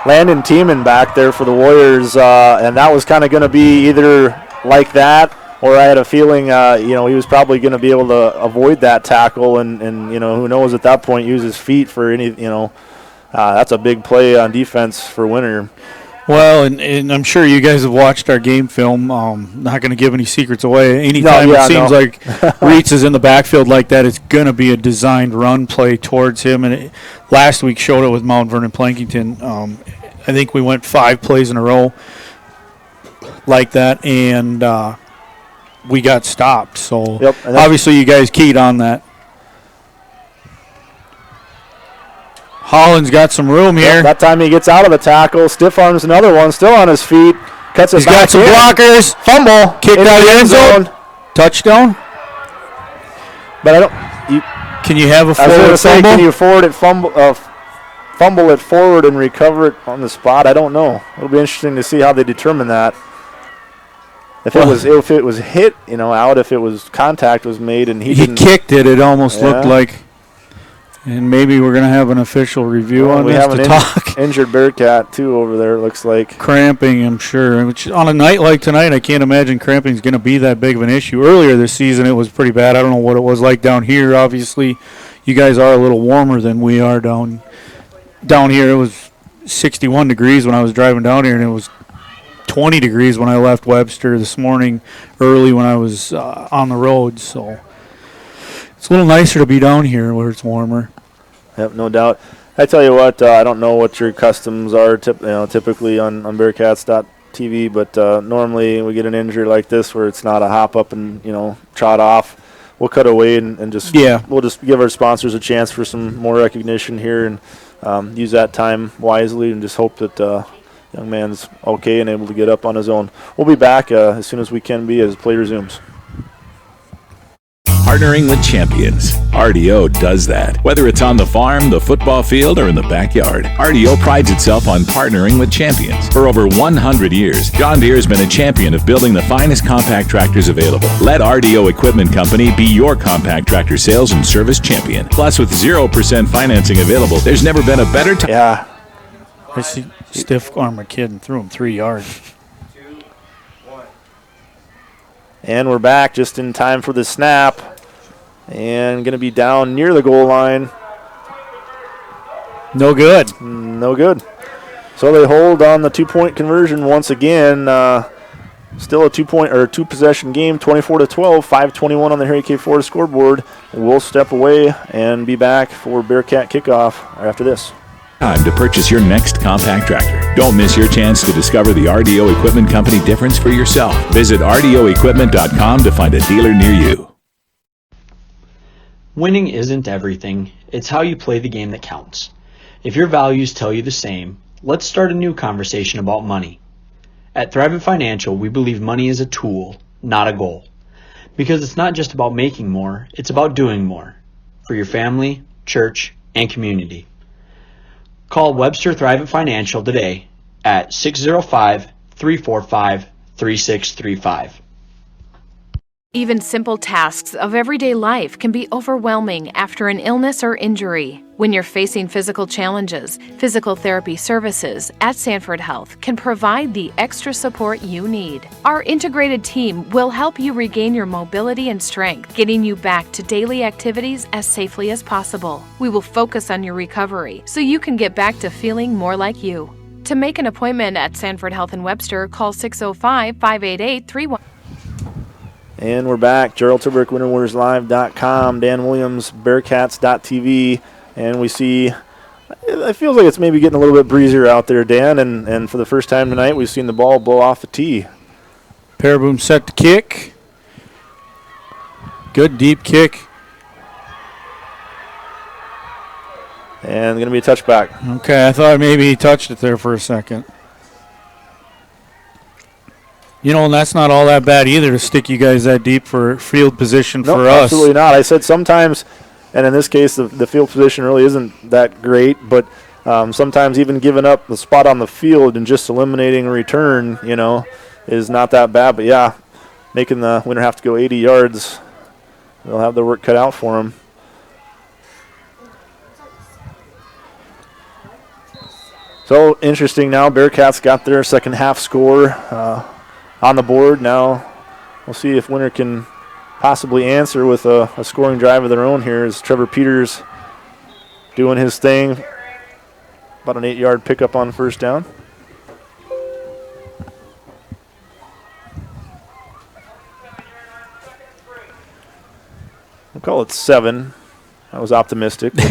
Landon Tiemann back there for the Warriors, and that was kind of going to be either like that, or I had a feeling, he was probably going to be able to avoid that tackle, and who knows at that point, use his feet for any, that's a big play on defense for Winter. Well, and I'm sure you guys have watched our game film. Not going to give any secrets away. Anytime it seems like Reitz is in the backfield like that, it's going to be a designed run play towards him. And last week showed it with Mount Vernon Plankington. I think we went 5 plays in a row like that, and we got stopped. So obviously you guys keyed on that. Holland's got some room here. That time he gets out of the tackle. Stiff arms another one, still on his feet. Cuts it He's back got some blockers. Fumble. Kicked out of the end zone. Touchdown. But I don't. Can you have a forward fumble? Can you fumble it forward and recover it on the spot? I don't know. It'll be interesting to see how they determine that. If it was hit, out. If it was contact was made and he kicked it, it almost looked like. And maybe we're going to have an official review on this to talk. Injured Bearcat, too, over there, it looks like. Cramping, I'm sure. Which, on a night like tonight, I can't imagine cramping is going to be that big of an issue. Earlier this season, it was pretty bad. I don't know what it was like down here. Obviously, you guys are a little warmer than we are down here. It was 61 degrees when I was driving down here, and it was 20 degrees when I left Webster this morning early when I was on the road. So it's a little nicer to be down here where it's warmer. Yep, no doubt. I tell you what, I don't know what your customs are typically on Bearcats.tv, but normally we get an injury like this where it's not a hop up and, trot off. We'll cut away and just we'll just give our sponsors a chance for some more recognition here and use that time wisely and just hope that young man's okay and able to get up on his own. We'll be back as soon as we can be as play resumes. Partnering with champions. RDO does that. Whether it's on the farm, the football field, or in the backyard, RDO prides itself on partnering with champions. For over 100 years, John Deere has been a champion of building the finest compact tractors available. Let RDO Equipment Company be your compact tractor sales and service champion. Plus, with 0% financing available, there's never been a better time. Yeah. I see stiff-arm kid and threw him 3 yards. And we're back just in time for the snap. And going to be down near the goal line. No good. No good. So they hold on the 2-point conversion once again. Still a 2-possession game, 24-12, 5:21 on the Harry K. Ford scoreboard. We'll step away and be back for Bearcat kickoff after this. Time to purchase your next compact tractor. Don't miss your chance to discover the RDO Equipment Company difference for yourself. Visit RDOequipment.com to find a dealer near you. Winning isn't everything. It's how you play the game that counts. If your values tell you the same, let's start a new conversation about money. At Thrivent Financial, we believe money is a tool, not a goal. Because it's not just about making more, it's about doing more. For your family, church, and community. Call Webster Thrivent Financial today at 605-345-3635. Even simple tasks of everyday life can be overwhelming after an illness or injury. When you're facing physical challenges, physical therapy services at Sanford Health can provide the extra support you need. Our integrated team will help you regain your mobility and strength, getting you back to daily activities as safely as possible. We will focus on your recovery so you can get back to feeling more like you. To make an appointment at Sanford Health in Webster, call 605-588-31. And we're back. Gerald Turbrick, WinterWarriorsLive.com, Dan Williams, Bearcats.tv, and we see, it feels like it's maybe getting a little bit breezier out there, Dan, and for the first time tonight, we've seen the ball blow off the tee. Paraboom set to kick. Good deep kick. And going to be a touchback. Okay, I thought maybe he touched it there for a second. And that's not all that bad either to stick you guys that deep for field position for us. Absolutely not. I said sometimes, and in this case, the field position really isn't that great, but sometimes even giving up the spot on the field and just eliminating a return, is not that bad. But, yeah, making the winner have to go 80 yards, they'll have their work cut out for them. So, interesting now, Bearcats got their second half score on the board. Now we'll see if Winter can possibly answer with a scoring drive of their own here as Trevor Peters doing his thing. About an 8-yard pickup on first down. We'll call it 7. I was optimistic, but,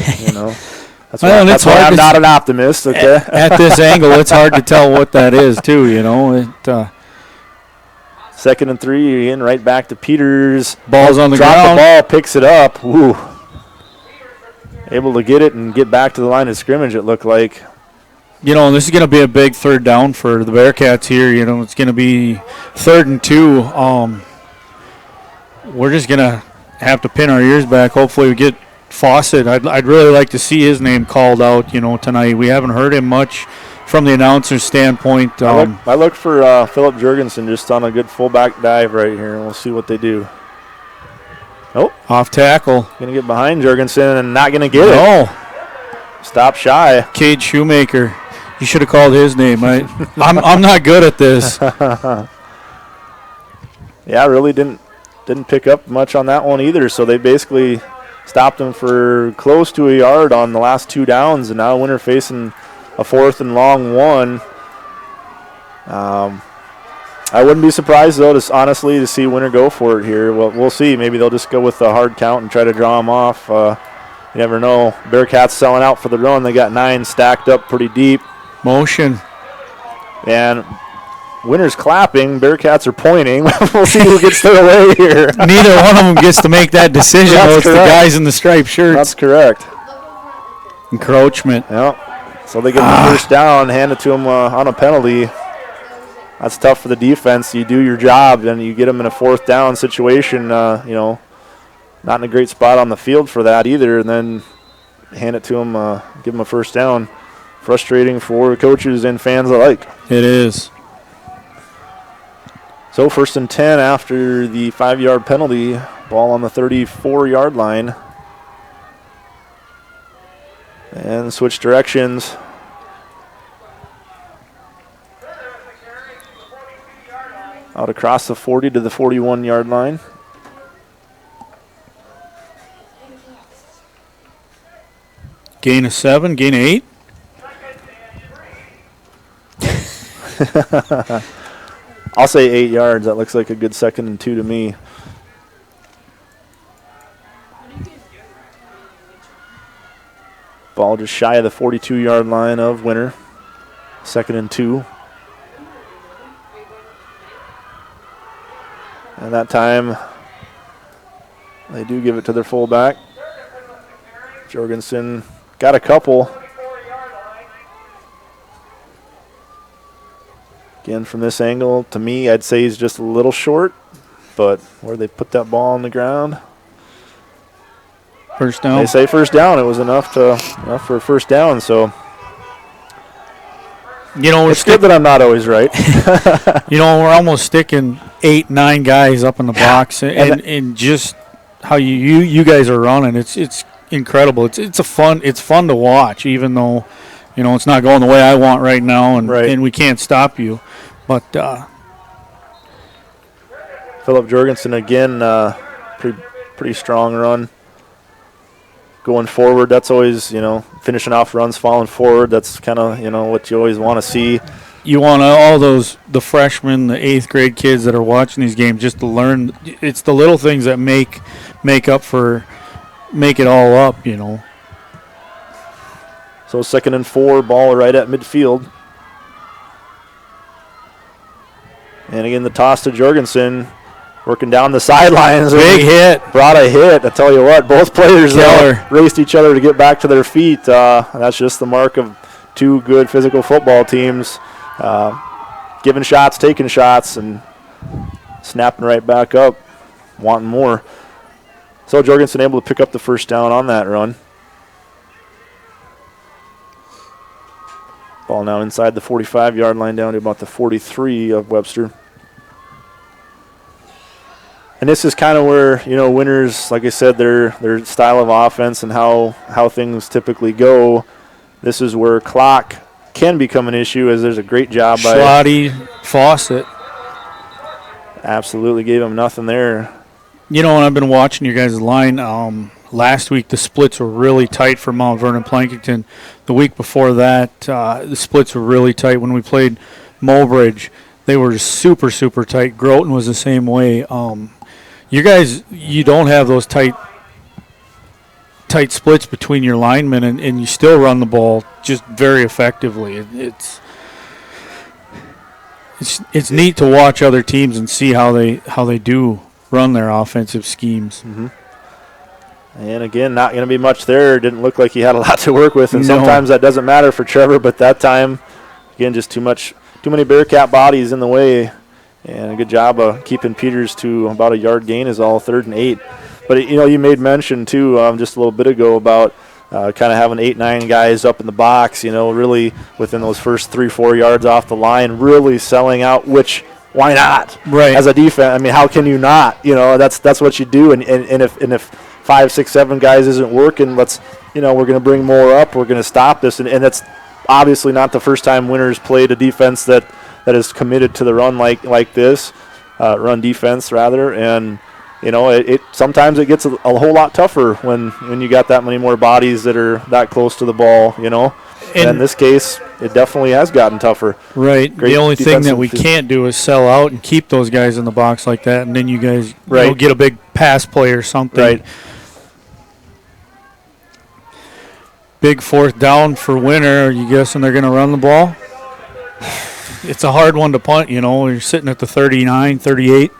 That's why I'm not an optimist, okay? At this angle, it's hard to tell what that is, too, Second and 3, in right back to Peters. Ball's on the ground. Drop the ball, picks it up. Woo. Able to get it and get back to the line of scrimmage, it looked like. And this is going to be a big third down for the Bearcats here. It's going to be 3rd and 2. We're just going to have to pin our ears back. Hopefully we get Fawcett. I'd really like to see his name called out, tonight. We haven't heard him much from the announcer's standpoint. I look for Philip Jurgensen just on a good fullback dive right here, and we'll see what they do. Oh, off tackle. Going to get behind Jurgensen and not going to get it. Stop shy. Cade Shoemaker. You should have called his name. I'm not good at this. Yeah, really didn't pick up much on that one either, so they basically stopped him for close to a yard on the last 2 downs, and now Winter facing a 4th and long 1. I wouldn't be surprised, though, honestly, to see Winter go for it here. Well, we'll see. Maybe they'll just go with the hard count and try to draw them off. You never know. Bearcats selling out for the run. They got 9 stacked up pretty deep. Motion. And Winter's clapping. Bearcats are pointing. We'll see who gets their way here. Neither one of them gets to make that decision. It's the guys in the striped shirts. That's correct. Encroachment. Yep. So they get the first down, hand it to them on a penalty. That's tough for the defense. You do your job, and you get them in a 4th down situation, not in a great spot on the field for that either, and then hand it to them, give them a first down. Frustrating for coaches and fans alike. It is. So 1st and 10 after the 5-yard penalty. Ball on the 34-yard line. And switch directions. Out across the 40 to the 41-yard line. Gain of 7, gain of 8. I'll say 8 yards. That looks like a good 2nd and 2 to me. Ball just shy of the 42-yard line of Winter. 2nd and 2. And that time, they do give it to their fullback. Jorgensen got a couple. Again, from this angle, to me, I'd say he's just a little short. But where they put that ball on the ground. First down. They say first down. It was enough for a first down, so. It's good that I'm not always right. We're almost sticking 8, 9 guys up in the box, and just how you guys are running, it's incredible. It's fun to watch, even though it's not going the way I want right now, and we can't stop you. But Philip Jorgensen again, pretty strong run. Going forward, that's always, finishing off runs, falling forward. That's kind of, what you always want to see. You want all the freshmen, the 8th grade kids that are watching these games just to learn. It's the little things that make it all up, So 2nd and 4, ball right at midfield. And again, the toss to Jorgensen. Working down the sidelines. Big hit. Brought a hit. I tell you what, both players raced each other to get back to their feet. That's just the mark of 2 good physical football teams. Giving shots, taking shots, and snapping right back up, wanting more. So Jorgensen able to pick up the first down on that run. Ball now inside the 45-yard line down to about the 43 of Webster. And this is kind of where, Winners, like I said, their style of offense and how things typically go. This is where clock can become an issue, as there's a great job by Schlotty, Fawcett. Absolutely gave him nothing there. When I've been watching your guys' line, last week the splits were really tight for Mount Vernon Plankington. The week before that, the splits were really tight. When we played Mobridge, they were super, super tight. Groton was the same way. You guys, you don't have those tight splits between your linemen, and you still run the ball just very effectively. It's neat to watch other teams and see how they do run their offensive schemes. Mm-hmm. And again, not going to be much there. Didn't look like he had a lot to work with, and sometimes that doesn't matter for Trevor. But that time, again, just too many Bearcat bodies in the way. And a good job of keeping Peters to about a yard gain is all 3rd and 8. But, you made mention, too, just a little bit ago about kind of having 8, 9 guys up in the box, really within those first 3-4 yards off the line, really selling out, which why not? Right. As a defense, how can you not? That's what you do. And if 5, 6, 7 guys isn't working, we're going to bring more up. We're going to stop this. And it's obviously not the first time Winners played a defense that is committed to the run like this, run defense rather, and it sometimes it gets a whole lot tougher when you got that many more bodies that are that close to the ball. in this case, it definitely has gotten tougher. Right. The only thing that we can't do is sell out and keep those guys in the box like that, and then you guys get a big pass play or something. Right. Big fourth down for Winter. Are you guessing they're going to run the ball? It's a hard one to punt, You're sitting at the 39, 38.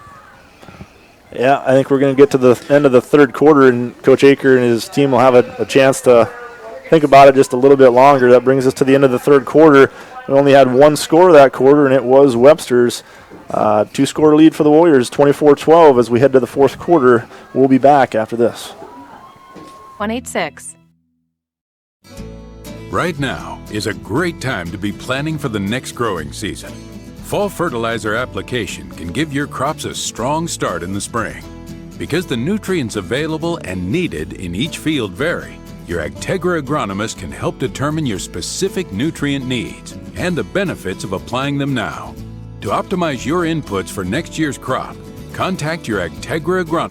Yeah, I think we're going to get to the end of the third quarter, and Coach Aker and his team will have a chance to think about it just a little bit longer. That brings us to the end of the third quarter. We only had one score that quarter, and it was Webster's. 2-score lead for the Warriors, 24-12, as we head to the fourth quarter. We'll be back after this. 186. Right now is a great time to be planning for the next growing season. Fall fertilizer application can give your crops a strong start in the spring. Because the nutrients available and needed in each field vary, your Agtegra agronomist can help determine your specific nutrient needs and the benefits of applying them now. To optimize your inputs for next year's crop, contact your Agtegra agronomist.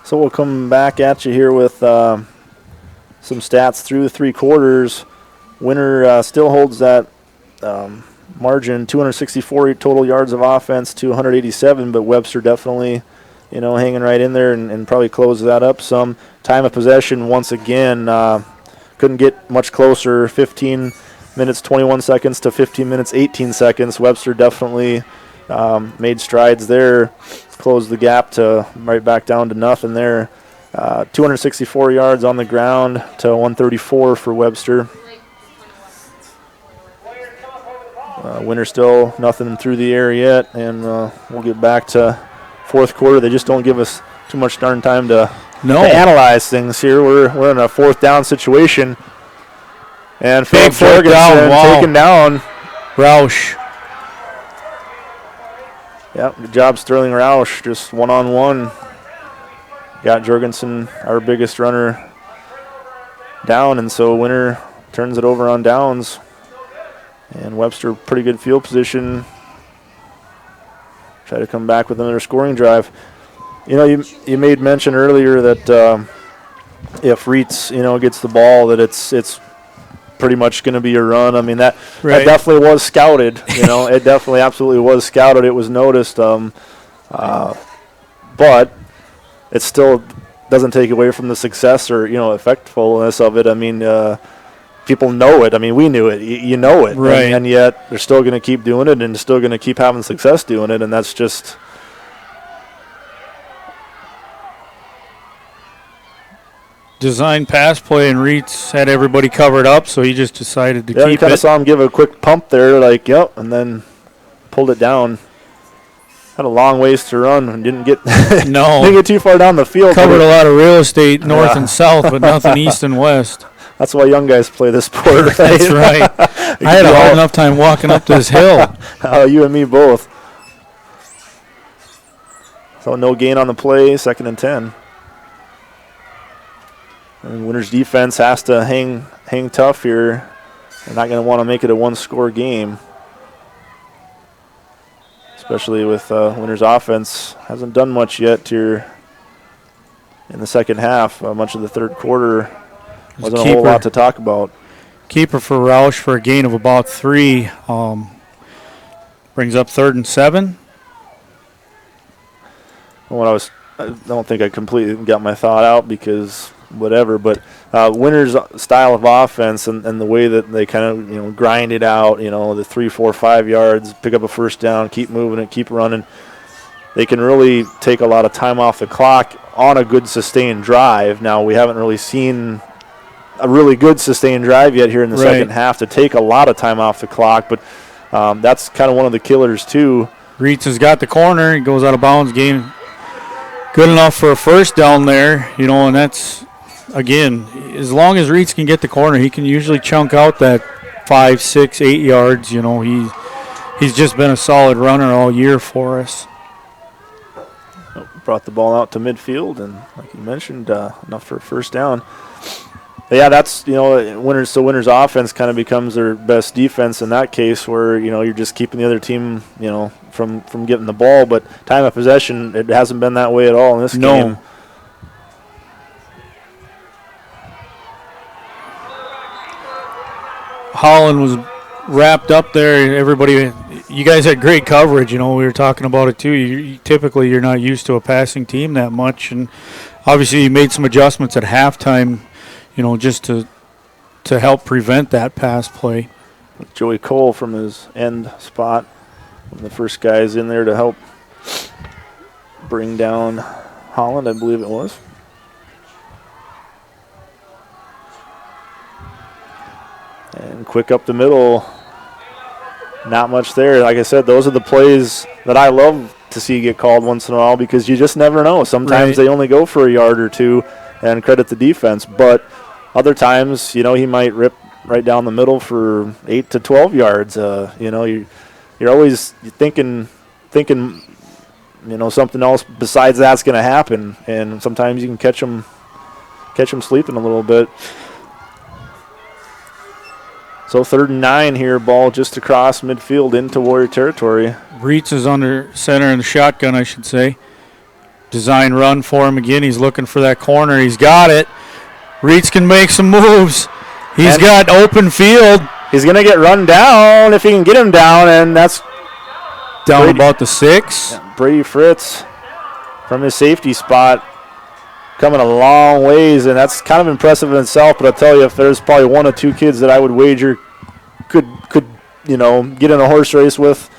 So we'll come back at you here with some stats through 3 quarters. Winter still holds that margin, 264 total yards of offense to 187, but Webster definitely, hanging right in there and probably close that up some. Time of possession, once again, couldn't get much closer, 15 minutes, 21 seconds to 15 minutes, 18 seconds. Webster definitely made strides there, closed the gap to right back down to nothing there. 264 yards on the ground to 134 for Webster. Winter still nothing through the air yet, and we'll get back to fourth quarter. They just don't give us too much darn time to analyze things here. We're in a fourth down situation, and Philip Jorgensen taken down. Roush. Yep, good job, Sterling Roush, just one-on-one. Got Jorgensen, our biggest runner, down, and so Winter turns it over on downs. And Webster, pretty good field position. Try to come back with another scoring drive. You made mention earlier that if Reitz, gets the ball, that it's pretty much going to be a run. I mean, that definitely was scouted. It definitely absolutely was scouted. It was noticed. But it still doesn't take away from the success or, effectiveness of it. I mean, people know it. I mean, we knew it. You know it. Right. And yet they're still going to keep doing it and still going to keep having success doing it, and that's just design pass play, and Reitz had everybody covered up, so he just decided to keep it. You kind of saw him give a quick pump there, like, yep, and then pulled it down. Had a long ways to run and didn't get didn't get too far down the field. Covered a lot of real estate north and south, but nothing east and west. That's why young guys play this sport, right? That's right. I had a hard enough time walking up this hill. You and me both. So no gain on the play, 2nd and 10. And Winter's defense has to hang tough here. They're not going to want to make it a one-score game, especially with Winter's offense. Hasn't done much yet here in the second half. Much of the third quarter wasn't a whole lot to talk about. Keeper for Roush for a gain of about 3. Brings up 3rd and 7. Well, I don't think I completely got my thought out because whatever, but Winter's style of offense and the way that they kind of grind it out, the 3, 4, 5 yards, pick up a first down, keep moving it, keep running. They can really take a lot of time off the clock on a good sustained drive. Now we haven't really seen a really good sustained drive yet here in the second half to take a lot of time off the clock, but that's kind of one of the killers too. Reitz has got the corner. He goes out of bounds. Game good enough for a first down there, and that's, again, as long as Reitz can get the corner, he can usually chunk out that 5, 6, 8 yards. He's just been a solid runner all year for us. Brought the ball out to midfield, and like you mentioned, enough for a first down. But yeah, that's Winter's offense kind of becomes their best defense in that case, where you're just keeping the other team from getting the ball. But time of possession, it hasn't been that way at all in this game. Holland was wrapped up there. Everybody, you guys had great coverage. We were talking about it too. Typically, you're not used to a passing team that much, and obviously you made some adjustments at halftime, just to help prevent that pass play. Joey Cole from his end spot, one of the first guys in there to help bring down Holland, I believe it was. And quick up the middle. Not much there. Like I said, those are the plays that I love to see get called once in a while because you just never know. Sometimes they only go for a yard or two, and credit the defense. But other times, he might rip right down the middle for 8 to 12 yards. You're always thinking, something else besides that's going to happen. And sometimes you can catch them sleeping a little bit. So 3rd and 9 here, ball just across midfield into Warrior territory. Reitz is under center in the shotgun, I should say. Design run for him again. He's looking for that corner. He's got it. Reitz can make some moves. He's got open field. He's going to get run down if he can get him down, and that's down about the 6. Yeah, Brady Fritz from his safety spot coming a long ways, and that's kind of impressive in itself. But I'll tell you, if there's probably 1 or 2 kids that I would wager could get in a horse race with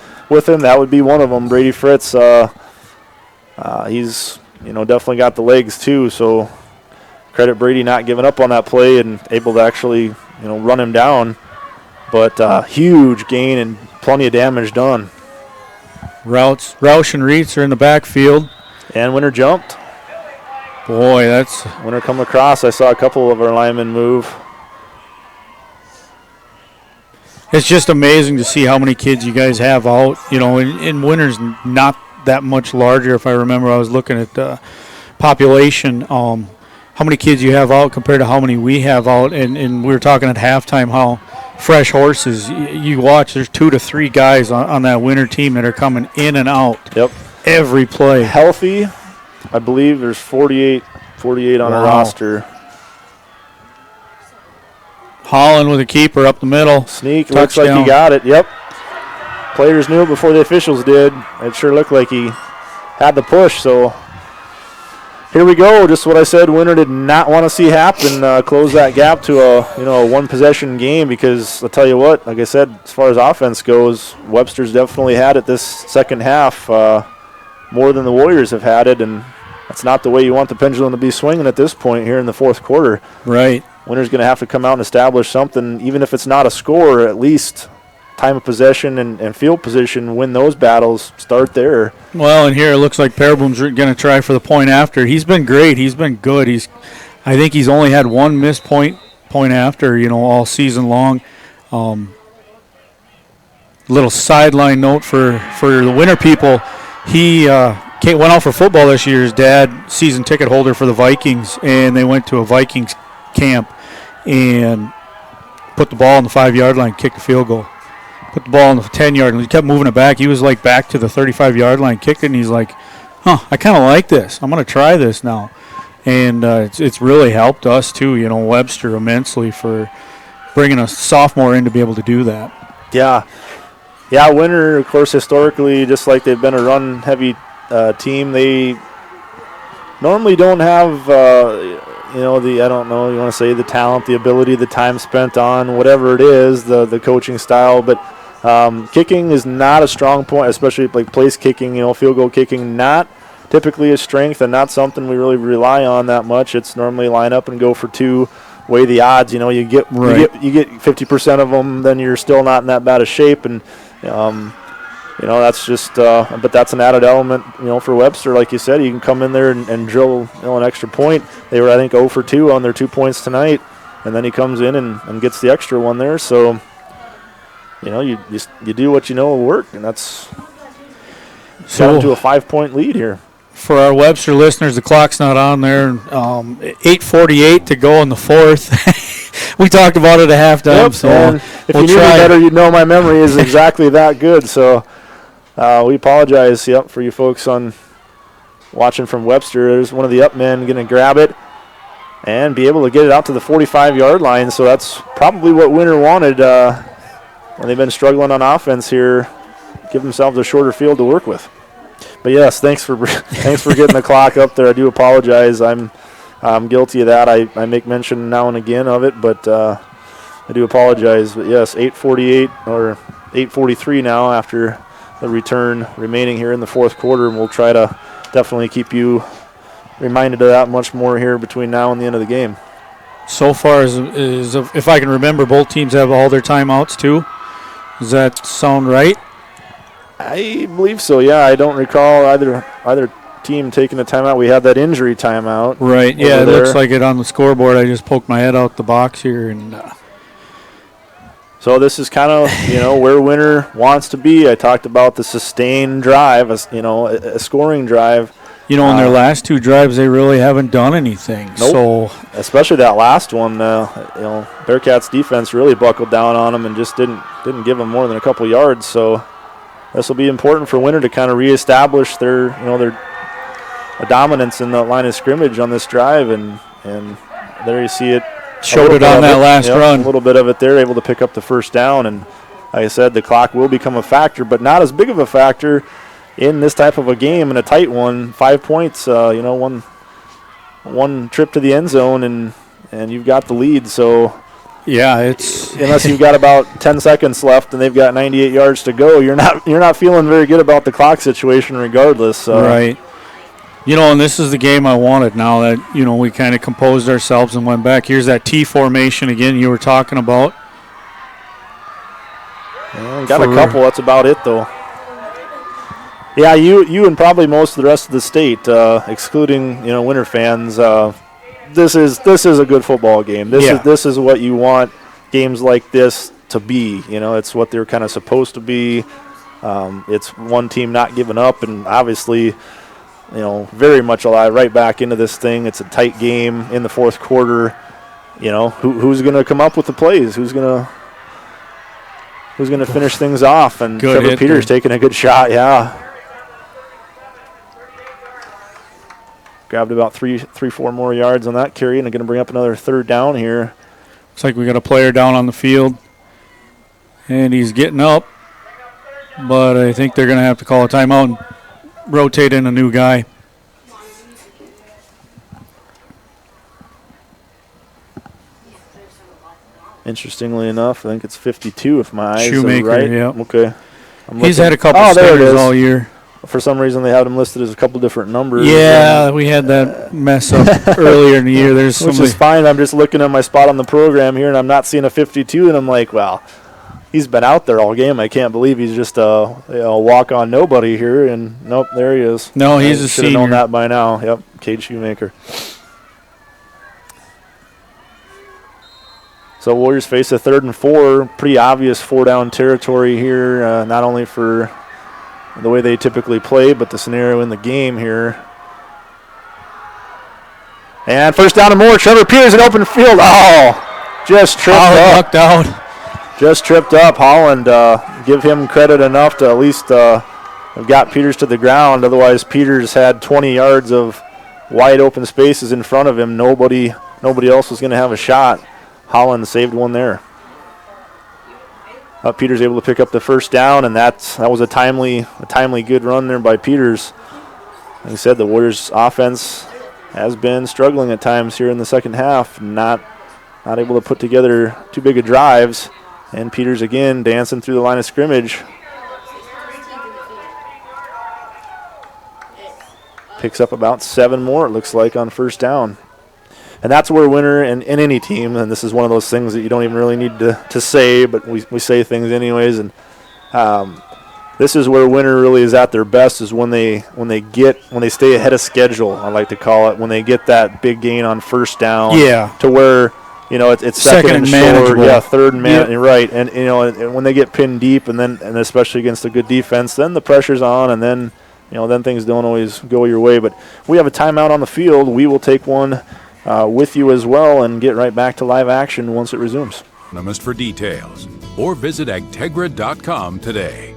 him, that would be one of them. Brady Fritz, he's definitely got the legs too. So credit Brady not giving up on that play and able to actually run him down. But huge gain and plenty of damage done. Roush and Reitz are in the backfield, and Winter jumped. Boy, that's Winter come across. I saw a couple of our linemen move. It's just amazing to see how many kids you guys have out. In Winter's not that much larger. If I remember, I was looking at the population. How many kids you have out compared to how many we have out, and we were talking at halftime how fresh horses. You watch, there's 2 to 3 guys on that Winter team that are coming in and out. Yep. Every play. Healthy. I believe there's 48 on our roster. Holland with a keeper up the middle. Sneak, Touchdown. looks like he got it. Yep. Players knew it before the officials did. It sure looked like he had the push. So here we go. Just what I said Winter did not want to see happen. Close that gap to a one-possession game because I'll tell you what, like I said, as far as offense goes, Webster's definitely had it this second half more than the Warriors have had it, and that's not the way you want the pendulum to be swinging at this point here in the fourth quarter. Right. Winter's going to have to come out and establish something, even if it's not a score, at least time of possession and field position, win those battles, start there. Well, and here it looks like Parabom's going to try for the point after. He's been great. He's been good. I think he's only had 1 missed point after, all season long. Little sideline note for the Winter people. He went out for football this year. His dad, season ticket holder for the Vikings, and they went to a Vikings camp and put the ball on the 5-yard line, kicked a field goal. Put the ball on the 10-yard line. He kept moving it back. He was back to the 35-yard line, kicked it, and he's like, I kind of like this. I'm going to try this now. And it's really helped us too, Webster immensely for bringing a sophomore in to be able to do that. Yeah, Winter, of course, historically, just like they've been a run-heavy team, they normally don't have, I don't know, you want to say the talent, the ability, the time spent on whatever it is, the coaching style. But kicking is not a strong point, especially place kicking, field goal kicking, not typically a strength and not something we really rely on that much. It's normally line up and go for 2. Weigh the odds. You get 50% of them, then you're still not in that bad a shape, and that's just. But that's an added element, for Webster. Like you said, you can come in there and drill an extra point. They were, I think, 0 for 2 on their 2 points tonight, and then he comes in and gets the extra one there. So, you do what you know will work, and that's got to a 5-point lead here. For our Webster listeners, the clock's not on there. 8:48 to go in the fourth. We talked about it at halftime. Yep, so and if you knew me better, you'd know my memory is exactly that good. So we apologize, for you folks on watching from Webster. There's one of the up men going to grab it, and be able to get it out to the 45-yard line. So that's probably what Winter wanted when they've been struggling on offense here, give themselves a shorter field to work with. But yes, thanks for getting the clock up there. I do apologize. I'm guilty of that. I make mention now and again of it, but I do apologize. But yes, 8:48 or 8:43 now after the return remaining here in the fourth quarter, and we'll try to definitely keep you reminded of that much more here between now and the end of the game. So far, if I can remember, both teams have all their timeouts too. Does that sound right? I believe so, yeah. I don't recall either team taking a timeout. We had that injury timeout. Right, yeah, it looks like it on the scoreboard. I just poked my head out the box here. And so this is kind of, where Winter wants to be. I talked about the sustained drive, a scoring drive. In their last two drives, they really haven't done anything. Nope. So, especially that last one, Bearcats defense really buckled down on them and just didn't give them more than a couple yards. So this will be important for Winter to kind of reestablish their dominance in the line of scrimmage on this drive, and there you see it. Showed it on that last run. A little bit of it there, able to pick up the first down, and like I said, the clock will become a factor, but not as big of a factor in this type of a game, in a tight one. 5 points, one trip to the end zone, and you've got the lead. So yeah, it's unless you've got about 10 seconds left and they've got 98 yards to go, you're not feeling very good about the clock situation regardless. Right. And this is the game I wanted now that, we kind of composed ourselves and went back. Here's that T formation again you were talking about. Got a couple. That's about it, though. Yeah, you and probably most of the rest of the state, excluding, Winter fans, this is a good football game. This is what you want games like this to be. It's what they're kind of supposed to be. It's one team not giving up, and obviously, very much alive right back into this thing. It's a tight game in the fourth quarter. Who's going to come up with the plays? Who's going to finish things off? And Trevor Peters taking a good shot, yeah. Grabbed about 3-4 more yards on that carry, and going to bring up another third down here. Looks like we got a player down on the field, and he's getting up, but I think they're going to have to call a timeout and rotate in a new guy. Interestingly enough, I think it's 52 if my eyes Shoemaker, are right. Yeah. Okay. He's had a couple starters all year. For some reason, they had him listed as a couple different numbers. Yeah, we had that mess up earlier in the year. Which is fine. I'm just looking at my spot on the program here, and I'm not seeing a 52, and I'm like, well, he's been out there all game. I can't believe he's just a walk-on nobody here, and nope, there he is. No, he's a senior. Should have known that by now. Yep, Cade Shoemaker. So Warriors face a 3rd and 4. Pretty obvious 4-down territory here, not only for the way they typically play, but the scenario in the game here. And first down and more. Trevor Peters in open field. Oh, just tripped up. Out. Just tripped up. Holland, give him credit enough to at least have got Peters to the ground. Otherwise, Peters had 20 yards of wide open spaces in front of him. Nobody else was going to have a shot. Holland saved one there. Peters able to pick up the first down, and that was a timely good run there by Peters. Like I said, the Warriors' offense has been struggling at times here in the second half, not able to put together too big of drives. And Peters again dancing through the line of scrimmage. Picks up about 7 more, it looks like, on first down. And that's where Winter and any team, and this is one of those things that you don't even really need to say, but we say things anyways. And this is where Winter really is at their best, is when they stay ahead of schedule, I like to call it, when they get that big gain on first down. Yeah. To where it's second and short, third and man, yep. Right. And when they get pinned deep, and especially against a good defense, then the pressure's on, and then then things don't always go your way. But we have a timeout on the field. We will take one with you as well and get right back to live action once it resumes. For details, or visit agtegra.com today.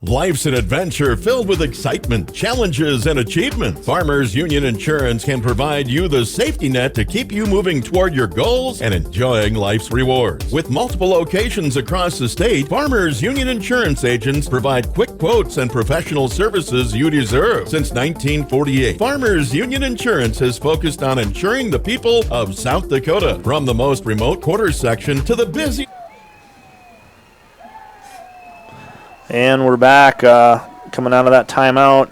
Life's an adventure filled with excitement, challenges, and achievements. Farmers Union Insurance can provide you the safety net to keep you moving toward your goals and enjoying life's rewards. With multiple locations across the state, Farmers Union Insurance agents provide quick quotes and professional services you deserve. Since 1948, Farmers Union Insurance has focused on insuring the people of South Dakota. From the most remote quarter section to the busy... And we're back coming out of that timeout.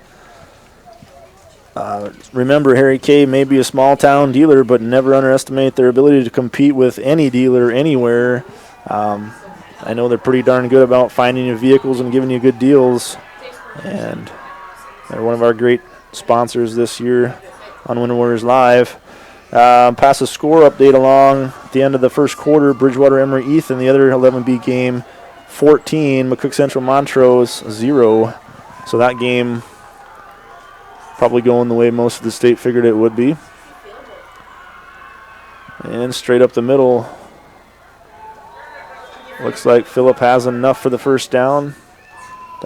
Remember, Harry K. may be a small-town dealer, but never underestimate their ability to compete with any dealer anywhere. I know they're pretty darn good about finding you vehicles and giving you good deals. And they're one of our great sponsors this year on Winter Warriors Live. Pass a score update along at the end of the first quarter. Bridgewater Emory Ethan, the other 11B game, 14, McCook Central Montrose 0. So that game probably going the way most of the state figured it would be. And straight up the middle. Looks like Phillip has enough for the first down.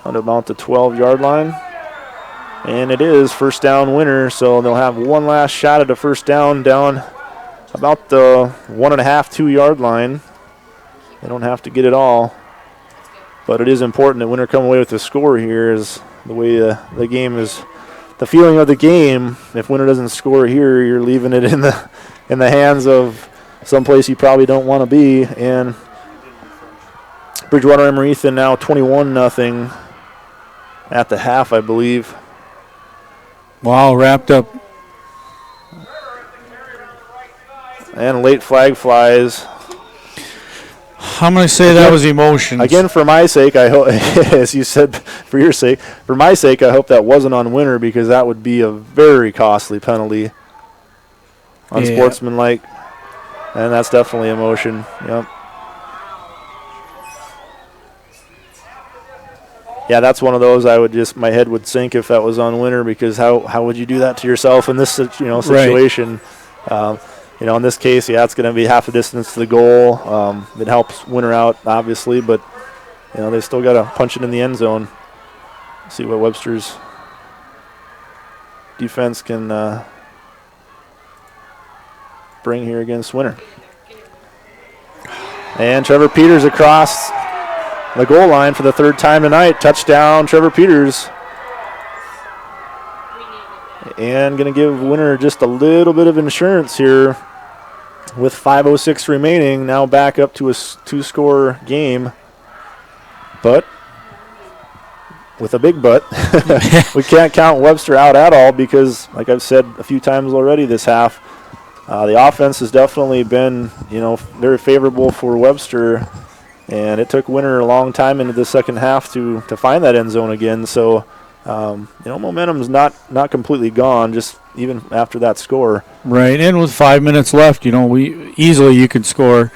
Down to about the 12-yard line. And it is first down winner, so they'll have one last shot at a first down about the 1.5, 2-yard line. They don't have to get it all. But it is important that Winter come away with the score here, is the way the game is, the feeling of the game. If Winter doesn't score here, you're leaving it in the hands of someplace you probably don't want to be. And Bridgewater Emory Ethan now 21-0 at the half, I believe. Wow, wrapped up. And a late flag flies. I'm going to say that was emotions. Again, for my sake, I hope, as you said, for your sake, for my sake, I hope that wasn't on Winter, because that would be a very costly penalty. Unsportsmanlike. And that's definitely emotion. Yep. Yeah, that's one of those I would just, my head would sink if that was on Winter, because how would you do that to yourself in this situation? Right. In this case, it's going to be half the distance to the goal. It helps Winter out, obviously, but, they still got to punch it in the end zone. See what Webster's defense can bring here against Winter. And Trevor Peters across the goal line for the third time tonight. Touchdown, Trevor Peters. And going to give Winter just a little bit of insurance here. With 5:06 remaining, now back up to a 2-score game. But, with a big but, we can't count Webster out at all, because, like I've said a few times already this half, the offense has definitely been, very favorable for Webster. And it took Winter a long time into the second half to find that end zone again. So, momentum's not completely gone, just even after that score. Right, and with 5 minutes left, you could score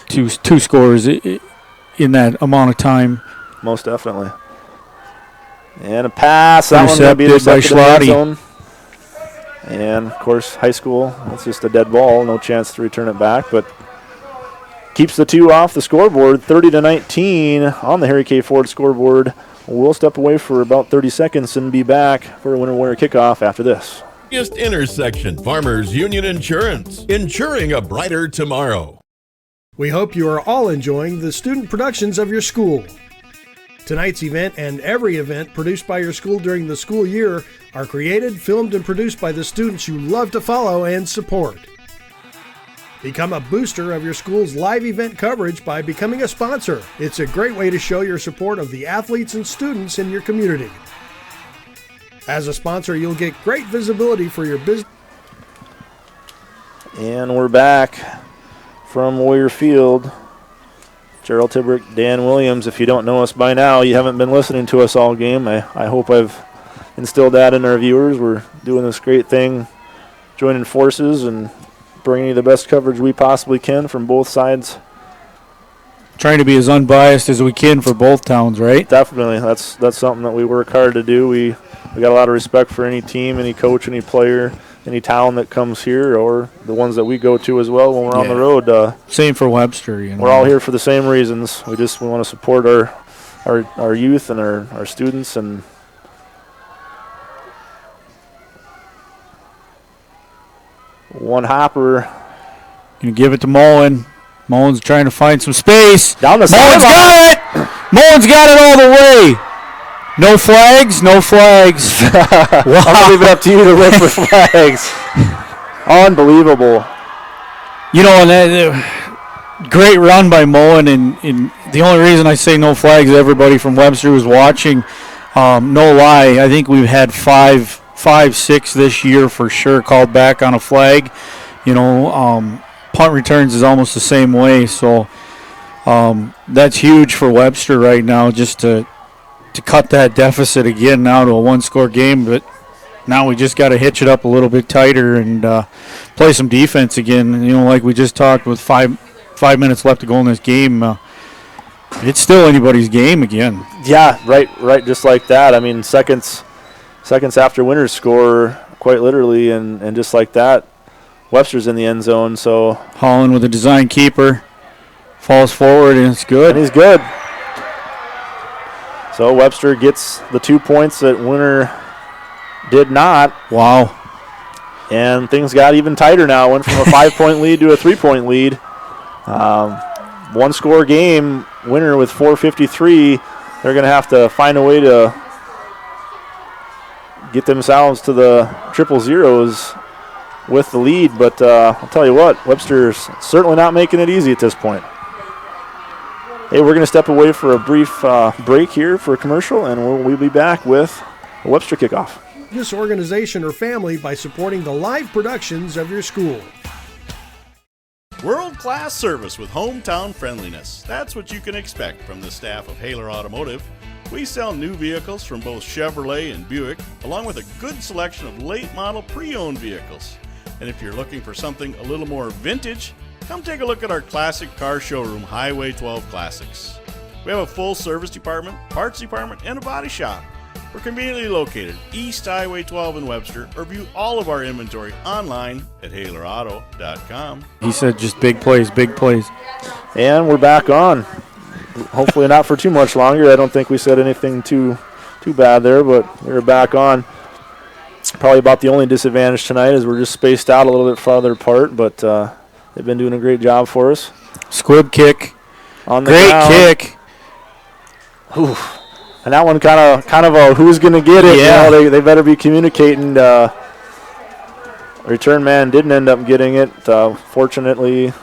two scores in that amount of time. Most definitely. And a pass. That one's going to be intercepted by in the end zone. And, of course, high school, it's just a dead ball. No chance to return it back, but keeps the 2 off the scoreboard. 30-19 on the Harry K. Ford scoreboard. We'll step away for about 30 seconds and be back for a Winter Warrior kickoff after this. Intersection, Farmers Union Insurance, insuring a brighter tomorrow. We hope you are all enjoying the student productions of your school. Tonight's event and every event produced by your school during the school year are created, filmed, and produced by the students you love to follow and support. Become a booster of your school's live event coverage by becoming a sponsor. It's a great way to show your support of the athletes and students in your community. As a sponsor, you'll get great visibility for your business. And we're back from Warrior Field. Gerald Tibrick, Dan Williams. If you don't know us by now, you haven't been listening to us all game. I hope I've instilled that in our viewers. We're doing this great thing, joining forces and bringing you the best coverage we possibly can from both sides. Trying to be as unbiased as we can for both towns, right? Definitely. That's something that we work hard to do. We got a lot of respect for any team, any coach, any player, any town that comes here, or the ones that we go to as well when we're on the road. Same for Webster. We're all here for the same reasons. We want to support our youth and our students. And one hopper. Gonna give it to Mullen. Mullen's trying to find some space. Down the Mullen's got it! Mullen's got it all the way. No flags, no flags. Wow. I'm going to leave it up to you to look for flags. Unbelievable. You know, and that great run by Mullen. And the only reason I say no flags, everybody from Webster was watching. No lie, I think we've had five, 6 this year for sure called back on a flag. You know, punt returns is almost the same way. So that's huge for Webster right now, just to cut that deficit again now to a one-score game. But now we just got to hitch it up a little bit tighter and play some defense again. You know, like we just talked, with five minutes left to go in this game, it's still anybody's game again. Yeah, right, just like that. I mean, seconds after Winter's score, quite literally, and just like that, Webster's in the end zone. So Holland with a design keeper falls forward, and it's good. And he's good. So Webster gets the 2 points that Winter did not. Wow. And things got even tighter now. Went from a 5-point lead to a 3-point lead. One-score game, Winter with 4:53. They're going to have to find a way to get themselves to the triple zeros with the lead. But I'll tell you what, Webster's certainly not making it easy at this point. Hey, we're going to step away for a brief break here for a commercial, and we'll be back with a Webster kickoff. This organization or family by supporting the live productions of your school. World-class service with hometown friendliness. That's what you can expect from the staff of Haler Automotive. We sell new vehicles from both Chevrolet and Buick, along with a good selection of late-model pre-owned vehicles. And if you're looking for something a little more vintage, come take a look at our classic car showroom, Highway 12 Classics. We have a full service department, parts department, and a body shop. We're conveniently located East Highway 12 in Webster, or view all of our inventory online at HalerAuto.com. He said just big plays, big plays. And we're back on. Hopefully not for too much longer. I don't think we said anything too bad there, but we're back on. Probably about the only disadvantage tonight is we're just spaced out a little bit farther apart, but they've been doing a great job for us. Squib kick. On the great ground. kick. Oof. And that one kind of a who's going to get it. Yeah. You know, they better be communicating. Return man didn't end up getting it. Fortunately,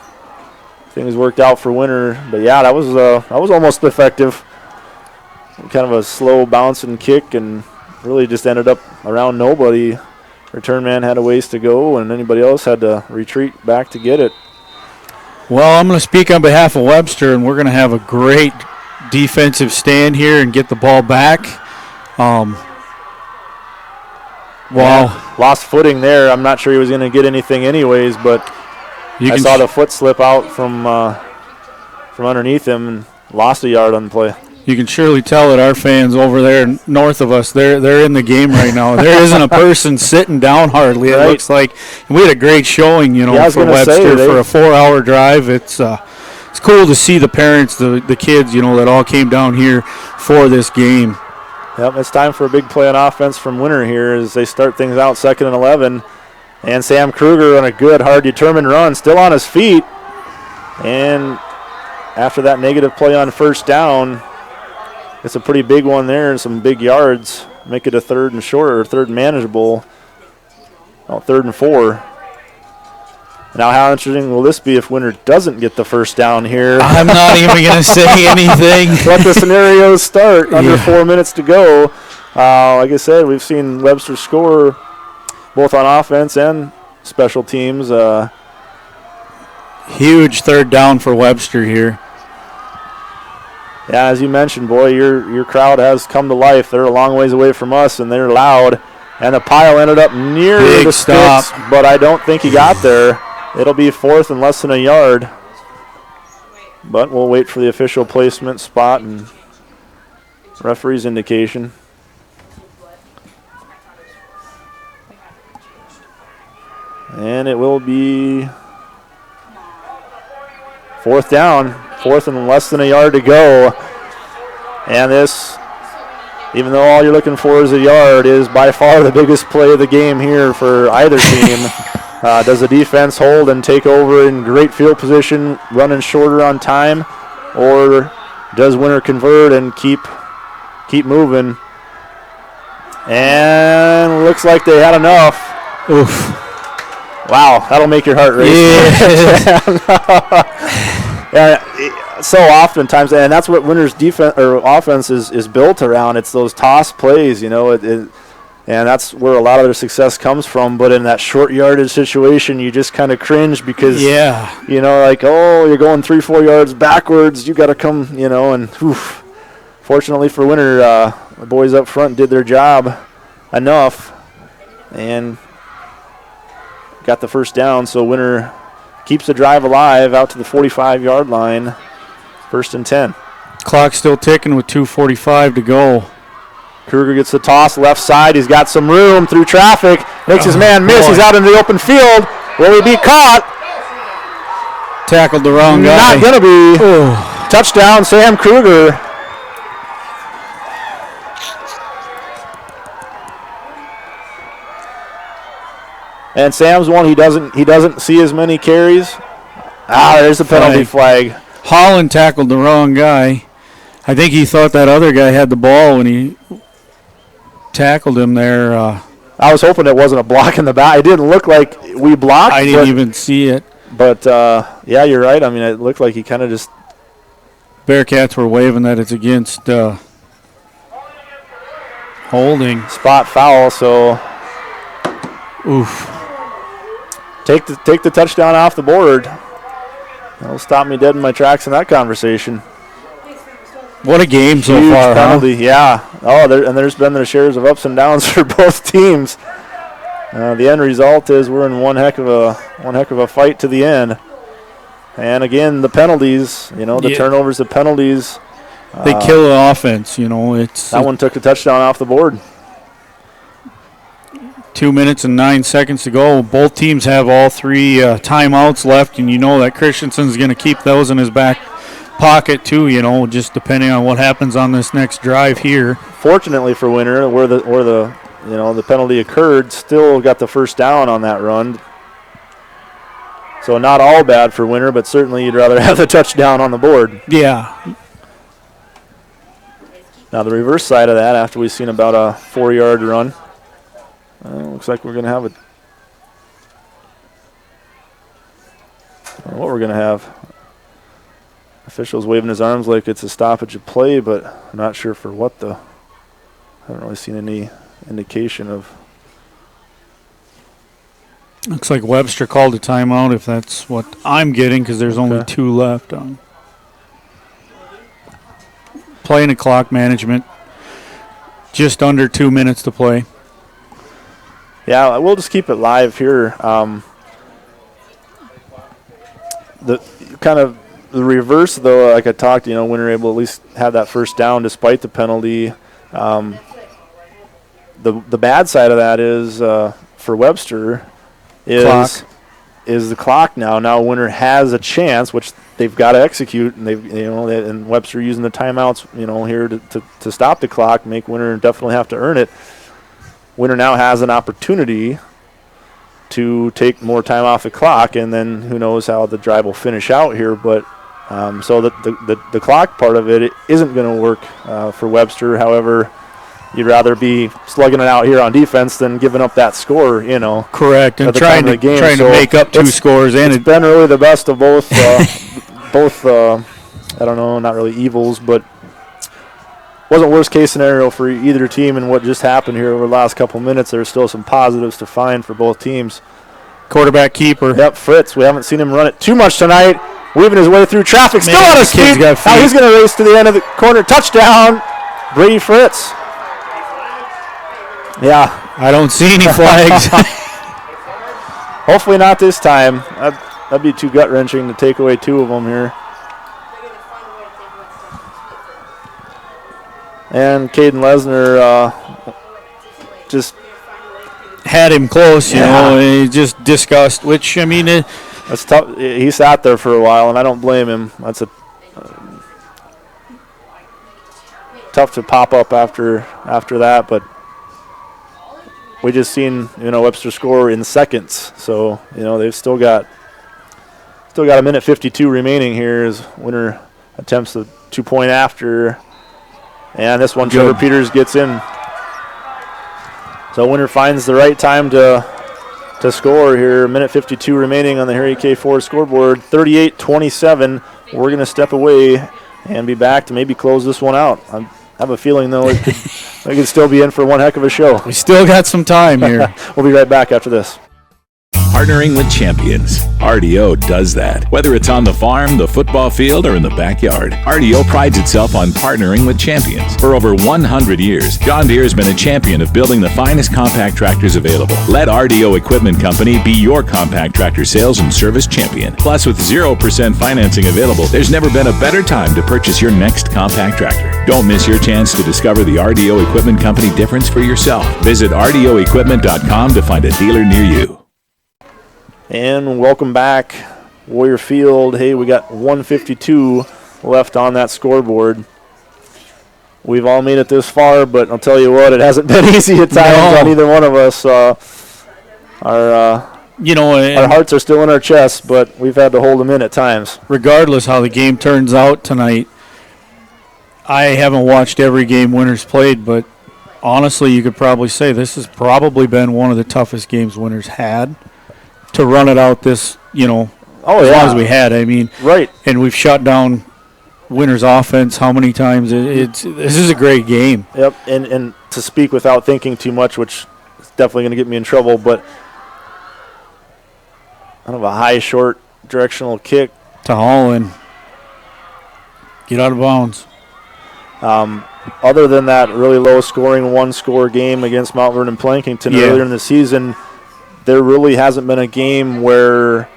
things worked out for Winter. But yeah, that was almost effective. Kind of a slow bouncing kick, and really just ended up around nobody. Return man had a ways to go, and anybody else had to retreat back to get it. Well, I'm going to speak on behalf of Webster, and we're going to have a great defensive stand here and get the ball back. Wow. Yeah, lost footing there. I'm not sure he was going to get anything anyways, but I saw the foot slip out from underneath him and lost a yard on the play. You can surely tell that our fans over there north of us, they're in the game right now. There isn't a person sitting down hardly. It looks like we had a great showing, for Webster for a 4-hour drive. It's cool to see the parents, the kids, that all came down here for this game. Yep, it's time for a big play on offense from Winter here as they start things out 2nd and 11. And Sam Kruger on a good, hard, determined run, still on his feet. And after that negative play on first down, it's a pretty big one there and some big yards. Make it a 3rd and short, or 3rd and manageable. 3rd and 4. Now, how interesting will this be if Winter doesn't get the first down here? I'm not even going to say anything. Let the scenarios start. Under 4 minutes to go. Like I said, we've seen Webster score both on offense and special teams. Huge 3rd down for Webster here. Yeah, as you mentioned, boy, your crowd has come to life. They're a long ways away from us, and they're loud. And the pile ended up near the sticks, but I don't think he got there. It'll be 4th and less than a yard. But we'll wait for the official placement spot and referee's indication. And it will be 4th down. 4th and less than a yard to go. And this, even though all you're looking for is a yard, is by far the biggest play of the game here for either team. Does the defense hold and take over in great field position, running shorter on time, or does Winter convert and keep moving? And looks like they had enough. Oof. Wow, that'll make your heart race. Yeah. So oftentimes, and that's what Winter's defense or offense is built around. It's those toss plays, and that's where a lot of their success comes from. But in that short yardage situation, you just kind of cringe because, like, oh, you're going 3-4 yards backwards. You got to come, and oof. Fortunately for Winter, the boys up front did their job enough and got the first down. So Winter keeps the drive alive out to the 45-yard line. 1st and 10. Clock's still ticking with 2:45 to go. Kruger gets the toss left side. He's got some room through traffic. Makes his man miss. He's out in the open field. Will he be caught? Tackled the wrong guy. Not going to be. Touchdown, Sam Kruger. And Sam's one, he doesn't see as many carries. There's the penalty flag. Holland tackled the wrong guy. I think he thought that other guy had the ball when he tackled him there. I was hoping it wasn't a block in the back. It didn't look like we blocked. I didn't even see it. But, yeah, you're right. I mean, it looked like he kind of just. Bearcats were waving that it's against holding. Spot foul, so. Oof. Take the touchdown off the board. That'll stop me dead in my tracks in that conversation. What a game so Huge far, penalty, yeah. There's been their shares of ups and downs for both teams. The end result is we're in one heck of a fight to the end. And again, the penalties, the turnovers, the penalties. They kill the offense, That one took a touchdown off the board. 2 minutes and 9 seconds to go. Both teams have all three timeouts left, and that Christensen's going to keep those in his back pocket too. Just depending on what happens on this next drive here. Fortunately for Winter, where the penalty occurred, still got the first down on that run. So not all bad for Winter, but certainly you'd rather have the touchdown on the board. Yeah. Now the reverse side of that, after we've seen about a 4-yard run. Looks like we're going to have what we're going to have. Officials waving his arms like it's a stoppage of play, but I'm not sure for what I haven't really seen any indication of. Looks like Webster called a timeout, if that's what I'm getting, because there's only 2 left on. Playing a clock management. Just under 2 minutes to play. Yeah, we'll just keep it live here. The reverse, though, like I talked, when we're able to at least have that first down despite the penalty. The bad side of that is for Webster is the clock now. Now Winter has a chance, which they've got to execute, and and Webster using the timeouts, here to stop the clock, make Winter definitely have to earn it. Winter now has an opportunity to take more time off the clock, and then who knows how the drive will finish out here. But so the clock part of it isn't going to work for Webster. However, you'd rather be slugging it out here on defense than giving up that score, Correct, and trying to make up 2 scores. And it's been really the best of both, I don't know, not really evils, but wasn't worst case scenario for either team. And what just happened here over the last couple minutes, there's still some positives to find for both teams. Quarterback keeper. Yep, Fritz. We haven't seen him run it too much tonight. Weaving his way through traffic. Still on his feet. Now he's going to race to the end of the corner. Touchdown, Brady Fritz. Yeah. I don't see any flags. Hopefully not this time. That'd be too gut-wrenching to take away 2 of them here. And Caden Lesnar just had him close, he just discussed, which, I mean, that's tough. He sat there for a while, and I don't blame him. That's tough to pop up after that, but we just seen, Webster score in seconds. So, they've still got a minute 52 remaining here as Winter attempts the 2-point after. And this one, Trevor Peters gets in. So Winter finds the right time to score here. Minute 52 remaining on the Harry K. Ford scoreboard. 38-27. We're going to step away and be back to maybe close this one out. I have a feeling, though, we could still be in for one heck of a show. We still got some time here. We'll be right back after this. Partnering with champions. RDO does that. Whether it's on the farm, the football field, or in the backyard, RDO prides itself on partnering with champions. For over 100 years, John Deere has been a champion of building the finest compact tractors available. Let RDO Equipment Company be your compact tractor sales and service champion. Plus, with 0% financing available, there's never been a better time to purchase your next compact tractor. Don't miss your chance to discover the RDO Equipment Company difference for yourself. Visit RDOequipment.com to find a dealer near you. And welcome back, Warrior Field. Hey, we got 152 left on that scoreboard. We've all made it this far, but I'll tell you what, it hasn't been easy at times on either one of us. Our hearts are still in our chests, but we've had to hold them in at times. Regardless how the game turns out tonight, I haven't watched every game Winners played, but honestly, you could probably say this has probably been one of the toughest games Winners had. To run it out this, as long as we had. I mean, right. And we've shut down Winners' offense how many times? This is a great game. Yep, and to speak without thinking too much, which is definitely going to get me in trouble, but kind of a high, short directional kick. To Holland. Get out of bounds. Other than that really low-scoring one-score game against Mount Vernon Plankington earlier in the season, there really hasn't been a game where,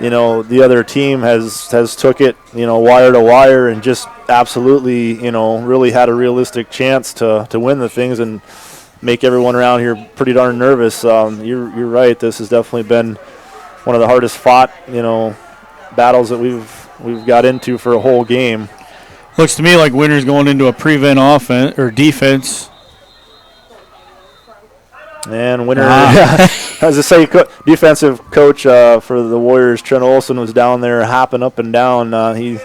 the other team has took it, wire to wire and just absolutely, really had a realistic chance to win the things and make everyone around here pretty darn nervous. You're right. This has definitely been one of the hardest fought, battles that we've got into for a whole game. Looks to me like Winter's going into a prevent offense or defense. And Winter, as I say, defensive coach for the Warriors, Trent Olson, was down there hopping up and down. He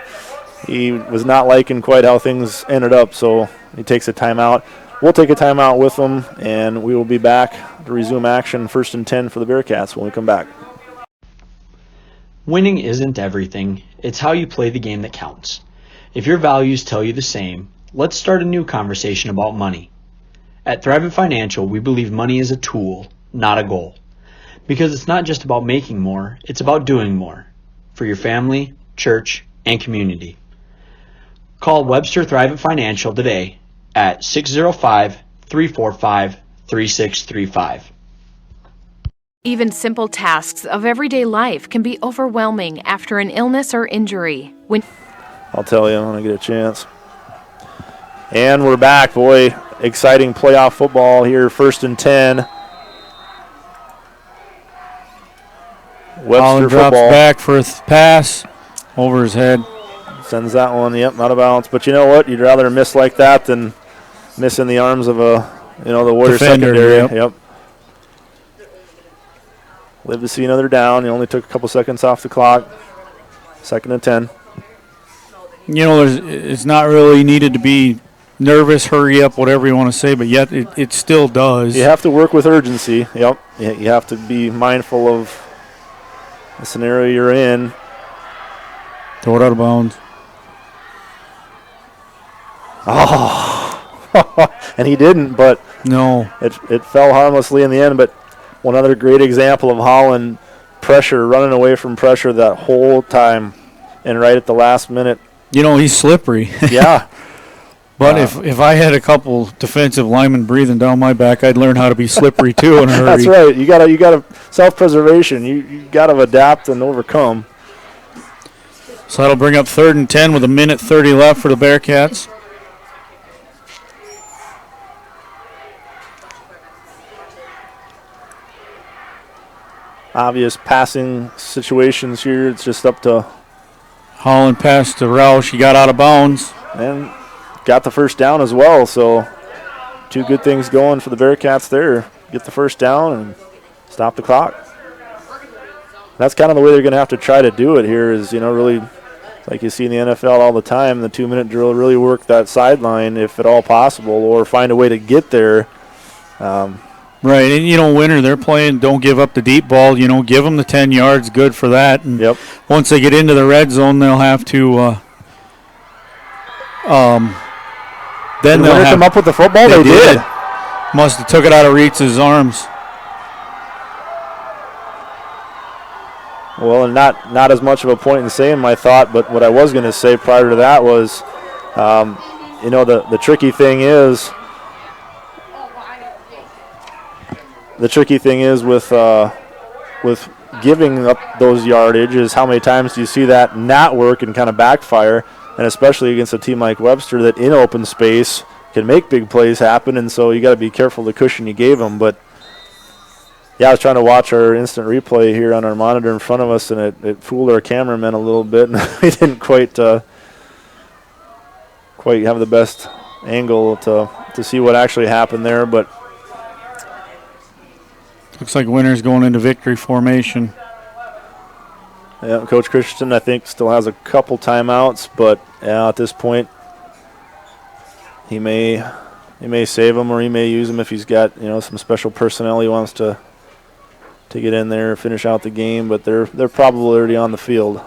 was not liking quite how things ended up, so he takes a timeout. We'll take a timeout with them, and we will be back to resume action 1st and 10 for the Bearcats when we come back. Winning isn't everything. It's how you play the game that counts. If your values tell you the same, let's start a new conversation about money. At Thrivent Financial, we believe money is a tool, not a goal. Because it's not just about making more, it's about doing more. For your family, church, and community. Call Webster Thrivent Financial today at 605-345-3635. Even simple tasks of everyday life can be overwhelming after an illness or injury. I'll tell you when I get a chance. And we're back, boy. Exciting playoff football here, 1st and 10. Webster Holland drops football. Back for a pass over his head. Sends that one, out of bounds. But you know what? You'd rather miss like that than miss in the arms of the Warriors secondary. Yep. Live to see another down. He only took a couple seconds off the clock. 2nd and 10. It's not really needed to be nervous, hurry up, whatever you want to say, but yet it still does. You have to work with urgency. Yep. You have to be mindful of the scenario you're in. Throw it out of bounds. Oh, and he didn't, but no, it fell harmlessly in the end. But one other great example of Holland pressure, running away from pressure that whole time, and right at the last minute. He's slippery. Yeah. But if I had a couple defensive linemen breathing down my back, I'd learn how to be slippery too in a hurry. That's right. You gotta self-preservation. You gotta adapt and overcome. So that'll bring up 3rd and 10 with a minute 30 left for the Bearcats. Obvious passing situations here. It's just up to Holland pass to Roush. He got out of bounds. And got the first down as well. So 2 good things going for the Bearcats there. Get the first down and stop the clock. That's kind of the way they're going to have to try to do it here is, really like you see in the NFL all the time, the 2-minute drill, really work that sideline if at all possible or find a way to get there. Right, and Winter, they're playing don't give up the deep ball, give them the 10 yards, good for that. And once they get into the red zone, they'll have to then they'll come up with the football? They did. Must have took it out of Reitz's arms. Well, and not as much of a point in saying my thought, but what I was going to say prior to that was, the tricky thing is, with giving up those yardage is how many times do you see that not work and kind of backfire, and especially against a team like Webster that in open space can make big plays happen, and so you got to be careful the cushion you gave them. But yeah, I was trying to watch our instant replay here on our monitor in front of us, and it fooled our cameraman a little bit, and we didn't quite have the best angle to see what actually happened there. But looks like Winter's going into victory formation. Yeah, Coach Christensen, I think, still has a couple timeouts, but at this point, he may save them or he may use them if he's got some special personnel he wants to get in there, finish out the game. But they're probably already on the field.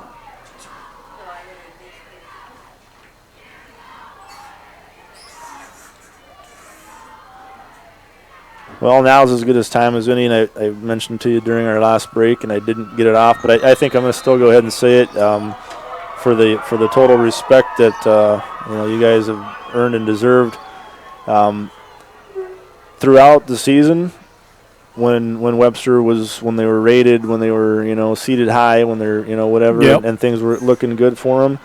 Well, now's as good as time as any, and I mentioned to you during our last break, and I didn't get it off, but I think I'm going to still go ahead and say it for the total respect that you guys have earned and deserved throughout the season. When Webster when they were rated, when they were seated high, when they're whatever, and things were looking good for them.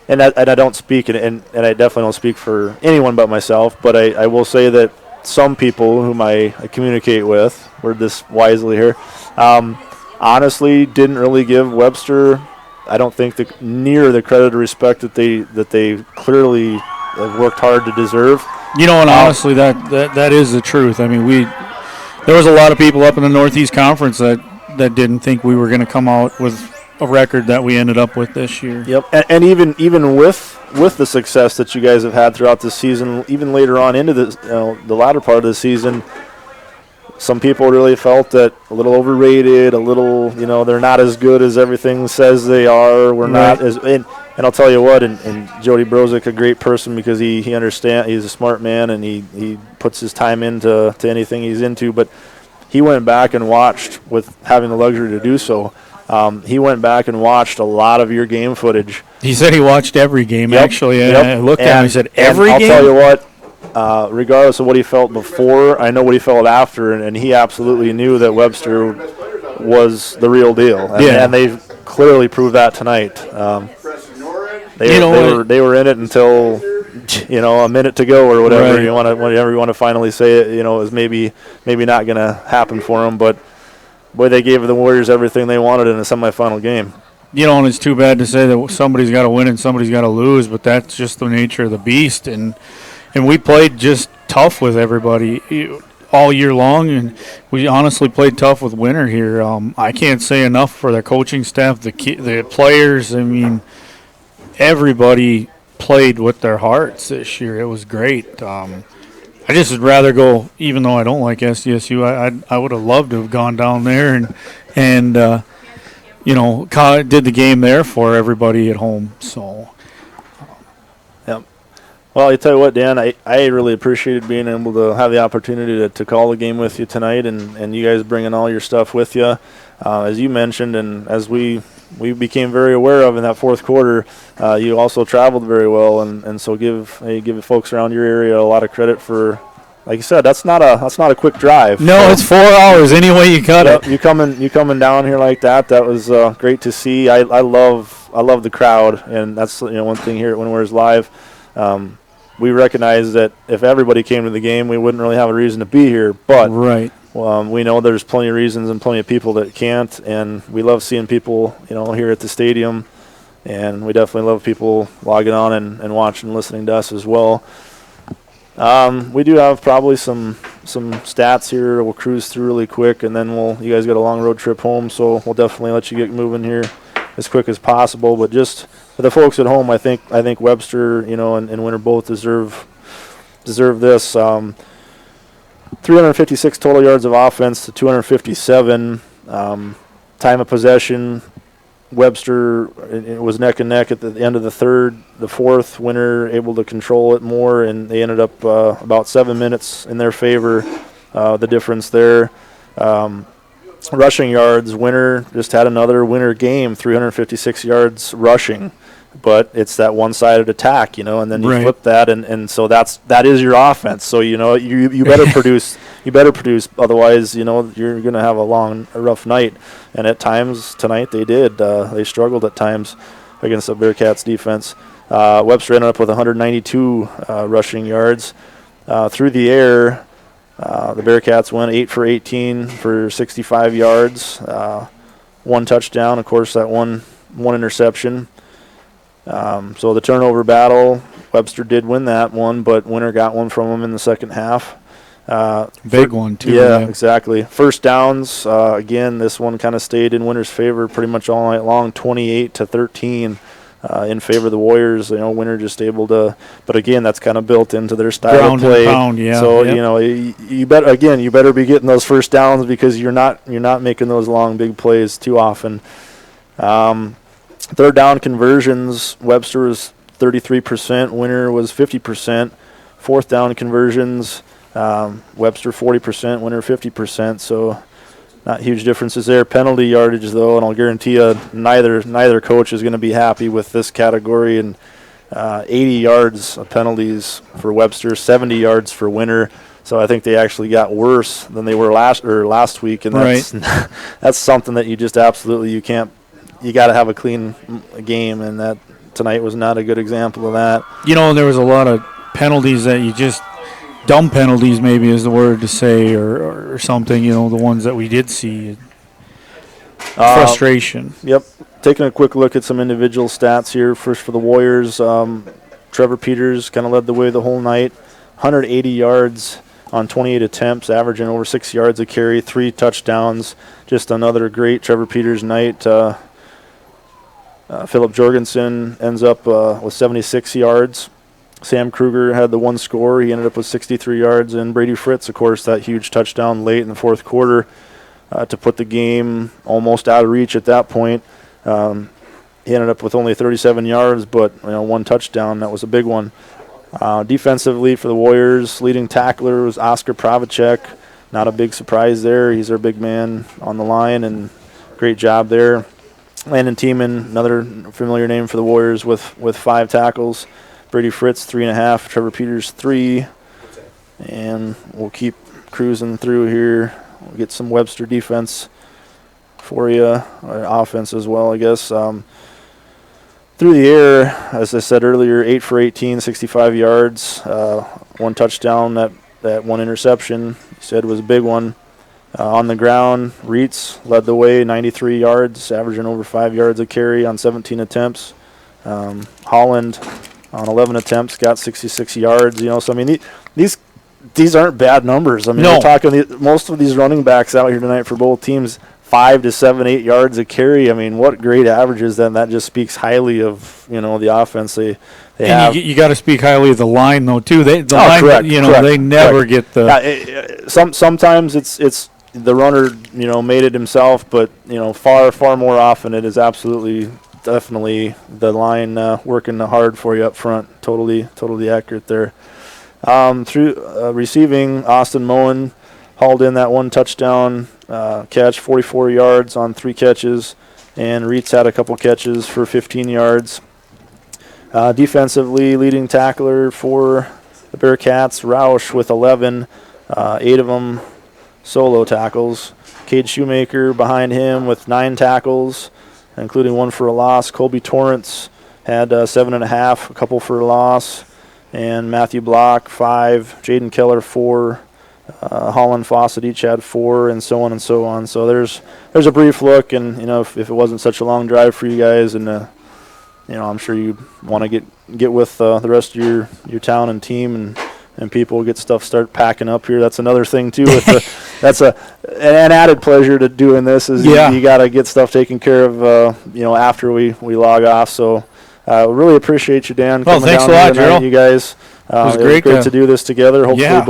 And I don't speak, and I definitely don't speak for anyone but myself, but I will say that some people whom I communicate with, word this wisely here, honestly didn't really give Webster, I don't think, near the credit or respect that they clearly have worked hard to deserve. And honestly, that is the truth. I mean, there was a lot of people up in the Northeast Conference that didn't think we were going to come out with a record that we ended up with this year. Yep, and even with the success that you guys have had throughout this season, even later on into the latter part of the season, some people really felt that a little overrated, a little, they're not as good as everything says they are. We're not as, and I'll tell you what, and Jody Brozick, a great person because he understands, he's a smart man, and he puts his time into anything he's into, but he went back and watched, with having the luxury to do so, he went back and watched a lot of your game footage. He said he watched every game, actually. And I looked at him and said, every game? I'll tell you what, regardless of what he felt before, I know what he felt after, and he absolutely knew that Webster was the real deal. And they clearly proved that tonight. They were in it until a minute to go or whatever. Right. Whatever you want to finally say it. It was maybe not going to happen for them, but boy, they gave the Warriors everything they wanted in a semifinal game. And it's too bad to say that somebody's got to win and somebody's got to lose, but that's just the nature of the beast. And we played just tough with everybody all year long, and we honestly played tough with Winter here. I can't say enough for the coaching staff, the players. I mean, everybody played with their hearts this year. It was great. I just would rather go, even though I don't like SDSU, I would have loved to have gone down there and did the game there for everybody at home. So, yep. Well, I tell you what, Dan, I really appreciated being able to have the opportunity to call the game with you tonight, and you guys bringing all your stuff with you. As you mentioned, and as we became very aware of in that fourth quarter, you also traveled very well, and so give the folks around your area a lot of credit for, like you said, that's not a quick drive. No, it's 4 hours any way you cut it. You coming down here like that was great to see. I love the crowd, and that's one thing here at Windware's Live. We recognize that if everybody came to the game, we wouldn't really have a reason to be here, but right. We know there's plenty of reasons and plenty of people that can't, and we love seeing people, here at the stadium, and we definitely love people logging on and watching and listening to us as well. We do have probably some stats here we'll cruise through really quick, and then you guys got a long road trip home, so we'll definitely let you get moving here as quick as possible. But just for the folks at home, I think Webster, and Winter both deserve this. 356 total yards of offense to 257. Time of possession, Webster, it was neck and neck at the end of the third. The fourth, Winter able to control it more, and they ended up about 7 minutes in their favor. The difference there. Rushing yards, Winter just had another Winter game, 356 yards rushing. But it's that one-sided attack, and then you flip that, and so that is your offense. So you better produce, otherwise you're going to have a rough night. And at times tonight they did. They struggled at times against the Bearcats defense. Webster ended up with 192 rushing yards through the air. The Bearcats went 8 for 18 for 65 yards, one touchdown. Of course, that one interception. So the turnover battle, Webster did win that one, but Winter got one from him in the second half. Big one, too. Yeah, exactly. First downs, again, this one kind of stayed in Winter's favor pretty much all night long, 28-13 in favor of the Warriors. Winter just able to, but again, that's kind of built into their style of play. Pound, yeah. So, you better be getting those first downs because you're not making those long, big plays too often. Third down conversions, Webster was 33%, Winter was 50%. Fourth down conversions, Webster 40%, Winter 50%. So not huge differences there. Penalty yardage, though, and I'll guarantee you neither coach is going to be happy with this category. And 80 yards of penalties for Webster, 70 yards for Winter. So I think they actually got worse than they were last week, and that's something that you just absolutely you can't. You got to have a clean game, and that tonight was not a good example of that. There was a lot of penalties that you just dumb penalties, maybe is the word to say, or something. The ones that we did see. Frustration. Yep. Taking a quick look at some individual stats here. First for the Warriors, Trevor Peters kind of led the way the whole night. 180 yards on 28 attempts, averaging over 6 yards a carry, 3 touchdowns. Just another great Trevor Peters night. Philip Jorgensen ends up with 76 yards. Sam Kruger had the one score. He ended up with 63 yards. And Brady Fritz, of course, that huge touchdown late in the fourth quarter to put the game almost out of reach at that point. He ended up with only 37 yards, but one touchdown. That was a big one. Defensively for the Warriors, leading tackler was Oscar Pravacek. Not a big surprise there. He's our big man on the line, and great job there. Landon Tiemann, another familiar name for the Warriors, with 5 tackles. Brady Fritz, 3.5. Trevor Peters, 3. And we'll keep cruising through here. We'll get some Webster defense for you, or offense as well, I guess. Through the air, as I said earlier, 8 for 18, 65 yards, 1 touchdown. That one interception, he said, was a big one. On the ground, Reitz led the way, 93 yards, averaging over 5 yards a carry on 17 attempts. Holland, on 11 attempts, got 66 yards. So I mean, these aren't bad numbers. I mean, we're talking most of these running backs out here tonight for both teams, 5 to 7, 8 yards a carry. I mean, what great averages then. That just speaks highly of the offense they have. You got to speak highly of the line though too. Line, correct, they never get the. Sometimes it's the runner, made it himself, but far more often it is definitely the line working hard for you up front. Totally accurate there. Through receiving, Austin Moen hauled in that 1 touchdown catch, 44 yards on 3 catches, and Reitz had a couple catches for 15 yards. Defensively, leading tackler for the Bearcats, Roush with 11, 8 of them solo tackles. Cade Shoemaker behind him with 9 tackles, including 1 for a loss. Colby Torrance had 7.5, a couple for a loss. And Matthew Block, 5. Jaden Keller, 4. Holland Fawcett each had 4, and so on and so on. So there's a brief look, and if it wasn't such a long drive for you guys, and I'm sure you want to get with the rest of your town and team and people, get stuff, start packing up here. That's another thing too. That's an added pleasure to doing this is you got to get stuff taken care of, after we log off. So really appreciate you, Dan. Well, thanks a lot, Gerald. You guys. It was great to do this together. Hopefully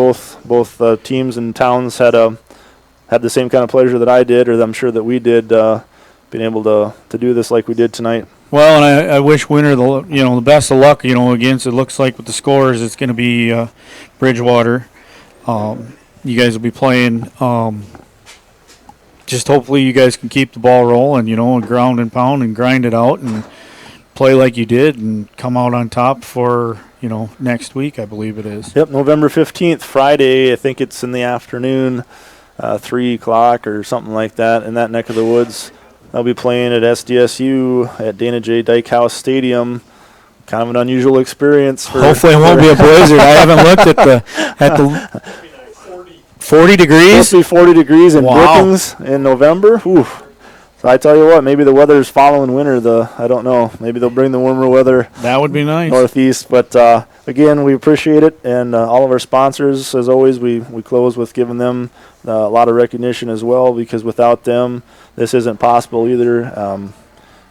both teams and towns had the same kind of pleasure that I did, or I'm sure that we did, being able to do this like we did tonight. Well, and I wish Winter the best of luck. Against, it looks like with the scores, it's going to be Bridgewater. You guys will be playing. Just hopefully you guys can keep the ball rolling, and ground and pound and grind it out and play like you did and come out on top for next week, I believe it is. Yep, November 15th, Friday. I think it's in the afternoon, 3 o'clock or something like that in that neck of the woods. They'll be playing at SDSU at Dana J. Dykehouse Stadium. Kind of an unusual experience. Hopefully it won't be a blizzard. I haven't looked at the 40 degrees. It's supposed to be 40 degrees in Brookings in November. Whew. So I tell you what, maybe the weather's following winter. I don't know. Maybe they'll bring the warmer weather. That would be nice. Northeast. But again, we appreciate it, and all of our sponsors, as always, we close with giving them a lot of recognition as well, because without them, this isn't possible either.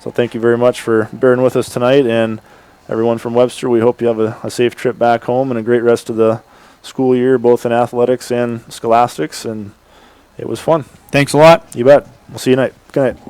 So thank you very much for bearing with us tonight, and everyone from Webster, we hope you have a safe trip back home and a great rest of the school year, both in athletics and scholastics, and it was fun. Thanks a lot. You bet. We'll see you tonight. Good night.